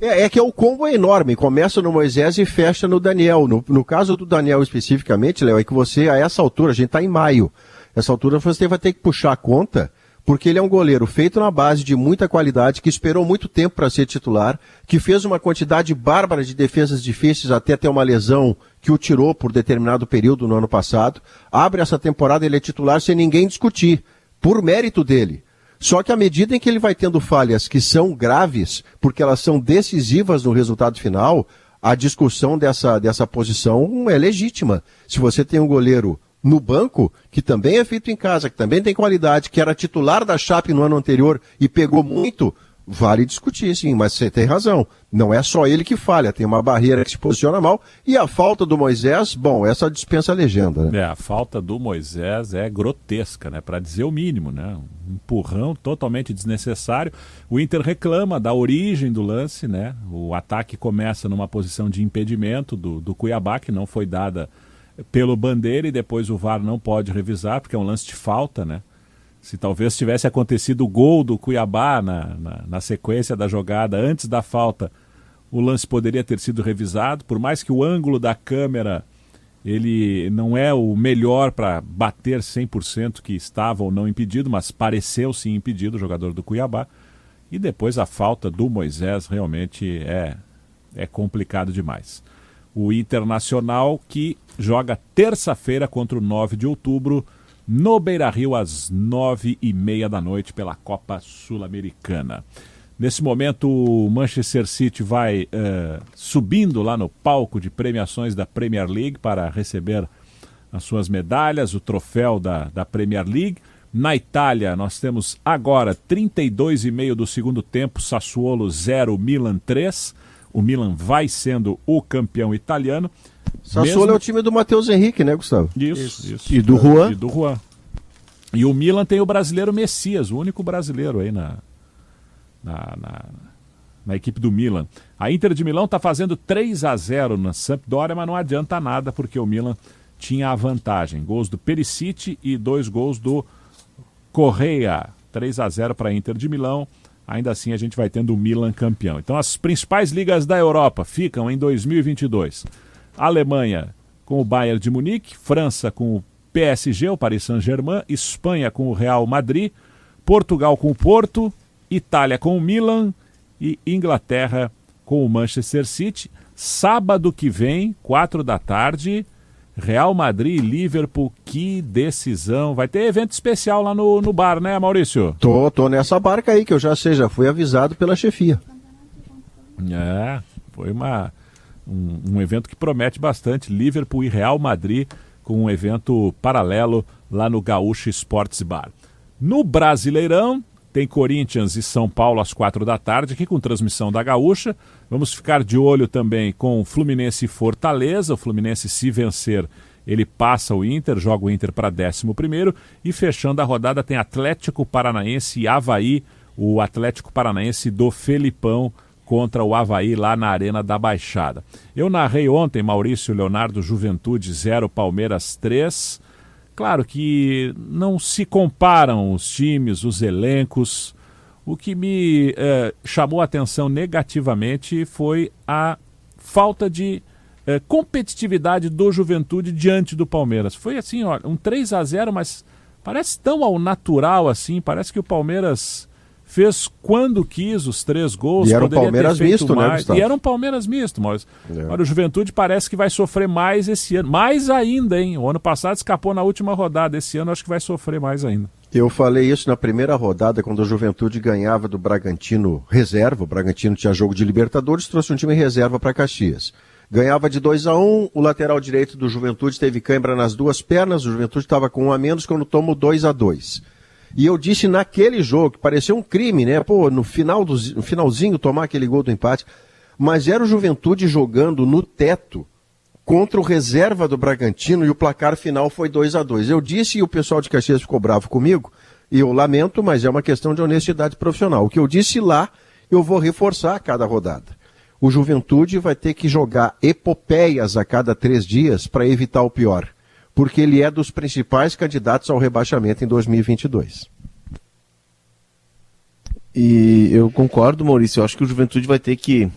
É que o combo é enorme, começa no Moisés e fecha no Daniel. No caso do Daniel especificamente, Léo, é que você, a essa altura, a gente está em maio, essa altura você vai ter que puxar a conta, porque ele é um goleiro feito na base de muita qualidade, que esperou muito tempo para ser titular, que fez uma quantidade bárbara de defesas difíceis até ter uma lesão que o tirou por determinado período no ano passado. Abre essa temporada, ele é titular sem ninguém discutir, por mérito dele. Só que à medida em que ele vai tendo falhas que são graves, porque elas são decisivas no resultado final, a discussão dessa posição é legítima. Se você tem um goleiro no banco, que também é feito em casa, que também tem qualidade, que era titular da Chape no ano anterior e pegou muito, vale discutir, sim, mas você tem razão. Não é só ele que falha, tem uma barreira que se posiciona mal. E a falta do Moisés, bom, essa dispensa a legenda, né? A falta do Moisés é grotesca, né? Para dizer o mínimo, né? Um empurrão totalmente desnecessário. O Inter reclama da origem do lance, né? O ataque começa numa posição de impedimento do Cuiabá, que não foi dada pelo Bandeira, e depois o VAR não pode revisar, porque é um lance de falta, né? Se talvez tivesse acontecido o gol do Cuiabá na sequência da jogada antes da falta, o lance poderia ter sido revisado, por mais que o ângulo da câmera ele não é o melhor para bater 100% que estava ou não impedido, mas pareceu sim impedido o jogador do Cuiabá. E depois a falta do Moisés realmente é complicado demais. O Internacional que joga terça-feira contra o 9 de outubro, no Beira-Rio, às 9h30 da noite, pela Copa Sul-Americana. Nesse momento, o Manchester City vai subindo lá no palco de premiações da Premier League para receber as suas medalhas, o troféu da Premier League. Na Itália, nós temos agora 32,5 do segundo tempo, Sassuolo 0, Milan 3. O Milan vai sendo o campeão italiano. Sassuolo é o time do Matheus Henrique, né, Gustavo? Isso. E do Juan. E o Milan tem o brasileiro Messias, o único brasileiro aí na equipe do Milan. A Inter de Milão está fazendo 3-0 na Sampdoria, mas não adianta nada, porque o Milan tinha a vantagem. Gols do Perisic e 2 gols do Correa. 3-0 para a Inter de Milão. Ainda assim a gente vai tendo o Milan campeão. Então as principais ligas da Europa ficam em 2022. Alemanha com o Bayern de Munique, França com o PSG, o Paris Saint-Germain, Espanha com o Real Madrid, Portugal com o Porto, Itália com o Milan e Inglaterra com o Manchester City. Sábado que vem, 16h, Real Madrid e Liverpool, que decisão. Vai ter evento especial lá no bar, né, Maurício? Tô nessa barca aí, que eu já fui avisado pela chefia. Foi um evento que promete bastante. Liverpool e Real Madrid com um evento paralelo lá no Gaúcha Sports Bar. No Brasileirão, tem Corinthians e São Paulo às 16h, aqui com transmissão da Gaúcha. Vamos ficar de olho também com Fluminense e Fortaleza. O Fluminense, se vencer, ele passa o Inter, joga o Inter para 11º. E fechando a rodada tem Atlético Paranaense e Avaí, o Atlético Paranaense do Felipão, contra o Avaí lá na Arena da Baixada. Eu narrei ontem, Maurício Leonardo, Juventude 0, Palmeiras 3. Claro que não se comparam os times, os elencos. O que me chamou a atenção negativamente foi a falta de competitividade do Juventude diante do Palmeiras. Foi assim, olha, um 3-0, mas parece tão ao natural assim, parece que o Palmeiras fez quando quis os 3 gols. E era um Palmeiras misto, né, Gustavo? E era um Palmeiras misto, mas agora o Juventude parece que vai sofrer mais esse ano. Mais ainda, hein? O ano passado escapou na última rodada, esse ano acho que vai sofrer mais ainda. Eu falei isso na primeira rodada, quando a Juventude ganhava do Bragantino reserva. O Bragantino tinha jogo de Libertadores, trouxe um time reserva para Caxias. Ganhava de 2-1, o lateral direito do Juventude teve cãibra nas 2 pernas, o Juventude estava com 1 a menos quando toma o 2-2. E eu disse naquele jogo, que parecia um crime, né? Pô, no finalzinho tomar aquele gol do empate. Mas era o Juventude jogando no teto contra o reserva do Bragantino e o placar final foi 2-2. Eu disse e o pessoal de Caxias ficou bravo comigo, e eu lamento, mas é uma questão de honestidade profissional. O que eu disse lá, eu vou reforçar a cada rodada. O Juventude vai ter que jogar epopeias a cada 3 dias para evitar o pior, porque ele é dos principais candidatos ao rebaixamento em 2022. E eu concordo, Maurício, eu acho que o Juventude vai ter que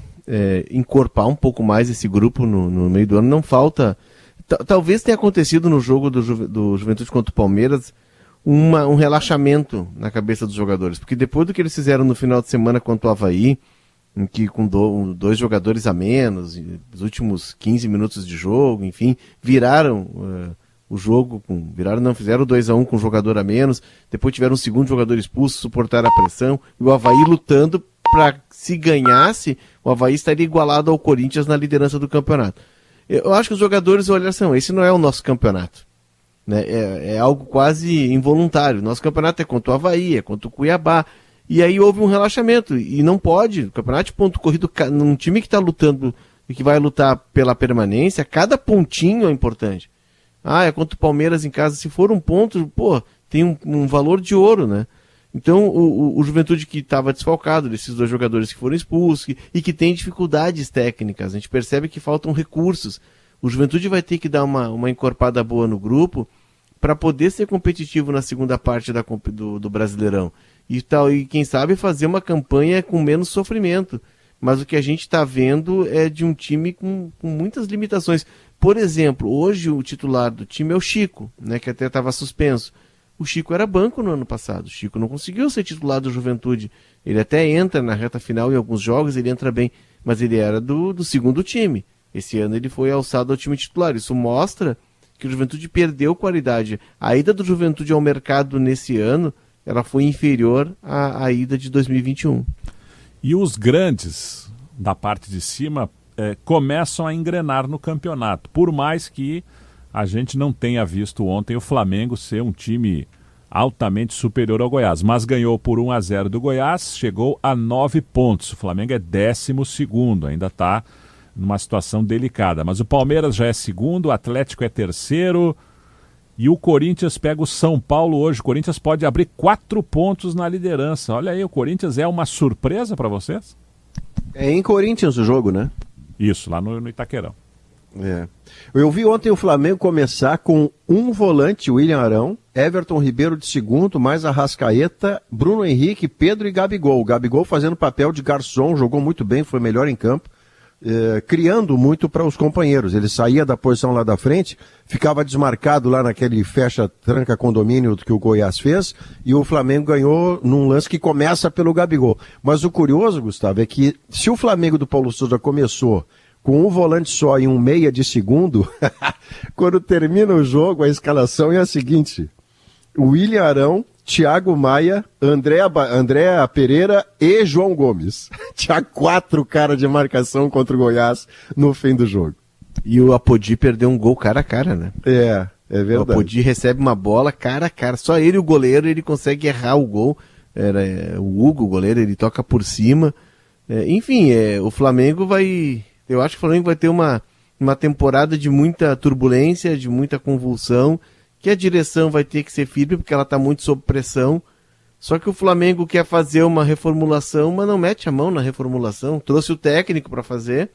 encorpar um pouco mais esse grupo no meio do ano. Não falta... Talvez tenha acontecido no jogo do Juventude contra o Palmeiras um relaxamento na cabeça dos jogadores, porque depois do que eles fizeram no final de semana contra o Avaí, em que com 2 jogadores a menos, nos últimos 15 minutos de jogo, enfim, viraram o jogo, fizeram 2-1 com um jogador a menos, depois tiveram um segundo jogador expulso, suportaram a pressão, e o Avaí lutando para, se ganhasse, o Avaí estaria igualado ao Corinthians na liderança do campeonato. Eu acho que os jogadores olham assim, esse não é o nosso campeonato, né? É algo quase involuntário. Nosso campeonato é contra o Avaí, é contra o Cuiabá. E aí houve um relaxamento, e não pode, o campeonato de ponto corrido, num time que está lutando e que vai lutar pela permanência, cada pontinho é importante. É contra o Palmeiras em casa, se for um ponto, tem um valor de ouro, né? Então o Juventude que estava desfalcado, desses 2 jogadores que foram expulsos, e que tem dificuldades técnicas, a gente percebe que faltam recursos. O Juventude vai ter que dar uma encorpada boa no grupo para poder ser competitivo na segunda parte do Brasileirão. E quem sabe fazer uma campanha com menos sofrimento. Mas o que a gente está vendo é de um time com muitas limitações. Por exemplo, hoje o titular do time é o Chico, né, que até estava suspenso. O Chico era banco no ano passado. O Chico não conseguiu ser titular do Juventude. Ele até entra na reta final em alguns jogos, ele entra bem, mas ele era do segundo time. Esse ano ele foi alçado ao time titular. Isso mostra que o Juventude perdeu qualidade. A ida do Juventude ao mercado nesse ano, ela foi inferior à ida de 2021. E os grandes da parte de cima começam a engrenar no campeonato, por mais que a gente não tenha visto ontem o Flamengo ser um time altamente superior ao Goiás, mas ganhou por 1-0 do Goiás, chegou a 9 pontos. O Flamengo é 12º, ainda está numa situação delicada, mas o Palmeiras já é 2º, o Atlético é 3º, e o Corinthians pega o São Paulo hoje. O Corinthians pode abrir 4 pontos na liderança. Olha aí, o Corinthians é uma surpresa para vocês? É em Corinthians o jogo, né? Isso, lá no Itaquerão. Eu vi ontem o Flamengo começar com um volante, William Arão, Everton Ribeiro de 2º, mais Arrascaeta, Bruno Henrique, Pedro e Gabigol. O Gabigol fazendo papel de garçom, jogou muito bem, foi melhor em campo. Criando muito para os companheiros. Ele saía da posição lá da frente, ficava desmarcado lá naquele fecha-tranca condomínio que o Goiás fez, e o Flamengo ganhou num lance que começa pelo Gabigol. Mas o curioso, Gustavo, é que se o Flamengo do Paulo Souza começou com um volante só e um meia de segundo, quando termina o jogo, a escalação é a seguinte: William Arão, Thiago Maia, Andréa Pereira e João Gomes. Tinha 4 caras de marcação contra o Goiás no fim do jogo. E o Apodi perdeu um gol cara a cara, né? É verdade. O Apodi recebe uma bola cara a cara. Só ele, o goleiro, ele consegue errar o gol. Era o Hugo, o goleiro, ele toca por cima. Enfim, o Flamengo vai... Eu acho que o Flamengo vai ter uma temporada de muita turbulência, de muita convulsão, que a direção vai ter que ser firme, porque ela está muito sob pressão, Só que o Flamengo quer fazer uma reformulação, mas não mete a mão na reformulação. Trouxe o técnico para fazer.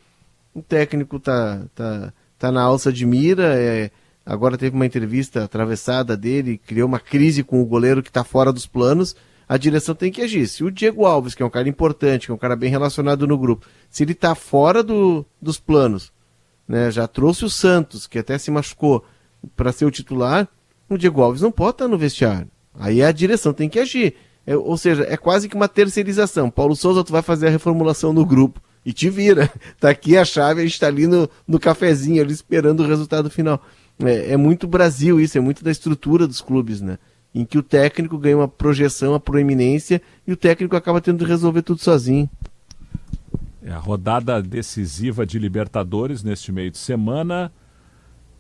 O técnico tá na alça de mira. Agora teve uma entrevista atravessada dele, criou uma crise com o goleiro que está fora dos planos. A direção tem que agir. Se o Diego Alves, que é um cara importante, que é um cara bem relacionado no grupo, se ele está fora dos planos, né, já trouxe o Santos, que até se machucou, para ser o titular, o Diego Alves não pode estar no vestiário. Aí a direção tem que agir. Ou seja, é quase que uma terceirização. Paulo Souza, tu vai fazer a reformulação no grupo e te vira. Tá aqui a chave, a gente está ali no cafezinho, ali esperando o resultado final. É muito Brasil isso, é muito da estrutura dos clubes, né? Em que o técnico ganha uma projeção, uma proeminência, e o técnico acaba tendo que resolver tudo sozinho. É a rodada decisiva de Libertadores neste meio de semana.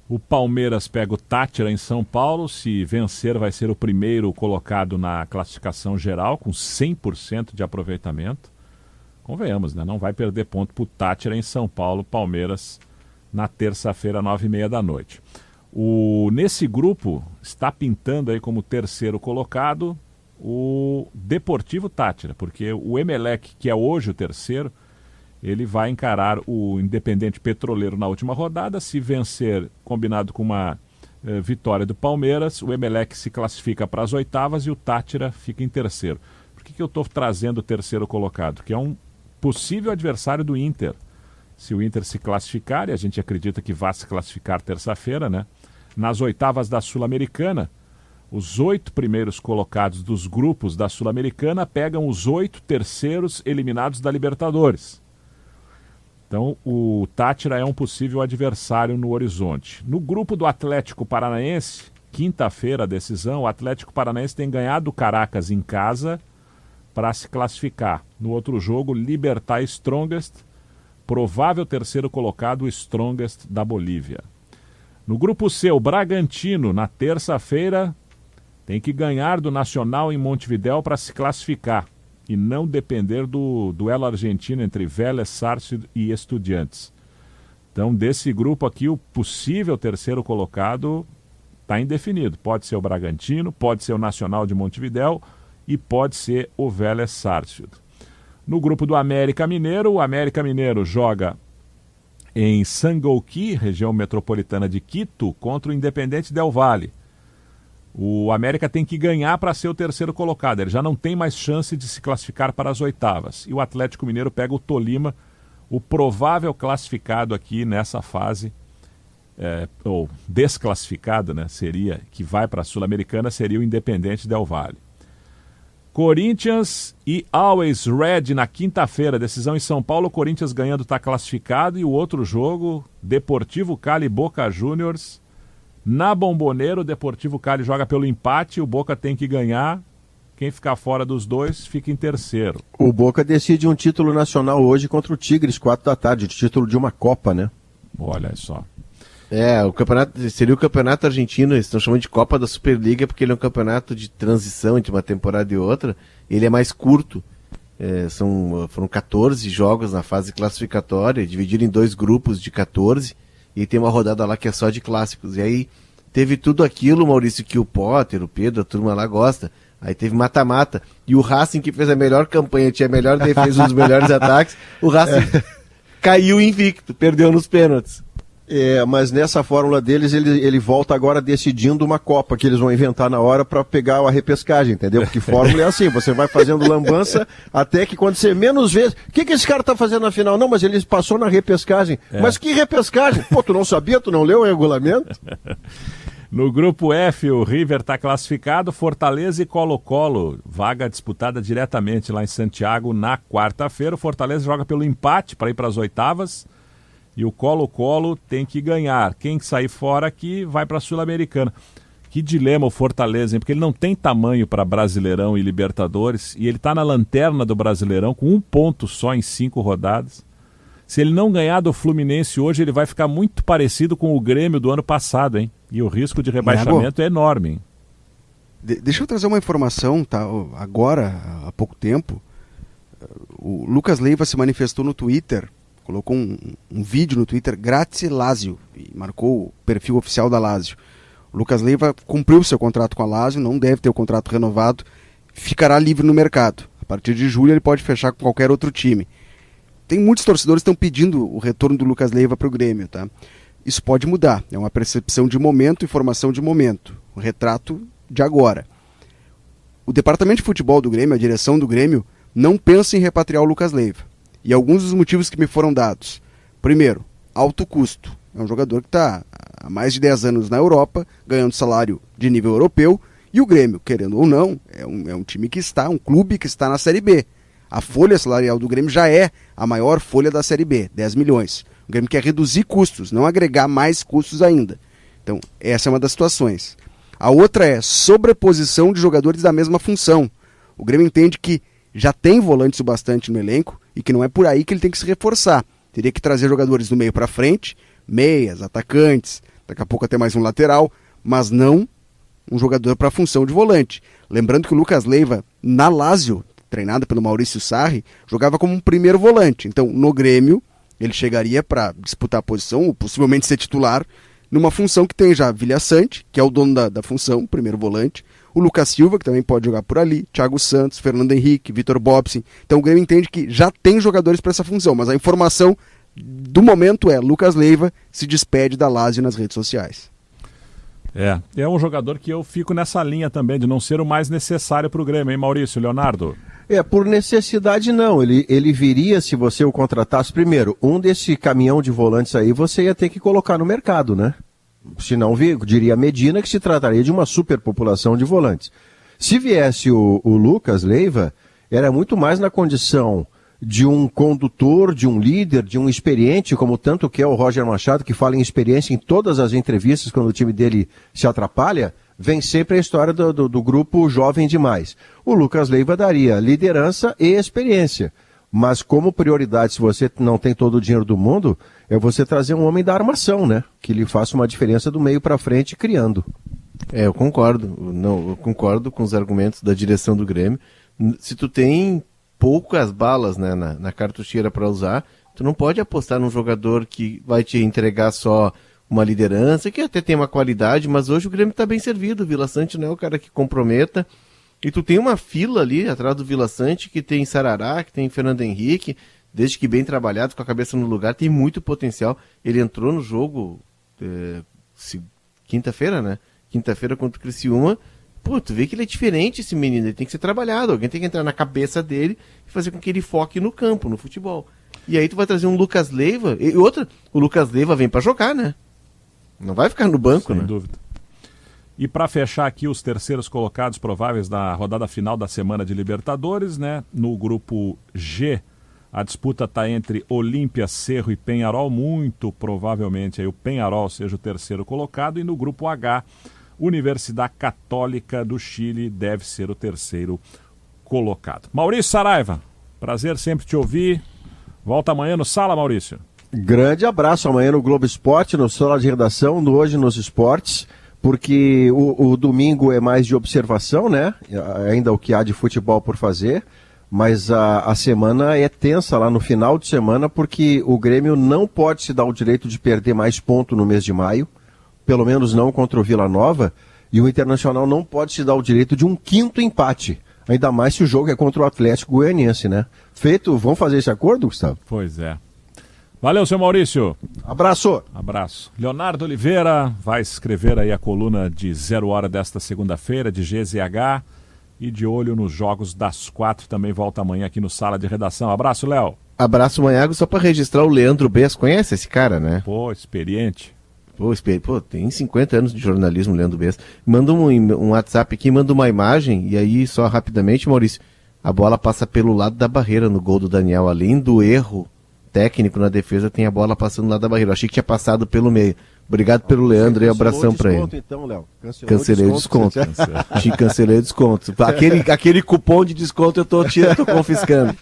O Palmeiras pega o Táchira em São Paulo. Se vencer, vai ser o primeiro colocado na classificação geral, com 100% de aproveitamento. Convenhamos, né? Não vai perder ponto para o Táchira em São Paulo, Palmeiras, na terça-feira, 9h30 da noite. Nesse grupo, está pintando aí como terceiro colocado o Deportivo Táchira, porque o Emelec, que é hoje o terceiro, ele vai encarar o Independente Petroleiro na última rodada. Se vencer, combinado com uma vitória do Palmeiras, o Emelec se classifica para as oitavas e o Táchira fica em terceiro. Por que eu estou trazendo o terceiro colocado? Que é um possível adversário do Inter. Se o Inter se classificar, e a gente acredita que vai se classificar terça-feira, né? Nas oitavas da Sul-Americana, os 8 primeiros colocados dos grupos da Sul-Americana pegam os 8 terceiros eliminados da Libertadores. Então, o Táchira é um possível adversário no horizonte. No grupo do Atlético Paranaense, quinta-feira a decisão, o Atlético Paranaense tem ganhado o Caracas em casa para se classificar. No outro jogo, Libertad Strongest, provável terceiro colocado, o Strongest da Bolívia. No grupo C, o Bragantino, na terça-feira, tem que ganhar do Nacional em Montevidéu para se classificar e não depender do duelo argentino entre Vélez Sarsfield e Estudiantes. Então, desse grupo aqui, o possível terceiro colocado está indefinido. Pode ser o Bragantino, pode ser o Nacional de Montevidéu e pode ser o Vélez Sarsfield. No grupo do América Mineiro, o América Mineiro joga em Sangolquí, região metropolitana de Quito, contra o Independente Del Valle. O América tem que ganhar para ser o terceiro colocado. Ele já não tem mais chance de se classificar para as oitavas. E o Atlético Mineiro pega o Tolima, o provável classificado aqui nessa fase, ou desclassificado, né, seria, que vai para a Sul-Americana, seria o Independente Del Valle. Corinthians e Always Red na quinta-feira, decisão em São Paulo. O Corinthians ganhando está classificado. E o outro jogo, Deportivo Cali e Boca Juniors. Na Bombonera, o Deportivo Cali joga pelo empate. O Boca tem que ganhar. Quem ficar fora dos dois fica em terceiro. O Boca decide um título nacional hoje contra o Tigres, 4 da tarde. Título de uma Copa, né? Olha só. O campeonato seria o campeonato argentino, eles estão chamando de Copa da Superliga, porque ele é um campeonato de transição entre uma temporada e outra. Ele é mais curto, foram 14 jogos na fase classificatória, dividido em 2 grupos de 14, e tem uma rodada lá que é só de clássicos. E aí teve tudo aquilo, Maurício, que o Potter, o Pedro, a turma lá gosta. Aí teve mata-mata, e o Racing, que fez a melhor campanha, tinha a melhor defesa, um dos melhores ataques, o Racing caiu invicto, perdeu nos pênaltis. Mas nessa fórmula deles, ele volta agora decidindo uma Copa que eles vão inventar na hora para pegar a repescagem, entendeu? Porque fórmula é assim, você vai fazendo lambança até que quando você menos vê... O que esse cara tá fazendo na final? Não, mas ele passou na repescagem. Mas que repescagem? Pô, tu não sabia? Tu não leu o regulamento? No grupo F, o River está classificado, Fortaleza e Colo-Colo, vaga disputada diretamente lá em Santiago na quarta-feira. O Fortaleza joga pelo empate para ir para as oitavas. E o Colo-Colo tem que ganhar. Quem sair fora aqui vai para a Sul-Americana. Que dilema o Fortaleza, hein? Porque ele não tem tamanho para Brasileirão e Libertadores. E ele está na lanterna do Brasileirão com 1 ponto só em 5 rodadas. Se ele não ganhar do Fluminense hoje, ele vai ficar muito parecido com o Grêmio do ano passado, hein? E o risco de rebaixamento é enorme, hein? Deixa eu trazer uma informação, tá? Agora, há pouco tempo, o Lucas Leiva se manifestou no Twitter, colocou um vídeo no Twitter, Grazie Lazio, e marcou o perfil oficial da Lazio. O Lucas Leiva cumpriu seu contrato com a Lazio, não deve ter o contrato renovado. ficará livre no mercado. A partir de julho ele pode fechar com qualquer outro time. Tem muitos torcedores que estão pedindo o retorno do Lucas Leiva para o Grêmio, tá? Isso pode mudar, é uma percepção de momento, informação de momento, um retrato de agora. O departamento de futebol do Grêmio, a direção do Grêmio, não pensa em repatriar o Lucas Leiva. E alguns dos motivos que me foram dados. Primeiro, alto custo. É um jogador que está há mais de 10 anos na Europa, ganhando salário de nível europeu, e o Grêmio, querendo ou não, é um time que está, um clube que está na Série B. A folha salarial do Grêmio já é a maior folha da Série B, 10 milhões. O Grêmio quer reduzir custos, não agregar mais custos ainda. Então, essa é uma das situações. A outra é sobreposição de jogadores da mesma função. O Grêmio entende que já tem volantes o bastante no elenco e que não é por aí que ele tem que se reforçar. Teria que trazer jogadores do meio para frente, meias, atacantes, daqui a pouco até mais um lateral, mas não um jogador para a função de volante. Lembrando que o Lucas Leiva, na Lazio, treinado pelo Maurício Sarri, jogava como um primeiro volante. Então, no Grêmio, ele chegaria para disputar a posição, ou possivelmente ser titular, numa função que tem já Vilha Sante, que é o dono da função, primeiro volante, o Lucas Silva, que também pode jogar por ali, Thiago Santos, Fernando Henrique, Vitor Bobsin. Então o Grêmio entende que já tem jogadores para essa função, mas a informação do momento é Lucas Leiva se despede da Lazio nas redes sociais. É um jogador que eu fico nessa linha também, de não ser o mais necessário para o Grêmio, hein, Maurício, Leonardo? Por necessidade não, ele viria se você o contratasse. Primeiro, um desse caminhão de volantes aí você ia ter que colocar no mercado, né? Se não, diria Medina que se trataria de uma superpopulação de volantes. Se viesse o Lucas Leiva, era muito mais na condição de um condutor, de um líder, de um experiente, como tanto que é o Roger Machado, que fala em experiência em todas as entrevistas quando o time dele se atrapalha. Vem sempre a história do grupo jovem demais. O Lucas Leiva daria liderança e experiência. Mas como prioridade, se você não tem todo o dinheiro do mundo, é você trazer um homem da armação, né? Que lhe faça uma diferença do meio para frente criando. Eu concordo. Eu concordo com os argumentos da direção do Grêmio. Se tu tem poucas balas, né, na cartucheira para usar, tu não pode apostar num jogador que vai te entregar só uma liderança, que até tem uma qualidade, mas hoje o Grêmio está bem servido. O Vila Sante não é o cara que comprometa. E tu tem uma fila ali atrás do Vila Sante que tem Sarará, que tem Fernando Henrique, desde que bem trabalhado, com a cabeça no lugar, tem muito potencial. Ele entrou no jogo quinta-feira, né? Quinta-feira contra o Criciúma. Pô, tu vê que ele é diferente, esse menino, ele tem que ser trabalhado. Alguém tem que entrar na cabeça dele e fazer com que ele foque no campo, no futebol. E aí tu vai trazer um Lucas Leiva, e outra, o Lucas Leiva vem para jogar, né? Não vai ficar no banco, né? Sem dúvida. E para fechar aqui os terceiros colocados prováveis da rodada final da semana de Libertadores, né? No grupo G, a disputa está entre Olímpia, Cerro e Peñarol. Muito provavelmente aí o Peñarol seja o terceiro colocado. E no grupo H, Universidade Católica do Chile deve ser o terceiro colocado. Maurício Saraiva, prazer sempre te ouvir. Volta amanhã no Sala, Maurício. Grande abraço amanhã no Globo Esporte, no Sala de Redação, no Hoje nos Esportes, porque o domingo é mais de observação, né? Ainda o que há de futebol por fazer, mas a semana é tensa lá no final de semana, porque o Grêmio não pode se dar o direito de perder mais ponto no mês de maio, pelo menos não contra o Vila Nova, e o Internacional não pode se dar o direito de um quinto empate, ainda mais se o jogo é contra o Atlético Goianiense, né? Feito, vamos fazer esse acordo, Gustavo? Pois é. Valeu, seu Maurício. Abraço. Abraço. Leonardo Oliveira vai escrever aí a coluna de 0 hora desta segunda-feira, de GZH, e de olho nos jogos das 4, também volta amanhã aqui no Sala de Redação. Abraço, Léo. Abraço, Manhago, só para registrar o Leandro Bess. Conhece esse cara, né? Pô, experiente. Pô, tem 50 anos de jornalismo, Leandro Bess. Manda um WhatsApp aqui, manda uma imagem, e aí, só rapidamente, Maurício, a bola passa pelo lado da barreira no gol do Daniel, além do erro técnico na defesa, tem a bola passando lá da barreira. Eu achei que tinha passado pelo meio. Obrigado pelo Leandro e abração pra ele. Então, Léo. Cancelei o desconto. Cancelei o desconto. Aquele cupom de desconto eu tô confiscando.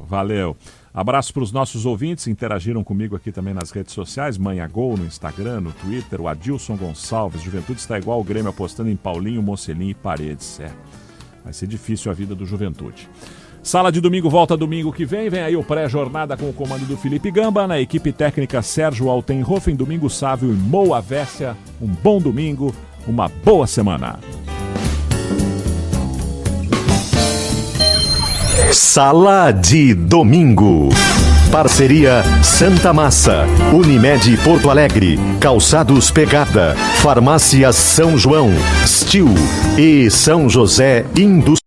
Valeu. Abraço para os nossos ouvintes, interagiram comigo aqui também nas redes sociais, Manhagol no Instagram, no Twitter, o Adilson Gonçalves, Juventude está igual o Grêmio apostando em Paulinho, Mocelin e Paredes. Vai ser difícil a vida do Juventude. Sala de Domingo volta domingo que vem aí o pré-jornada com o comando do Felipe Gamba, na equipe técnica Sérgio Altenhofen, Domingo Sávio e Moa Vécia. Um bom domingo, uma boa semana. Sala de Domingo. Parceria Santa Massa, Unimed Porto Alegre, Calçados Pegada, Farmácia São João, Stil e São José Indústria.